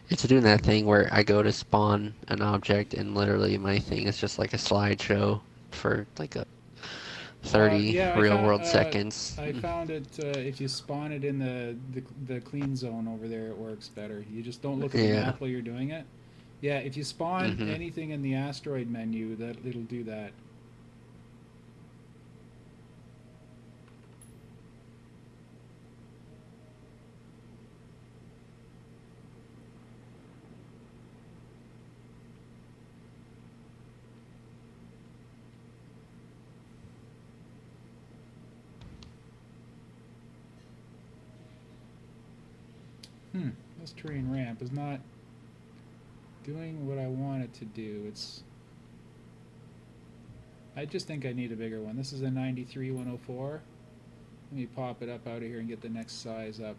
It's doing that thing where I go to spawn an object and literally my thing is just like a slideshow for like a 30 Yeah, real world seconds. I found it. If you spawn it in the clean zone over there, it works better. You just don't look at the Yeah. map while you're doing it. Yeah, if you spawn hmm anything in the asteroid menu, that it'll do that. This terrain ramp is not doing what I want it to do. I just think I need a bigger one. This is a 93-104. Let me pop it up out of here and get the next size up.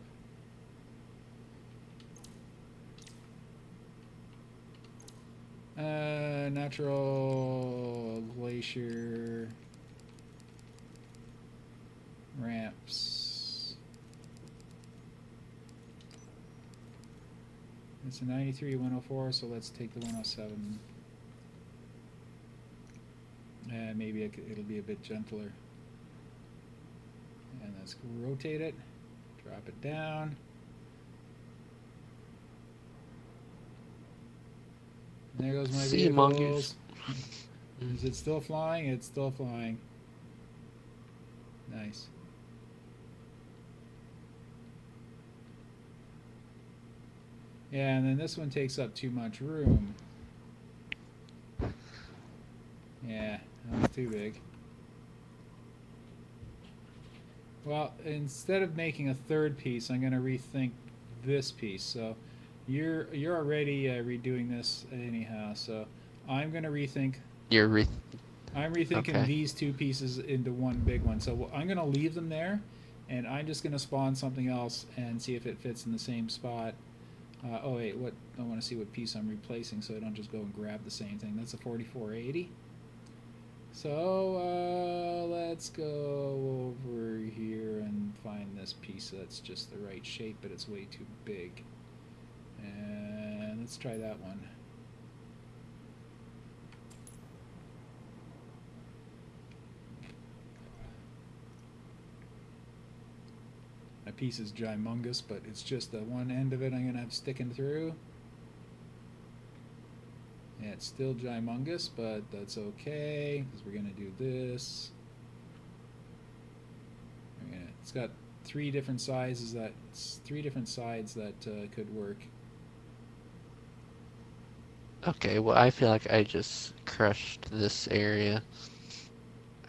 Natural glacier ramps. It's a 93-104, so let's take the 107. Maybe it'll be a bit gentler. And let's rotate it, drop it down. And there goes my Sea mongoose. vehicles. Is it still flying? It's still flying. Nice. Yeah, and then this one takes up too much room. Yeah, that's too big. Well, instead of making a third piece, I'm going to rethink this piece. So you're already redoing this anyhow. So I'm going to rethink. You're I'm rethinking okay. these two pieces into one big one. So I'm going to leave them there, and I'm just going to spawn something else and see if it fits in the same spot. Oh wait, what? I want to see what piece I'm replacing, so I don't just go and grab the same thing. That's a 4480. So let's go over here and find this piece that's just the right shape, but it's way too big. And let's try that one. That piece is gymongous, but it's just the one end of it I'm going to have sticking through. Yeah, it's still gymongous, but that's okay, because we're going to do this. It's got three different sides that could work. Okay, well I feel like I just crushed this area.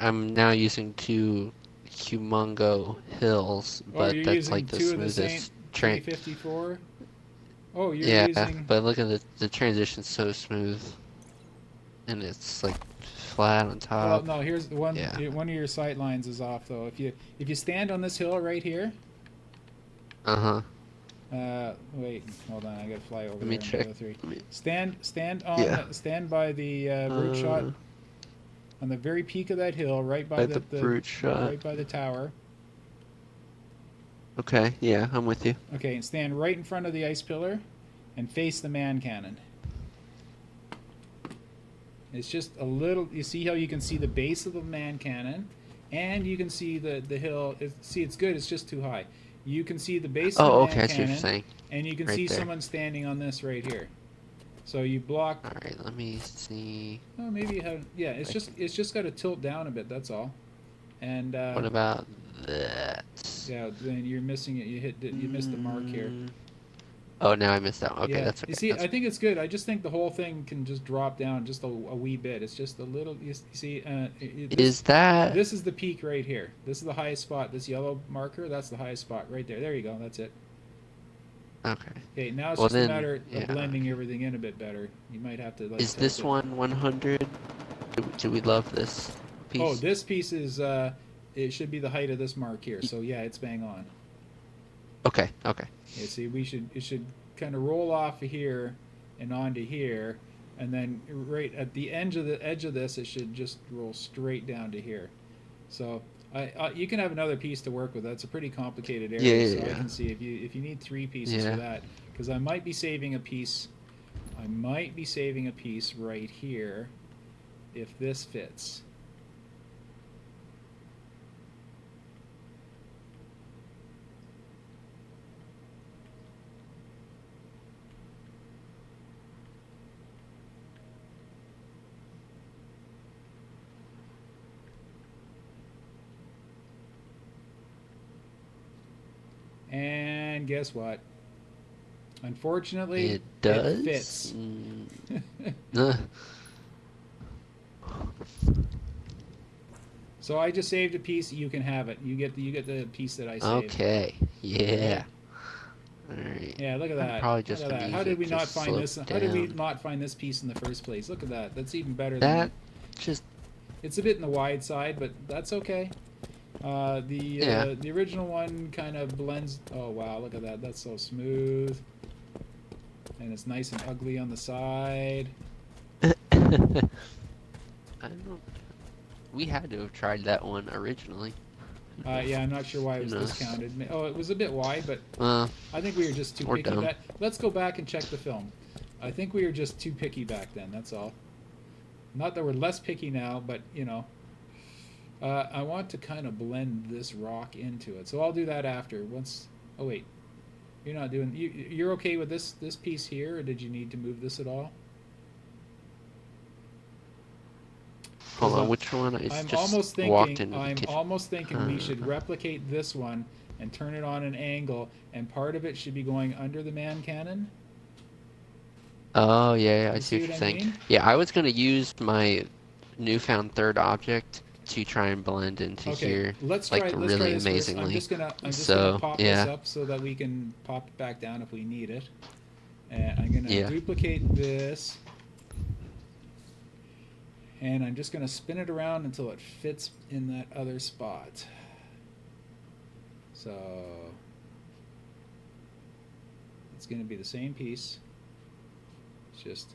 I'm now using 2 humongo hills, Oh, but you're that's using like the two of the same smoothest train. 354? Oh, you're Yeah, using... but look at the transition's so smooth, and it's like flat on Well, top. no, here's Yeah. one of your sight lines is off, though. If you stand on this hill right here, Uh-huh. Wait, hold on. I gotta fly over Let me there on the check. other three. Let me, Stand yeah, stand by the root shot on the very peak of that hill, right by by the brute shot. right by the tower. Okay, yeah, I'm with you. Okay, and stand right in front of the ice pillar, and face the man cannon. It's just a little. You see how you can see the base of the man cannon, and you can see the hill. See, it's good. It's just too high. You can see the base of the Oh, man okay, I see what you're cannon, saying. and you can Right see there. someone standing on this right here. So you block. Alright, let me see. Oh, maybe you have. Yeah, If I can. it's just got to tilt down a bit. That's all. And What about that? yeah, then you're missing it. You missed the mark here. Mm, oh, now I missed that one. Okay, Yeah, that's you okay. see, That's I okay. think it's good. I just think the whole thing can just drop down just a wee bit. It's just a little. You see, Is that this is the peak right here. This is the highest spot. This yellow marker, that's the highest spot right there. There you go. That's it. okay? Okay, now it's Well just a then, matter of yeah. blending Okay. everything in a bit better. You might have to like Is tilt this it. one 100? Do we love this Oh, piece? this piece is. It should be the height of this mark here. Y- So yeah, it's bang on. Okay, okay. Yeah, see, it should kind of roll off of here and onto here, and then right at the edge of this, it should just roll straight down to here. So you can have another piece to work with. That's a pretty complicated Yeah, area, yeah, so I yeah. can see if you need three pieces for Yeah. that, because I might be saving a piece. I might be saving a piece right here if this fits. And guess what? Unfortunately, It it does. fits. Uh, So I just saved a piece. You can have it. You get the piece that I saved. okay. All right. Yeah. All right. Yeah, look at I'm that. probably Look just at gonna that. How use did it we not just find slope this? How did we down. not find this piece in the first place? Look at that. That's even better than That the. just It's a bit in the wide side, but that's okay. yeah. The original one kind of blends. Oh wow, look at that. That's so smooth, and it's nice and ugly on the side. I don't. We had to have tried that one originally. Who knows? Yeah, I'm not sure why it Who was knows? discounted. Oh, it was a bit wide, but Uh, I think we were just too or picky dumb. back. Let's go back and check the film. I think we were just too picky back then. That's all. Not that we're less picky now, but you know, I want to kind of blend this rock into it. So I'll do that after. Once. Oh wait, you're not doing. You're okay with this piece here, or did you need to move this at all? Hold Because on, which one? I I'm just walked into the I'm kitchen. almost thinking we should replicate this one and turn it on an angle, and part of it should be going under the man cannon. Oh, yeah, yeah, I You see see what what you're I saying. mean? Yeah, I was gonna use my newfound third object to try and blend into Okay, here, like let's try really this first. amazingly. I'm just gonna So, pop this yeah, up so that we can pop it back down if we need it. And I'm gonna yeah. duplicate this, and I'm just gonna spin it around until it fits in that other spot. So it's gonna be the same piece. It's just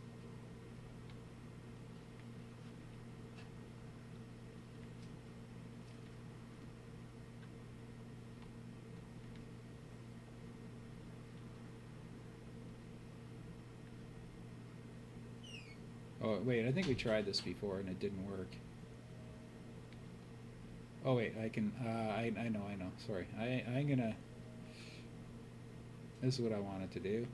oh wait, I think we tried this before and it didn't work. Oh wait, I can. I know. Sorry, I'm gonna. This is what I wanted to do.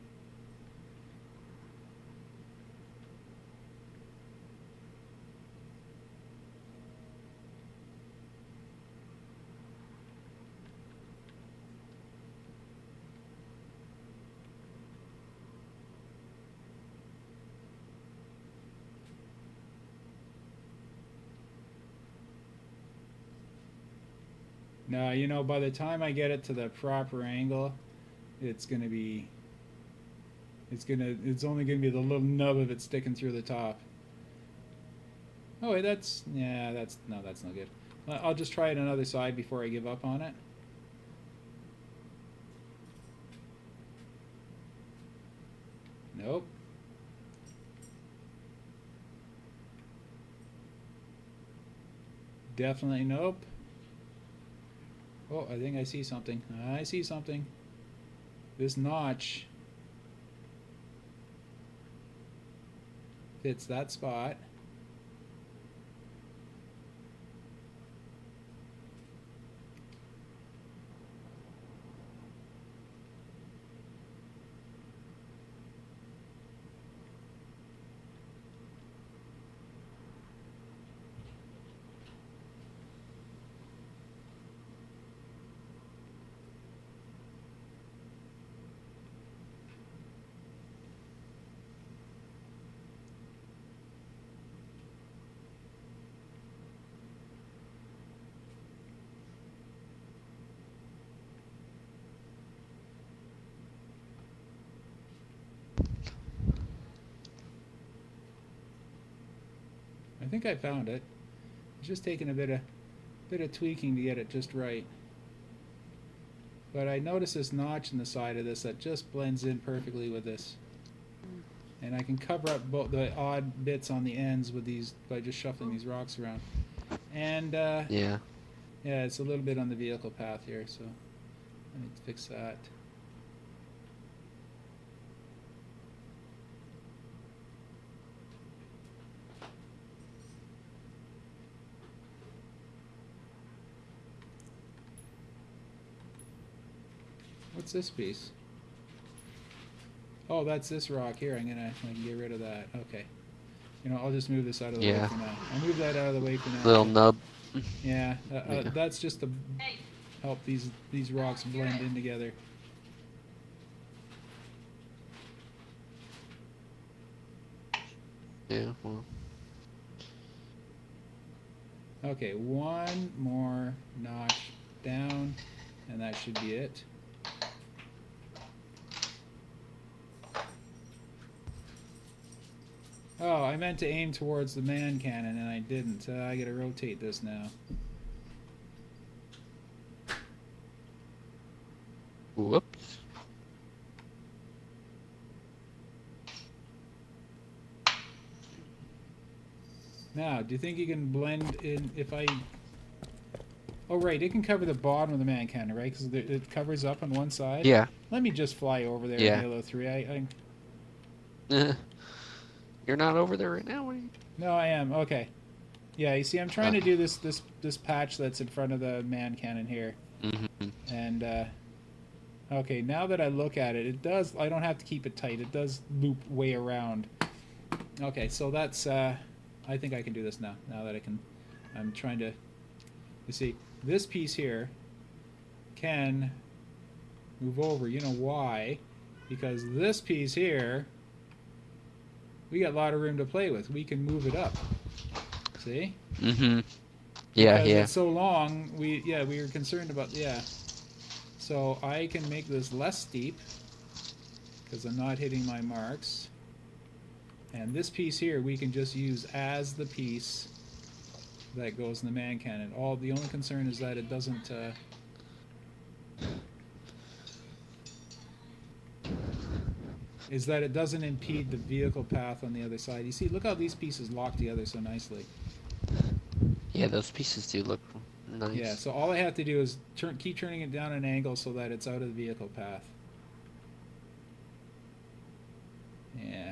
Now you know by the time I get it to the proper angle, it's gonna be. It's only gonna be the little nub of it sticking through the top. Oh wait, that's yeah, that's no, that's no good. I'll just try it another side before I give up on it. Nope. Definitely nope. Oh, I think I see something. I see something. This notch fits that spot. I think I found it. It's just taking a bit of tweaking to get it just right. But I noticed this notch in the side of this that just blends in perfectly with this. And I can cover up both the odd bits on the ends with these by just shuffling these rocks around. And Yeah. yeah, it's a little bit on the vehicle path here, so I need to fix that. What's this piece? Oh, that's this rock here. I can get rid of that. Okay. You know, I'll just move this out of the way Yeah. for now. I'll move that out of the way for now. Little Okay. nub. Yeah, Yeah. that's just to help these rocks blend in together. Yeah. Well. Okay, one more notch down, and that should be it. Oh, I meant to aim towards the man cannon, and I didn't. I gotta rotate this now. Whoops. Now, do you think you can blend in if I... Oh, right, it can cover the bottom of the man cannon, right? Because it covers up on one side. Yeah. Let me just fly over there in Yeah. Halo 3. You're not over there right now, are you? No, I am. Okay. Yeah, you see, I'm trying to Okay. do this patch that's in front of the man cannon here. Mm-hmm. And, okay, now that I look at it, it does... I don't have to keep it tight. It does loop way around. Okay, so that's... I think I can do this now. Now that I can... I'm trying to... You see, this piece here can move over. You know why? Because this piece here, we got a lot of room to play with. We can move it up. See? Mm-hmm. Yeah, Because yeah. it's so long, we were concerned about... Yeah. So I can make this less steep because I'm not hitting my marks. And this piece here we can just use as the piece that goes in the man cannon. The only concern is that it doesn't impede the vehicle path on the other side. You see, look how these pieces lock together so nicely. Yeah, those pieces do look nice. Yeah, so all I have to do is keep turning it down an angle so that it's out of the vehicle path. Yeah.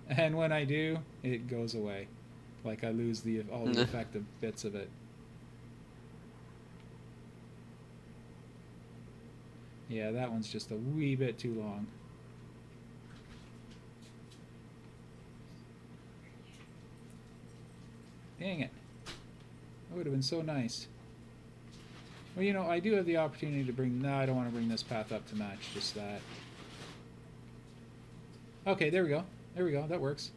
And when I do, it goes away. Like I lose all the effective bits of it. Yeah, that one's just a wee bit too long. Dang it. That would have been so nice. Well, you know, I do have the opportunity to bring... No, I don't want to bring this path up to match just that. Okay, there we go. There we go. That works.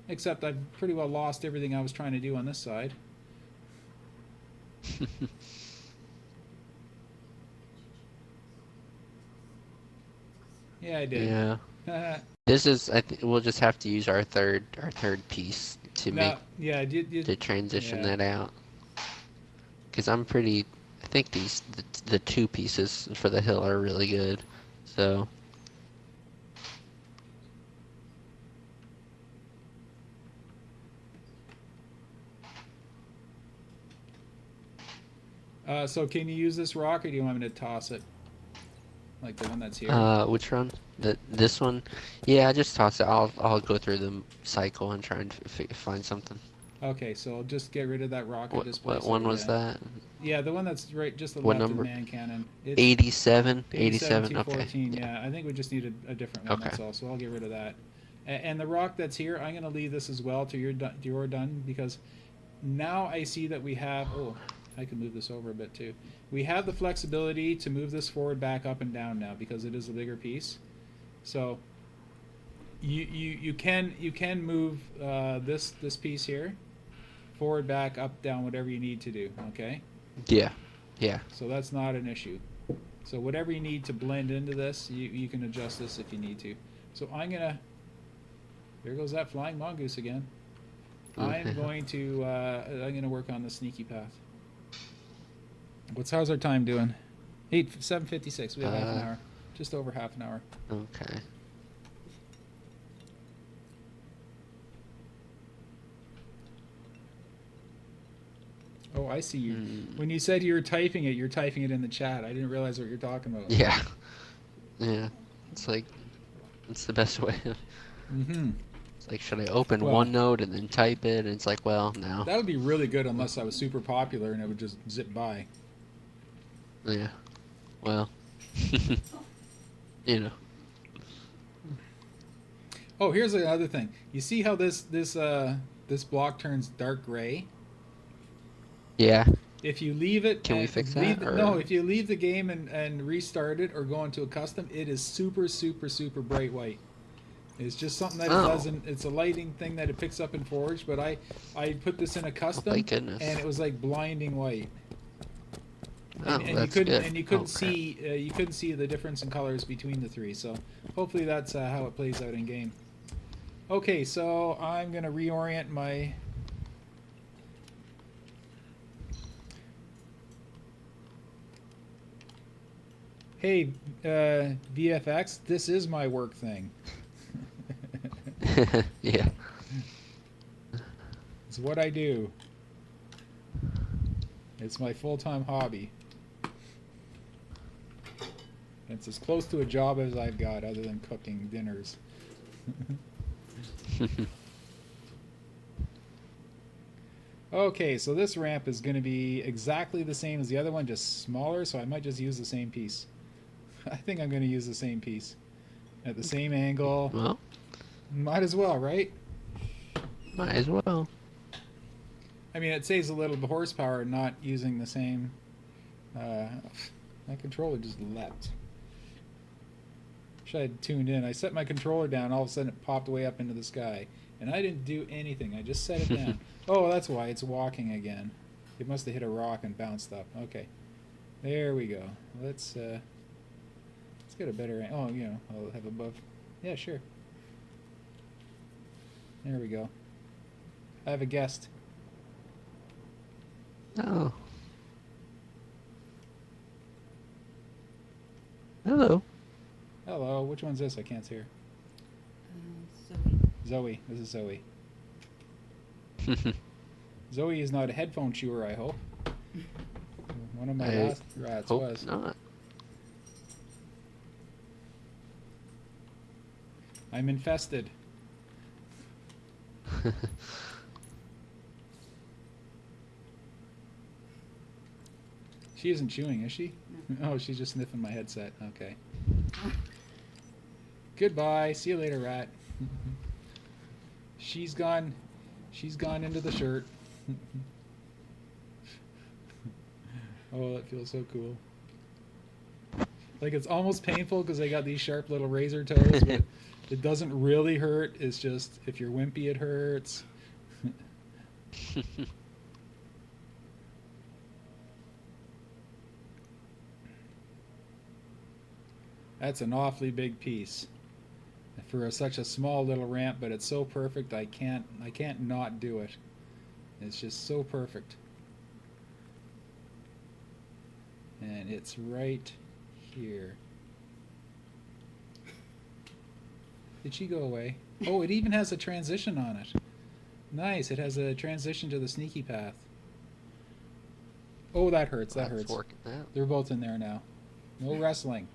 Except I've pretty well lost everything I was trying to do on this side. Yeah, I did. Yeah. This is. We'll just have to use our third piece to No, yeah, to transition yeah. that out. Because I think the two pieces for the hill are really good. So. So can you use this rock, or do you want me to toss it? Like the one that's here? Which one? This one? Yeah, I just toss it. I'll go through the cycle and try and find something. Okay, so I'll just get rid of that rock and just What place it. one was Yeah, that? yeah, the one that's right just the What left of the number? man cannon. It's 87? 87 87? Okay. 214. Yeah. Yeah, I think we just need a different one. Okay. That's all. So I'll get rid of that. And the rock that's here, I'm gonna leave this as well till you're done, because now I see that we have. Oh, I can move this over a bit too. We have the flexibility to move this forward, back, up, and down now because it is a bigger piece. So you can move this piece here forward, back, up, down, whatever you need to do. Okay, Yeah. Yeah. so that's not an issue. So whatever you need to blend into this, you can adjust this if you need to. So I'm gonna. There goes that flying mongoose again. I'm going to work on the sneaky path. How's our time doing? 7:56. We have half an Uh, hour, just over half an hour. okay. Oh, I see you. Hmm. When you said you're typing it in the chat. I didn't realize what you're talking about. Yeah. Yeah. It's like it's the best way. Mm-hmm. It's like, should I open Well, OneNote and then type it? And it's like, well, no. that would be really good unless I was super popular and it would just zip by. Yeah. Well. You know. Oh, here's another thing. You see how this block turns dark gray? Yeah. If you leave it, Can we fix that? Or... no, if you leave the game and restart it or go into a custom, it is super, super, super bright white. It's just something that it doesn't. It's a lighting thing that it picks up in Forge. But I put this in a custom, thank goodness. and it was like blinding white. Oh, And that's you couldn't good. and you couldn't Oh, crap. see you couldn't see the difference in colors between the three. So hopefully that's how it plays out in game. Okay, so I'm gonna reorient my. Hey, VFX, this is my work thing. Yeah. It's what I do. It's my full-time hobby. It's as close to a job as I've got, other than cooking dinners. Okay, so this ramp is going to be exactly the same as the other one, just smaller, so I might just use the same piece. I think I'm going to use the same piece. At the same angle. Well, Might as well, right? might as well. I mean, it saves a little horsepower not using the same... my controller just leapt. Wish I had tuned in. I set my controller down, all of a sudden it popped way up into the sky. And I didn't do anything. I just set it down. Oh, that's why. It's walking again. It must have hit a rock and bounced up. Okay. There we go. Let's get a better... Oh, you know, I'll have above... Yeah, sure. There we go. I have a guest. Oh. Hello. Hello. Which one's this? I can't see her. Zoe. Zoe. This is Zoe. Zoe is not a headphone chewer, I hope. One of my I last rats hope was. not. I'm infested. She isn't chewing, is she? No. Oh, she's just sniffing my headset. Okay. Goodbye. See you later, rat. She's gone. She's gone into the shirt. Oh, that feels so cool. Like, it's almost painful because they got these sharp little razor toes, but it doesn't really hurt. It's just, if you're wimpy, it hurts. That's an awfully big piece for such a small little ramp, but it's so perfect I can't not do it. It's just so perfect. And it's right here. Did she go away? Oh, it even has a transition on it. Nice, it has a transition to the sneaky path. Oh, that hurts. That That's hurts. working out. They're both in there now. No wrestling.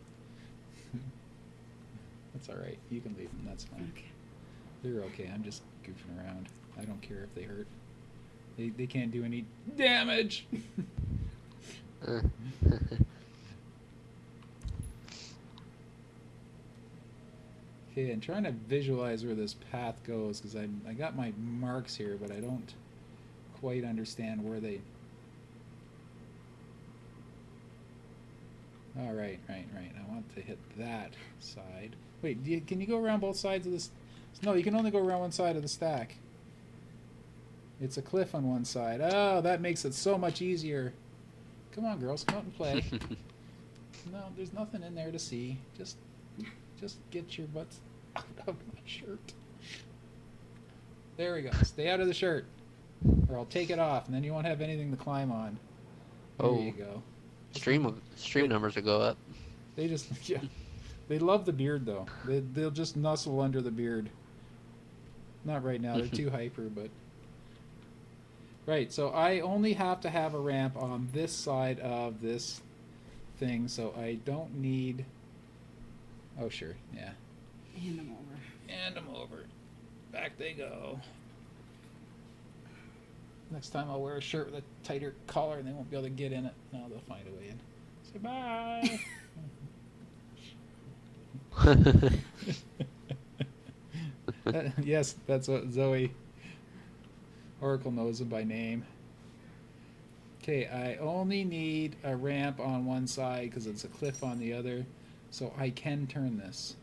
That's all right. You can leave them. That's fine. Okay. They're okay. I'm just goofing around. I don't care if they hurt. They can't do any damage. Uh, Okay, I'm trying to visualize where this path goes because I got my marks here, but I don't quite understand where they. All right, right, right. I want to hit that side. Wait, can you go around both sides of this? No, you can only go around one side of the stack. It's a cliff on one side. Oh, that makes it so much easier. Come on, girls, come out and play. No, there's nothing in there to see. Just get your butts out of my shirt. There we go. Stay out of the shirt, or I'll take it off, and then you won't have anything to climb on. There Oh. you go. Stream numbers will go up. They just yeah, they love the beard though. They'll just nuzzle under the beard. Not right now. They're too hyper, but right. So I only have to have a ramp on this side of this thing, so I don't need. Oh sure, yeah. Hand them over. Hand them over. Back they go. Next time I'll wear a shirt with a tighter collar and they won't be able to get in it. No, they'll find a way in. Say bye. Yes, that's what Zoe. Oracle knows him by name. Okay, I only need a ramp on one side because it's a cliff on the other, so I can turn this.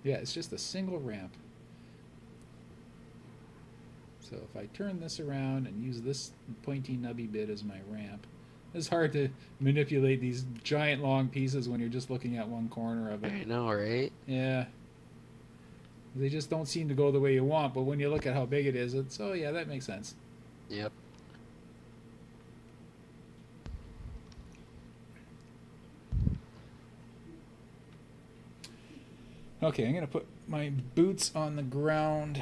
Yeah, it's just a single ramp. So if I turn this around and use this pointy nubby bit as my ramp, it's hard to manipulate these giant long pieces when you're just looking at one corner of it. I know, right? Yeah. They just don't seem to go the way you want, but when you look at how big it is, it's, oh yeah, that makes sense. Yep. Okay, I'm going to put my boots on the ground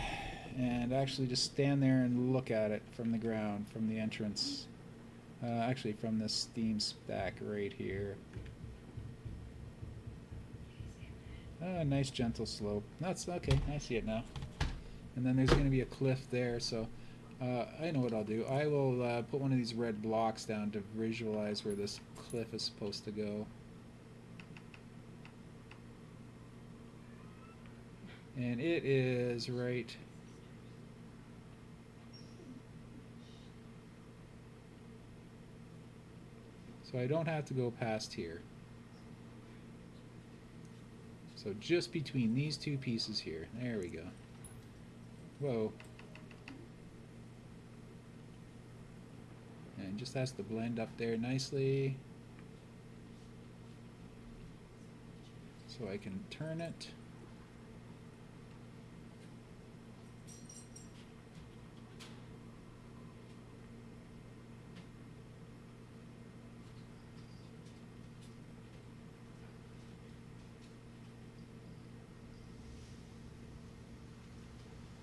and actually just stand there and look at it from the ground, from the entrance. Actually, from this steam stack right here. Nice gentle slope. That's okay. I see it now. And then there's going to be a cliff there, so I know what I'll do. I will put one of these red blocks down to visualize where this cliff is supposed to go. And it is right. So I don't have to go past here. So just between these two pieces here. There we go. Whoa. And just has to blend up there nicely. So I can turn it.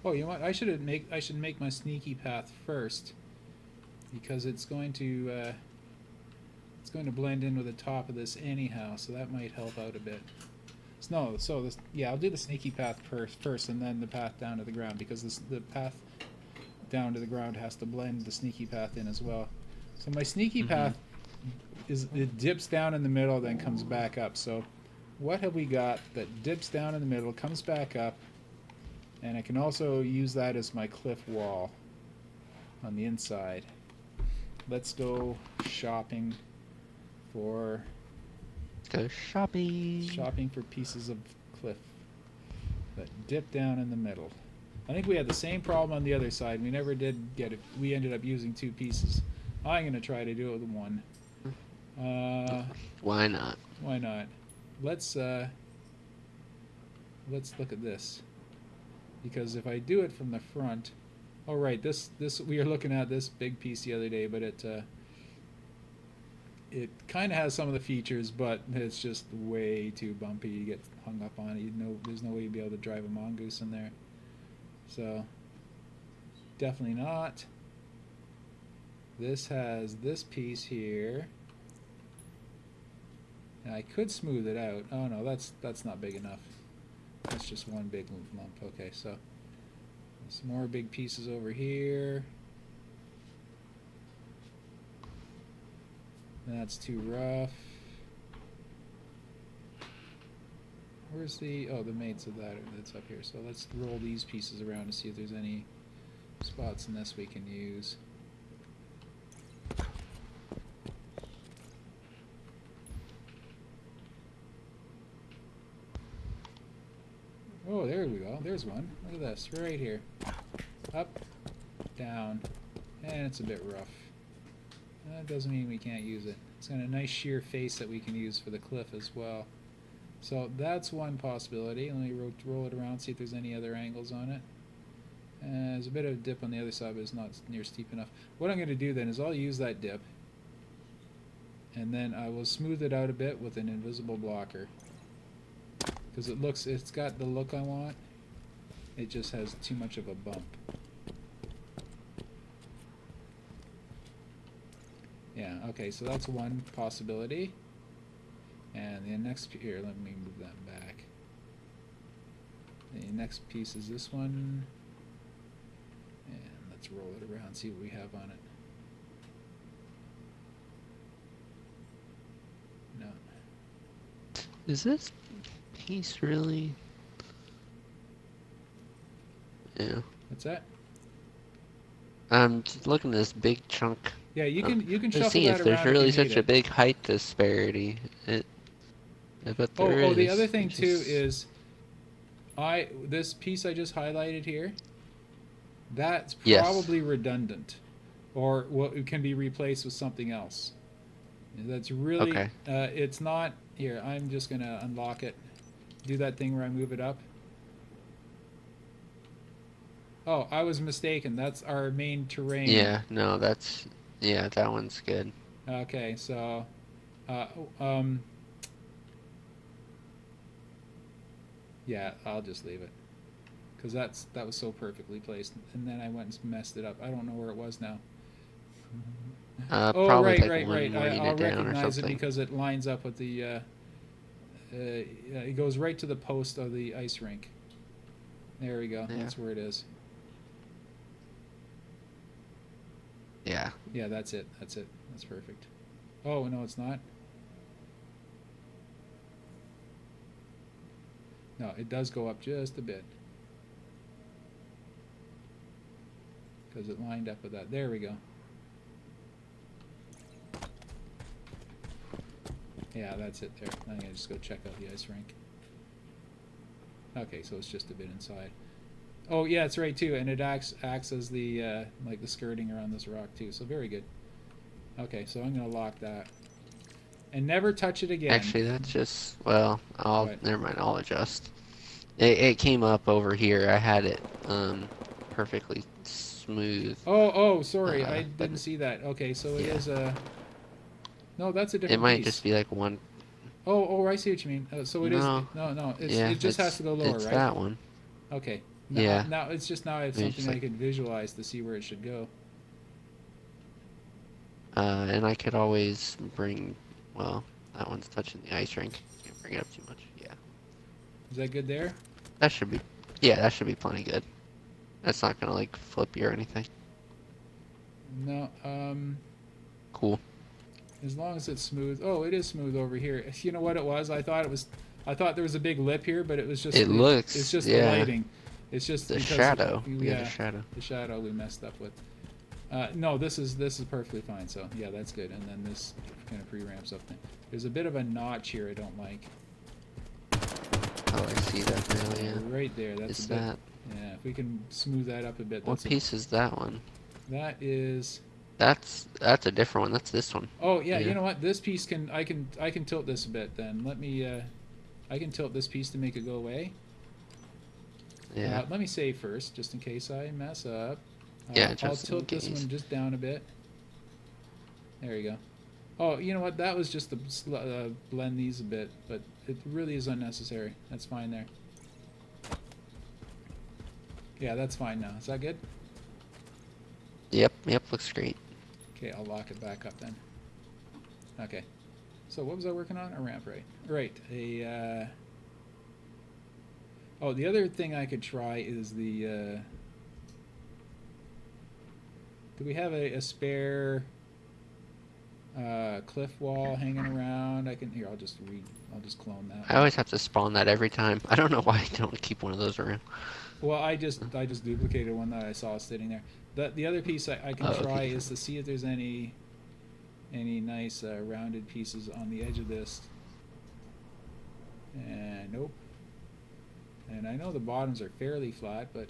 Oh, you know what? I should make my sneaky path first, because it's going to blend in with the top of this anyhow, so that might help out a bit. Yeah, I'll do the sneaky path first, and then the path down to the ground, because the path down to the ground has to blend the sneaky path in as well. So my sneaky path it dips down in the middle, then comes back up. So what have we got that dips down in the middle, comes back up? And I can also use that as my cliff wall on the inside. Let's go shopping for pieces of cliff that dip down in the middle. I think we had the same problem on the other side. We never did get it. We ended up using two pieces. I'm going to try to do it with one. Why not? Why not? Let's look at this. Because if I do it from the front, oh right, this we were looking at this big piece the other day, but it kind of has some of the features, but it's just way too bumpy. You get hung up on it. There's no way you'd be able to drive a mongoose in there. So definitely not. This has this piece here. And I could smooth it out. Oh no, that's not big enough. That's just one big lump. Okay, so some more big pieces over here. That's too rough. Where's the, oh, the mates of that, that's up here. So let's roll these pieces around to see if there's any spots in this we can use. Oh, there we go. There's one. Look at this, right here. Up, down, and it's a bit rough. That doesn't mean we can't use it. It's got a nice sheer face that we can use for the cliff as well. So that's one possibility. Let me roll it around, see if there's any other angles on it. There's a bit of a dip on the other side, but it's not near steep enough. What I'm going to do then is I'll use that dip, and then I will smooth it out a bit with an invisible blocker. Because it's got the look I want. It just has too much of a bump. Yeah, okay, so that's one possibility. And the next, here, let me move that back. The next piece is this one. And let's roll it around, see what we have on it. No. Is this piece really? Yeah. What's that? I'm just looking at this big chunk. Yeah, you can Let's shuffle see that if around there's if really you need such a it. big height disparity. I bet there is. Oh, the other thing It too just- is this piece I just highlighted here, that's Yes. probably redundant, or it can be replaced with something else. That's really Okay. it's not here. I'm just gonna unlock it. Do that thing where I move it up. Oh, I was mistaken. That's our main terrain. Yeah, no, yeah, that one's good. Okay, so uh, yeah, I'll just leave it. Because that was so perfectly placed, and then I went and messed it up. I don't know where it was now. Oh, Probably right, like right, one right. more I'll unit down or recognize it something. because it lines up with the. It goes right to the post of the ice rink. There we go. Yeah. That's where it is. Yeah. Yeah, that's it. That's it. That's perfect. Oh no, it's not. No, it does go up just a bit. Because it lined up with that. There we go. Yeah, that's it there. I'm going to just go check out the ice rink. Okay, so it's just a bit inside. Oh, yeah, it's right, too. And it acts as the, like the skirting around this rock, too. So very good. Okay, so I'm going to lock that. And never touch it again. Actually, that's just, well, What? never mind, I'll adjust. It came up over here. I had it perfectly smooth. Oh, sorry. I but didn't see that. Okay, so it yeah. is a... No, that's a It different might piece. just be like one. Oh, I see what you mean. So it is... No. No. Yeah, it just has to go lower, it's right? that one. Okay. Yeah. Now it's just now I have Maybe something just I like- could visualize to see where it should go. And I could always bring, well, that one's touching the ice rink. Can't bring it up too much. Yeah. Is that good there? That should be, yeah, that should be plenty good. That's not gonna like flip you or anything. No. Cool. As long as it's smooth. Oh, it is smooth over here. You know what it was? I thought there was a big lip here, but it was just. It looks, It's just yeah. the lighting. It's just The because shadow. Yeah, the shadow. the shadow we messed up with. No, this is perfectly fine. So yeah, that's good. And then this kind of pre-ramps up thing. There's a bit of a notch here I don't like. Oh, I see that now. Yeah. Right there. That's Is a bit. that? Yeah, if we can smooth that up a bit. What That's piece is that one? That is. That's a different one. That's this one. Oh yeah, Yeah. you know what? This piece I can tilt this a bit. Then let me. I can tilt this piece to make it go away. Yeah. Let me save first, just in case I mess up. Yeah, I'll just in tilt this case. one just down a bit. There you go. Oh, you know what? That was just to blend these a bit, but it really is unnecessary. That's fine there. Yeah, that's fine now. Is that good? Yep, yep, looks great. Okay, I'll lock it back up then. Okay. So what was I working on? A ramp, right? Right. Oh, the other thing I could try is the. Do we have a spare cliff wall hanging around? I can. Here, I'll just read. I'll just clone that I one. always have to spawn that every time. I don't know why I don't keep one of those around. Well, I just duplicated one that I saw sitting there. The other piece I can Oh, try okay. is to see if there's any nice rounded pieces on the edge of this. And nope. And I know the bottoms are fairly flat, but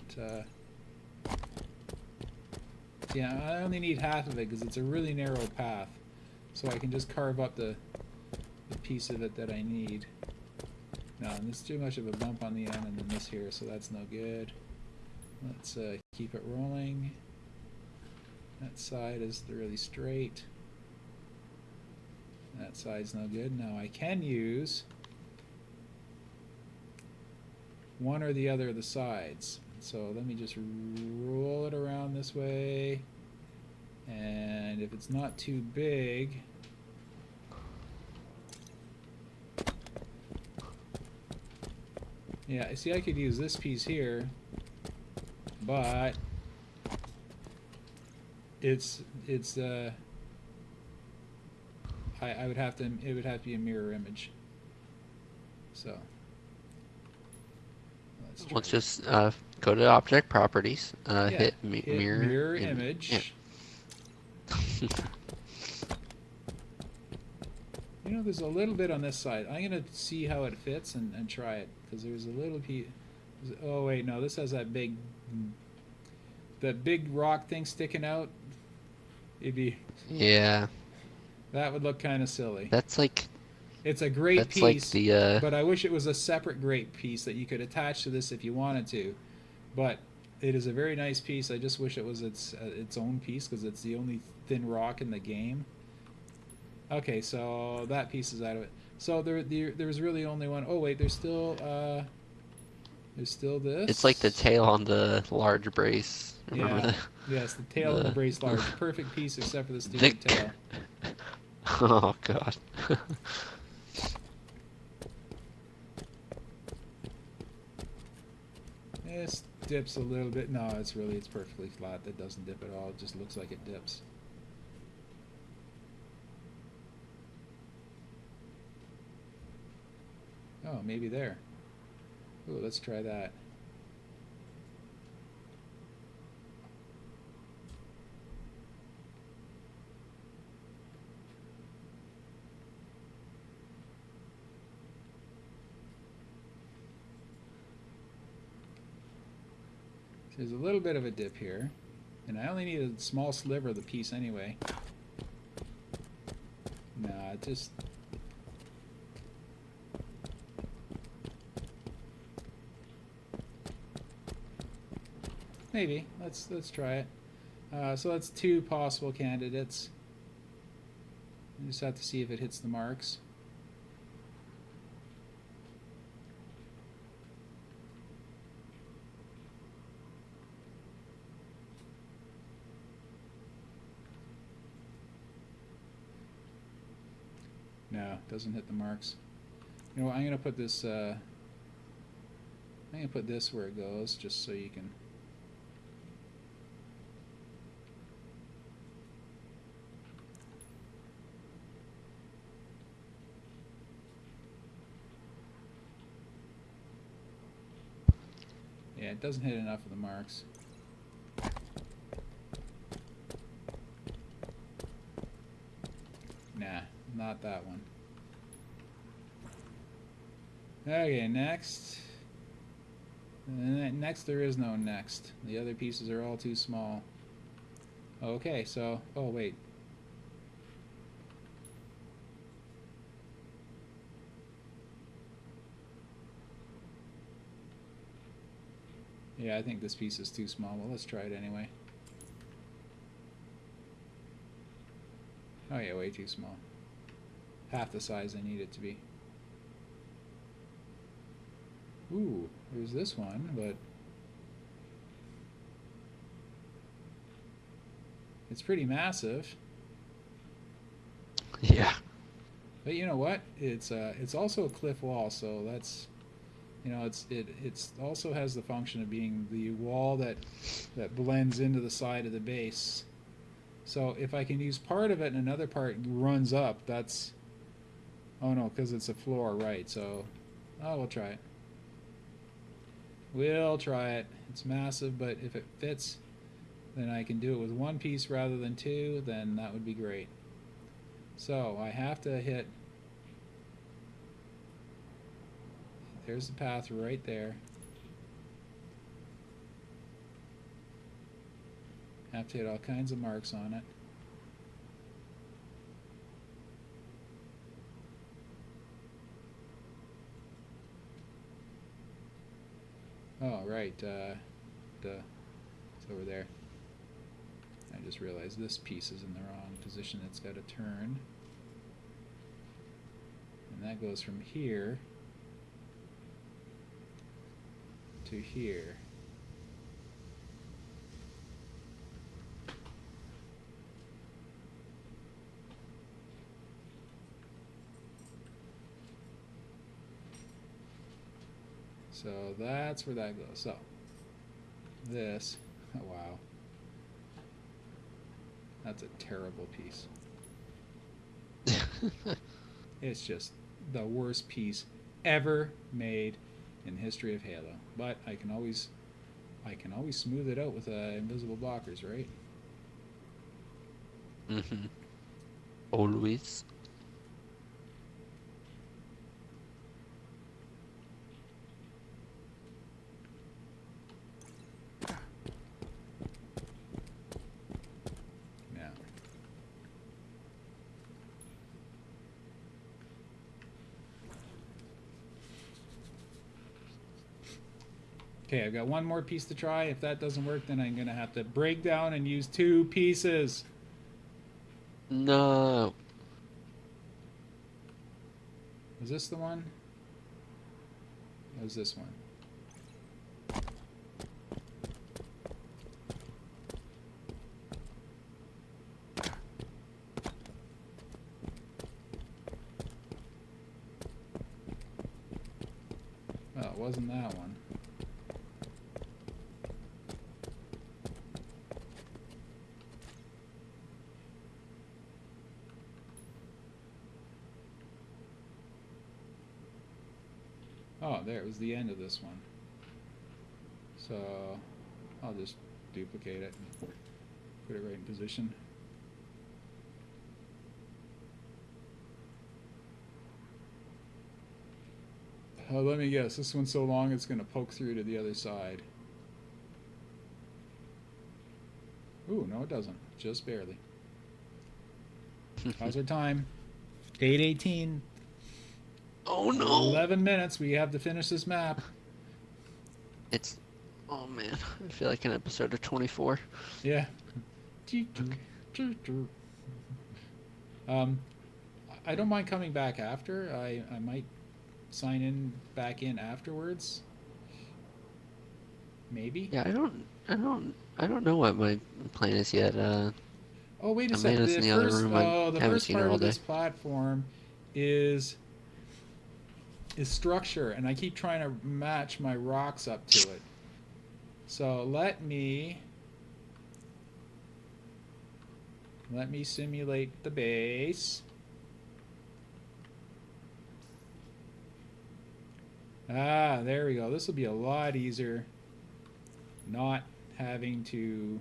yeah, I only need half of it because it's a really narrow path. So I can just carve up the piece of it that I need. No, and there's too much of a bump on the end and then this here, so that's no good. Let's keep it rolling. That side is really straight. That side's no good. Now I can use one or the other of the sides. So let me just roll it around this way. And if it's not too big, yeah, see, I could use this piece here, but I would have to, it would have to be a mirror image. So let's try. Let's just go to object properties, Yeah, hit hit mirror mirror image. Yeah. image. You know, there's a little bit on this side. I'm gonna see how it fits and try it because there's a little piece. Oh wait, no, this has that big rock thing sticking out. It'd be Yeah, that would look kind of silly. that's like It's a great that's like piece, the but I wish it was a separate great piece that you could attach to this if you wanted to. But it is a very nice piece. I just wish it was its own piece because it's the only thin rock in the game. Okay, so that piece is out of it. So there's really only one. Oh wait, there's still it's like the this. tail on the large brace. Remember Yeah. Yes, the tail of the brace large. the Perfect piece except for the the stupid tail. oh god. This dips a little bit. No, it's perfectly flat. That doesn't dip at all. It just looks like it dips. Oh, maybe there. Ooh, let's try that. There's a little bit of a dip here, and I only need a small sliver of the piece anyway. Nah, just maybe. Let's try it. So that's two possible candidates. We just have to see if it hits the marks. No, doesn't hit the marks. You know what, I'm gonna put this where it goes, just so you can. Yeah, it doesn't hit enough of the marks. Nah, not that one. Okay, next. Next, there is no next. The other pieces are all too small. Okay, so, oh wait. Yeah, I think this piece is too small. Well, let's try it anyway. Oh yeah, way too small. Half the size I need it to be. Ooh, there's this one, but It's pretty massive. Yeah. But you know what? It's also a cliff wall, so that's, you know, it's also has the function of being the wall that blends into the side of the base. So if I can use part of it and another part runs up, that's, oh no, because it's a floor, right? So, oh, we'll try it. We'll try it. It's massive, but if it fits, then I can do it with one piece rather than two. Then that would be great. So I have to hit. There's the path right there. Have to hit all kinds of marks on it. Oh, right. It's over there. I just realized this piece is in the wrong position. It's got to turn. And that goes from here to here. So that's where that goes. So this, oh wow, that's a terrible piece. It's just the worst piece ever made in the history of Halo. But I can always smooth it out with invisible blockers, right? Mm-hmm. Always. Yeah. Okay, I've got one more piece to try. If that doesn't work, then I'm gonna have to break down and use two pieces. No. Was this the one? Or was this one? Oh, it wasn't that one. Oh, there, it was the end of this one. So, I'll just duplicate it and put it right in position. Let me guess, this one's so long it's going to poke through to the other side. Ooh, no it doesn't. Just barely. How's our time? 8:18. Oh no. 11 minutes. We have to finish this map. It's, oh man, I feel like an episode of 24. Yeah. I don't mind coming back after. I might sign in back in afterwards. Maybe. Yeah, I don't know what my plan is yet. Oh, wait a sec. Amanda's in the other room. I The haven't first seen her part all of this day. platform is structure, and I keep trying to match my rocks up to it. So let me simulate the base. Ah, there we go. This will be a lot easier not having to...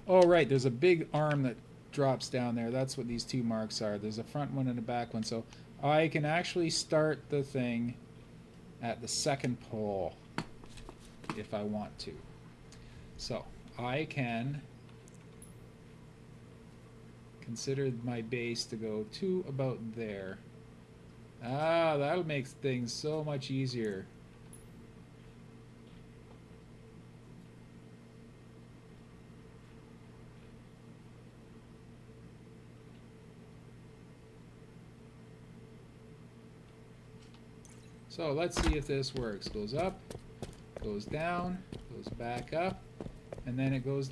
Oh, right. There's a big arm that drops down there. That's what these two marks are. There's a front one and a back one. So I can actually start the thing at the second pole if I want to. So I can consider my base to go to about there. Ah, that'll make things so much easier. So let's see if this works. Goes up, goes down, Goes back up, and then it goes.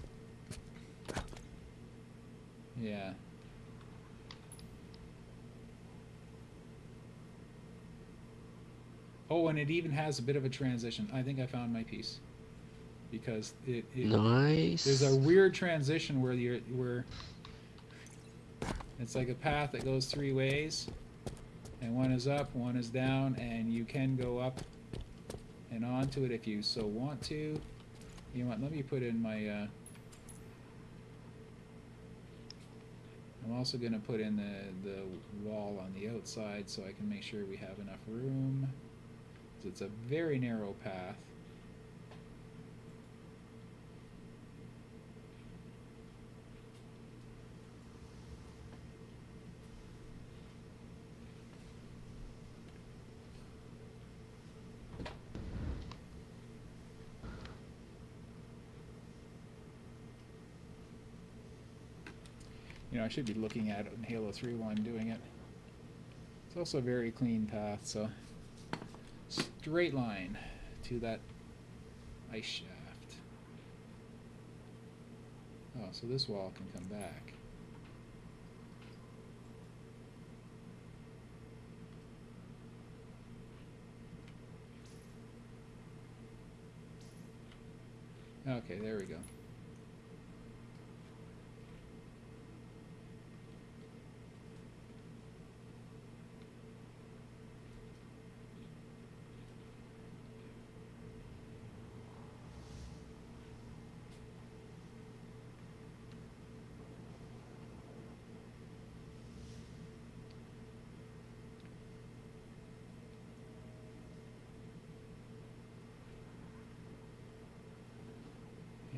Yeah. Oh, and it even has a bit of a transition. I think I found my piece because there's a Nice. weird transition where it's like a path that goes three ways, and one is up, one is down, and you can go up and onto it if you so want to. You know what? Let me put in my. I'm also going to put in the wall on the outside so I can make sure we have enough room. So it's a very narrow path. You know, I should be looking at it in Halo 3 while I'm doing it. It's also a very clean path, so straight line to that ice shaft. Oh, so this wall can come back. Okay, there we go.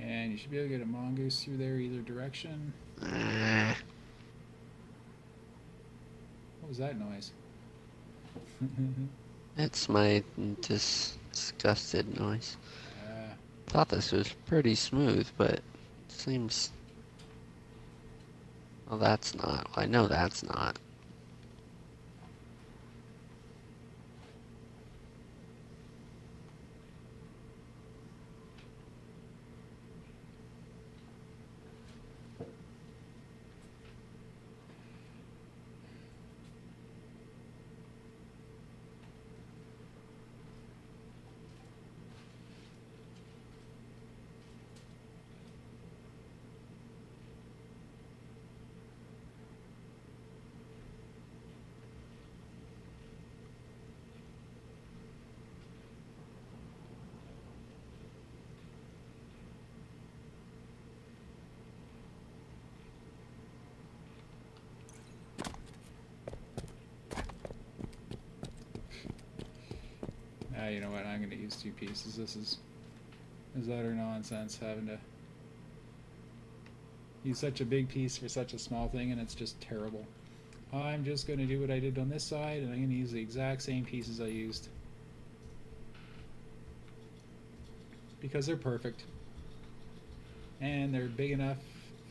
And you should be able to get a mongoose through there either direction. Eh, What was that noise? it's my disgusted noise. Ah, Thought this was pretty smooth, but seems. Well, that's not. I know that's not. you know what? I'm going to use two pieces. This is utter nonsense having to use such a big piece for such a small thing, and it's just terrible. I'm just going to do what I did on this side, and I'm going to use the exact same pieces I used. Because they're perfect. And they're big enough,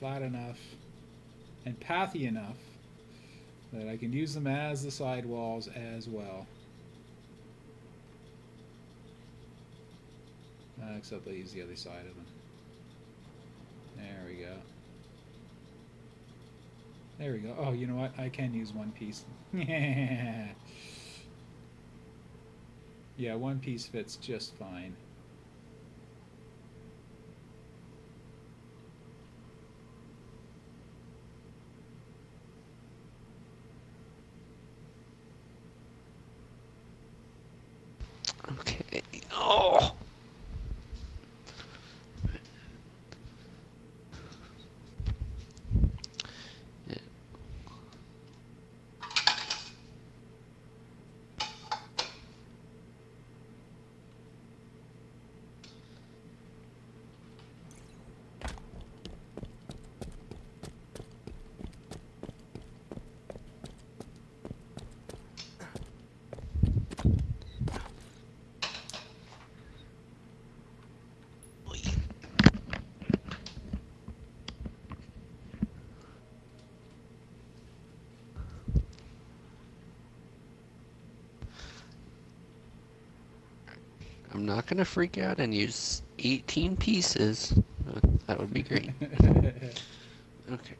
flat enough, and pathy enough that I can use them as the side walls as well. Except I use the other side of them. There we go. There we go. Oh, you know what? I can use one piece. Yeah, one piece fits just fine. Okay. Oh. I'm not gonna freak out and use 18 pieces. That would be great. Okay.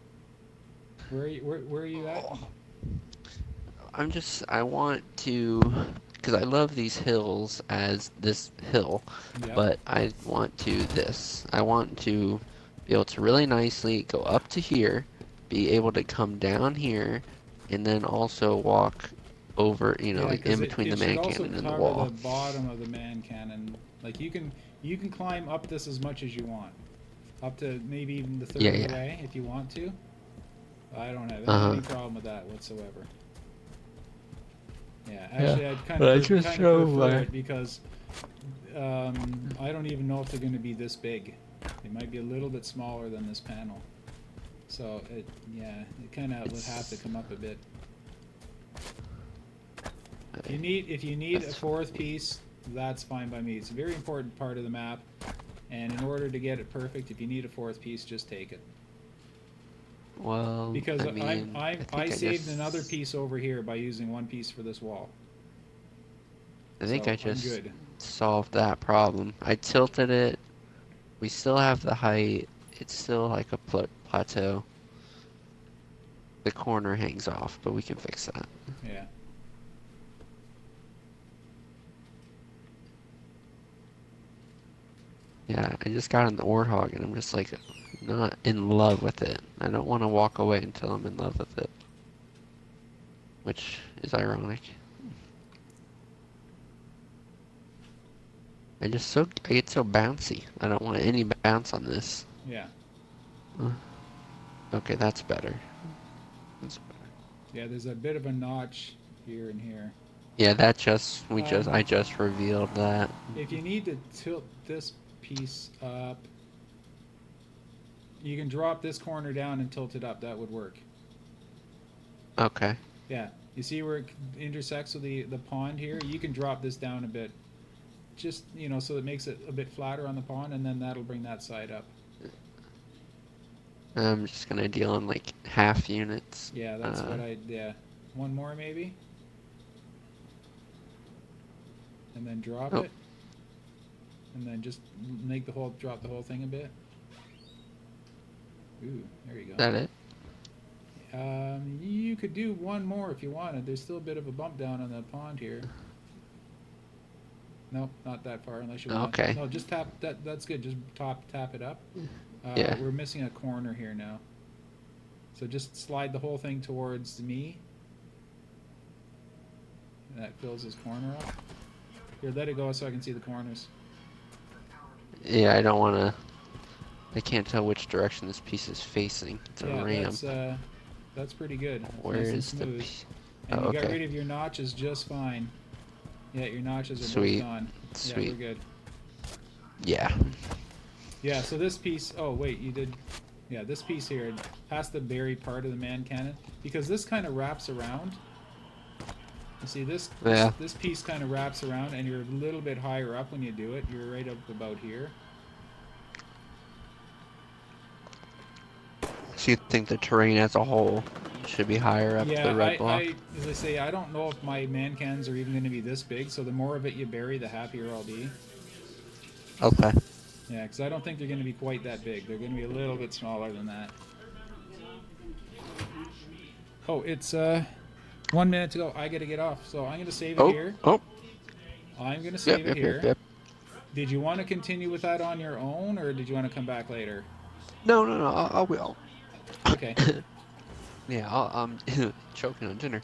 Where are you at? Oh, I want to, because I love these hills as this hill, Yep. but I want to this. I want to be able to really nicely go up to here, be able to come down here, and then also walk over, Yeah, like because in it, between the it should man also cannon and the cover the wall. bottom of the man cannon. Like you can climb up this as much as you want, up to maybe even the third Yeah, of the yeah. way if you want to. I don't have any Uh-huh. problem with that whatsoever. Yeah, Yeah. actually, I'd But I just kind of show prefer my. it because I don't even know if they're going to be this big. They might be a little bit smaller than this panel. So it kind of would have to It's. come up a bit. If you need a That's fourth fine. piece, that's fine by me. It's a very important part of the map, and in order to get it perfect, if you need a fourth piece, just take it. Well, Because I mean, I I think I saved another just. piece over here by using one piece for this wall, I think so I I'm just good. solved that problem. I tilted it. We still have the height. It's still like a plateau. The corner hangs off, but we can fix that. Yeah. Yeah, I just got an Warthog and I'm just like not in love with it. I don't want to walk away until I'm in love with it, which is ironic. I get so bouncy. I don't want any bounce on this. Yeah. Uh, Okay, that's better. That's better. Yeah, there's a bit of a notch here and here. Yeah, I Um, just revealed that. if you need to tilt this piece up, you can drop this corner down and tilt it up. That would work. Okay. Yeah. You see where it intersects with the pond here? You can drop this down a bit. Just, so it makes it a bit flatter on the pond, and then that'll bring that side up. I'm just gonna deal in like half units. Yeah, that's what yeah. One more maybe? And then drop Oh, it. And then just drop the whole thing a bit. Ooh, there you is go. that it? You could do one more if you wanted. There's still a bit of a bump down on the pond here. Nope, not that far unless you want. Okay. No, just tap that. That's good. Just tap it up. Yeah. We're missing a corner here now. So just slide the whole thing towards me. And that fills his corner up. Here, let it go so I can see the corners. Yeah, I don't wanna. I can't tell which direction this piece is facing. It's a Yeah, ramp. that's pretty good. That's Where nice and is the smooth. piece? And Oh, you got okay. rid of your notches just fine. Yeah, your notches are both Sweet. gone. Yeah, we're Sweet. good. Yeah. Yeah, so this piece, oh wait, you did, yeah, this piece here has to bury part of the man cannon because this kind of wraps around. You see Yeah. this piece kind of wraps around, and you're a little bit higher up when you do it. You're right up about here. So you think the terrain as a whole should be higher up Yeah, the red block? as I say, I don't know if my man cannons are even going to be this big. So the more of it you bury, the happier I'll be. Okay. Yeah, because I don't think they're going to be quite that big. They're going to be a little bit smaller than that. Oh, it's 1 minute to go. I got to get off, so I'm going to save it Oh. here. Oh. I'm going to Yep. save it Yep. Yep. here. Yep. Did you want to continue with that on your own, or did you want to come back later? No. No. No. I will. Okay. Yeah. I'm choking on dinner.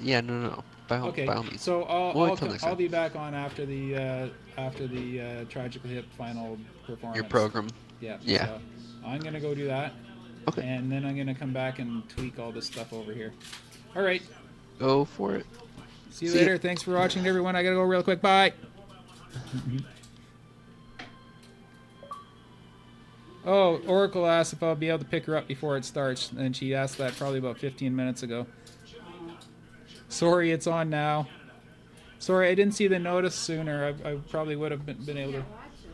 Yeah. No. No. No. Okay. By all means. So We'll wait till next I'll time. be back on after the tragically hip final Your performance. program. Yeah. Yeah. So I'm gonna go do that, Okay. and then I'm gonna come back and tweak all this stuff over here. All right. Go for it. See you See ya. later. Thanks for watching, everyone. I gotta go real quick. Bye. Oh, Oracle asked if I'll be able to pick her up before it starts, and she asked that probably about 15 minutes ago. Sorry, it's on now. Sorry, I didn't see the notice sooner. I probably would have been able to. Watch it,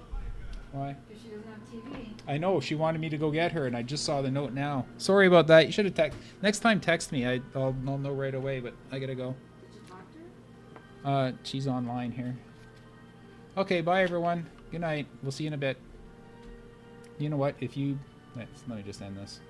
Why? because she doesn't have TV. I know, she wanted me to go get her, and I just saw the note now. Sorry about that. You should have next time text me. I'll know right away, but I gotta go. Did you talk to her? She's online here. Okay, bye everyone. Good night. We'll see you in a bit. You know what? If you... Let me just end this.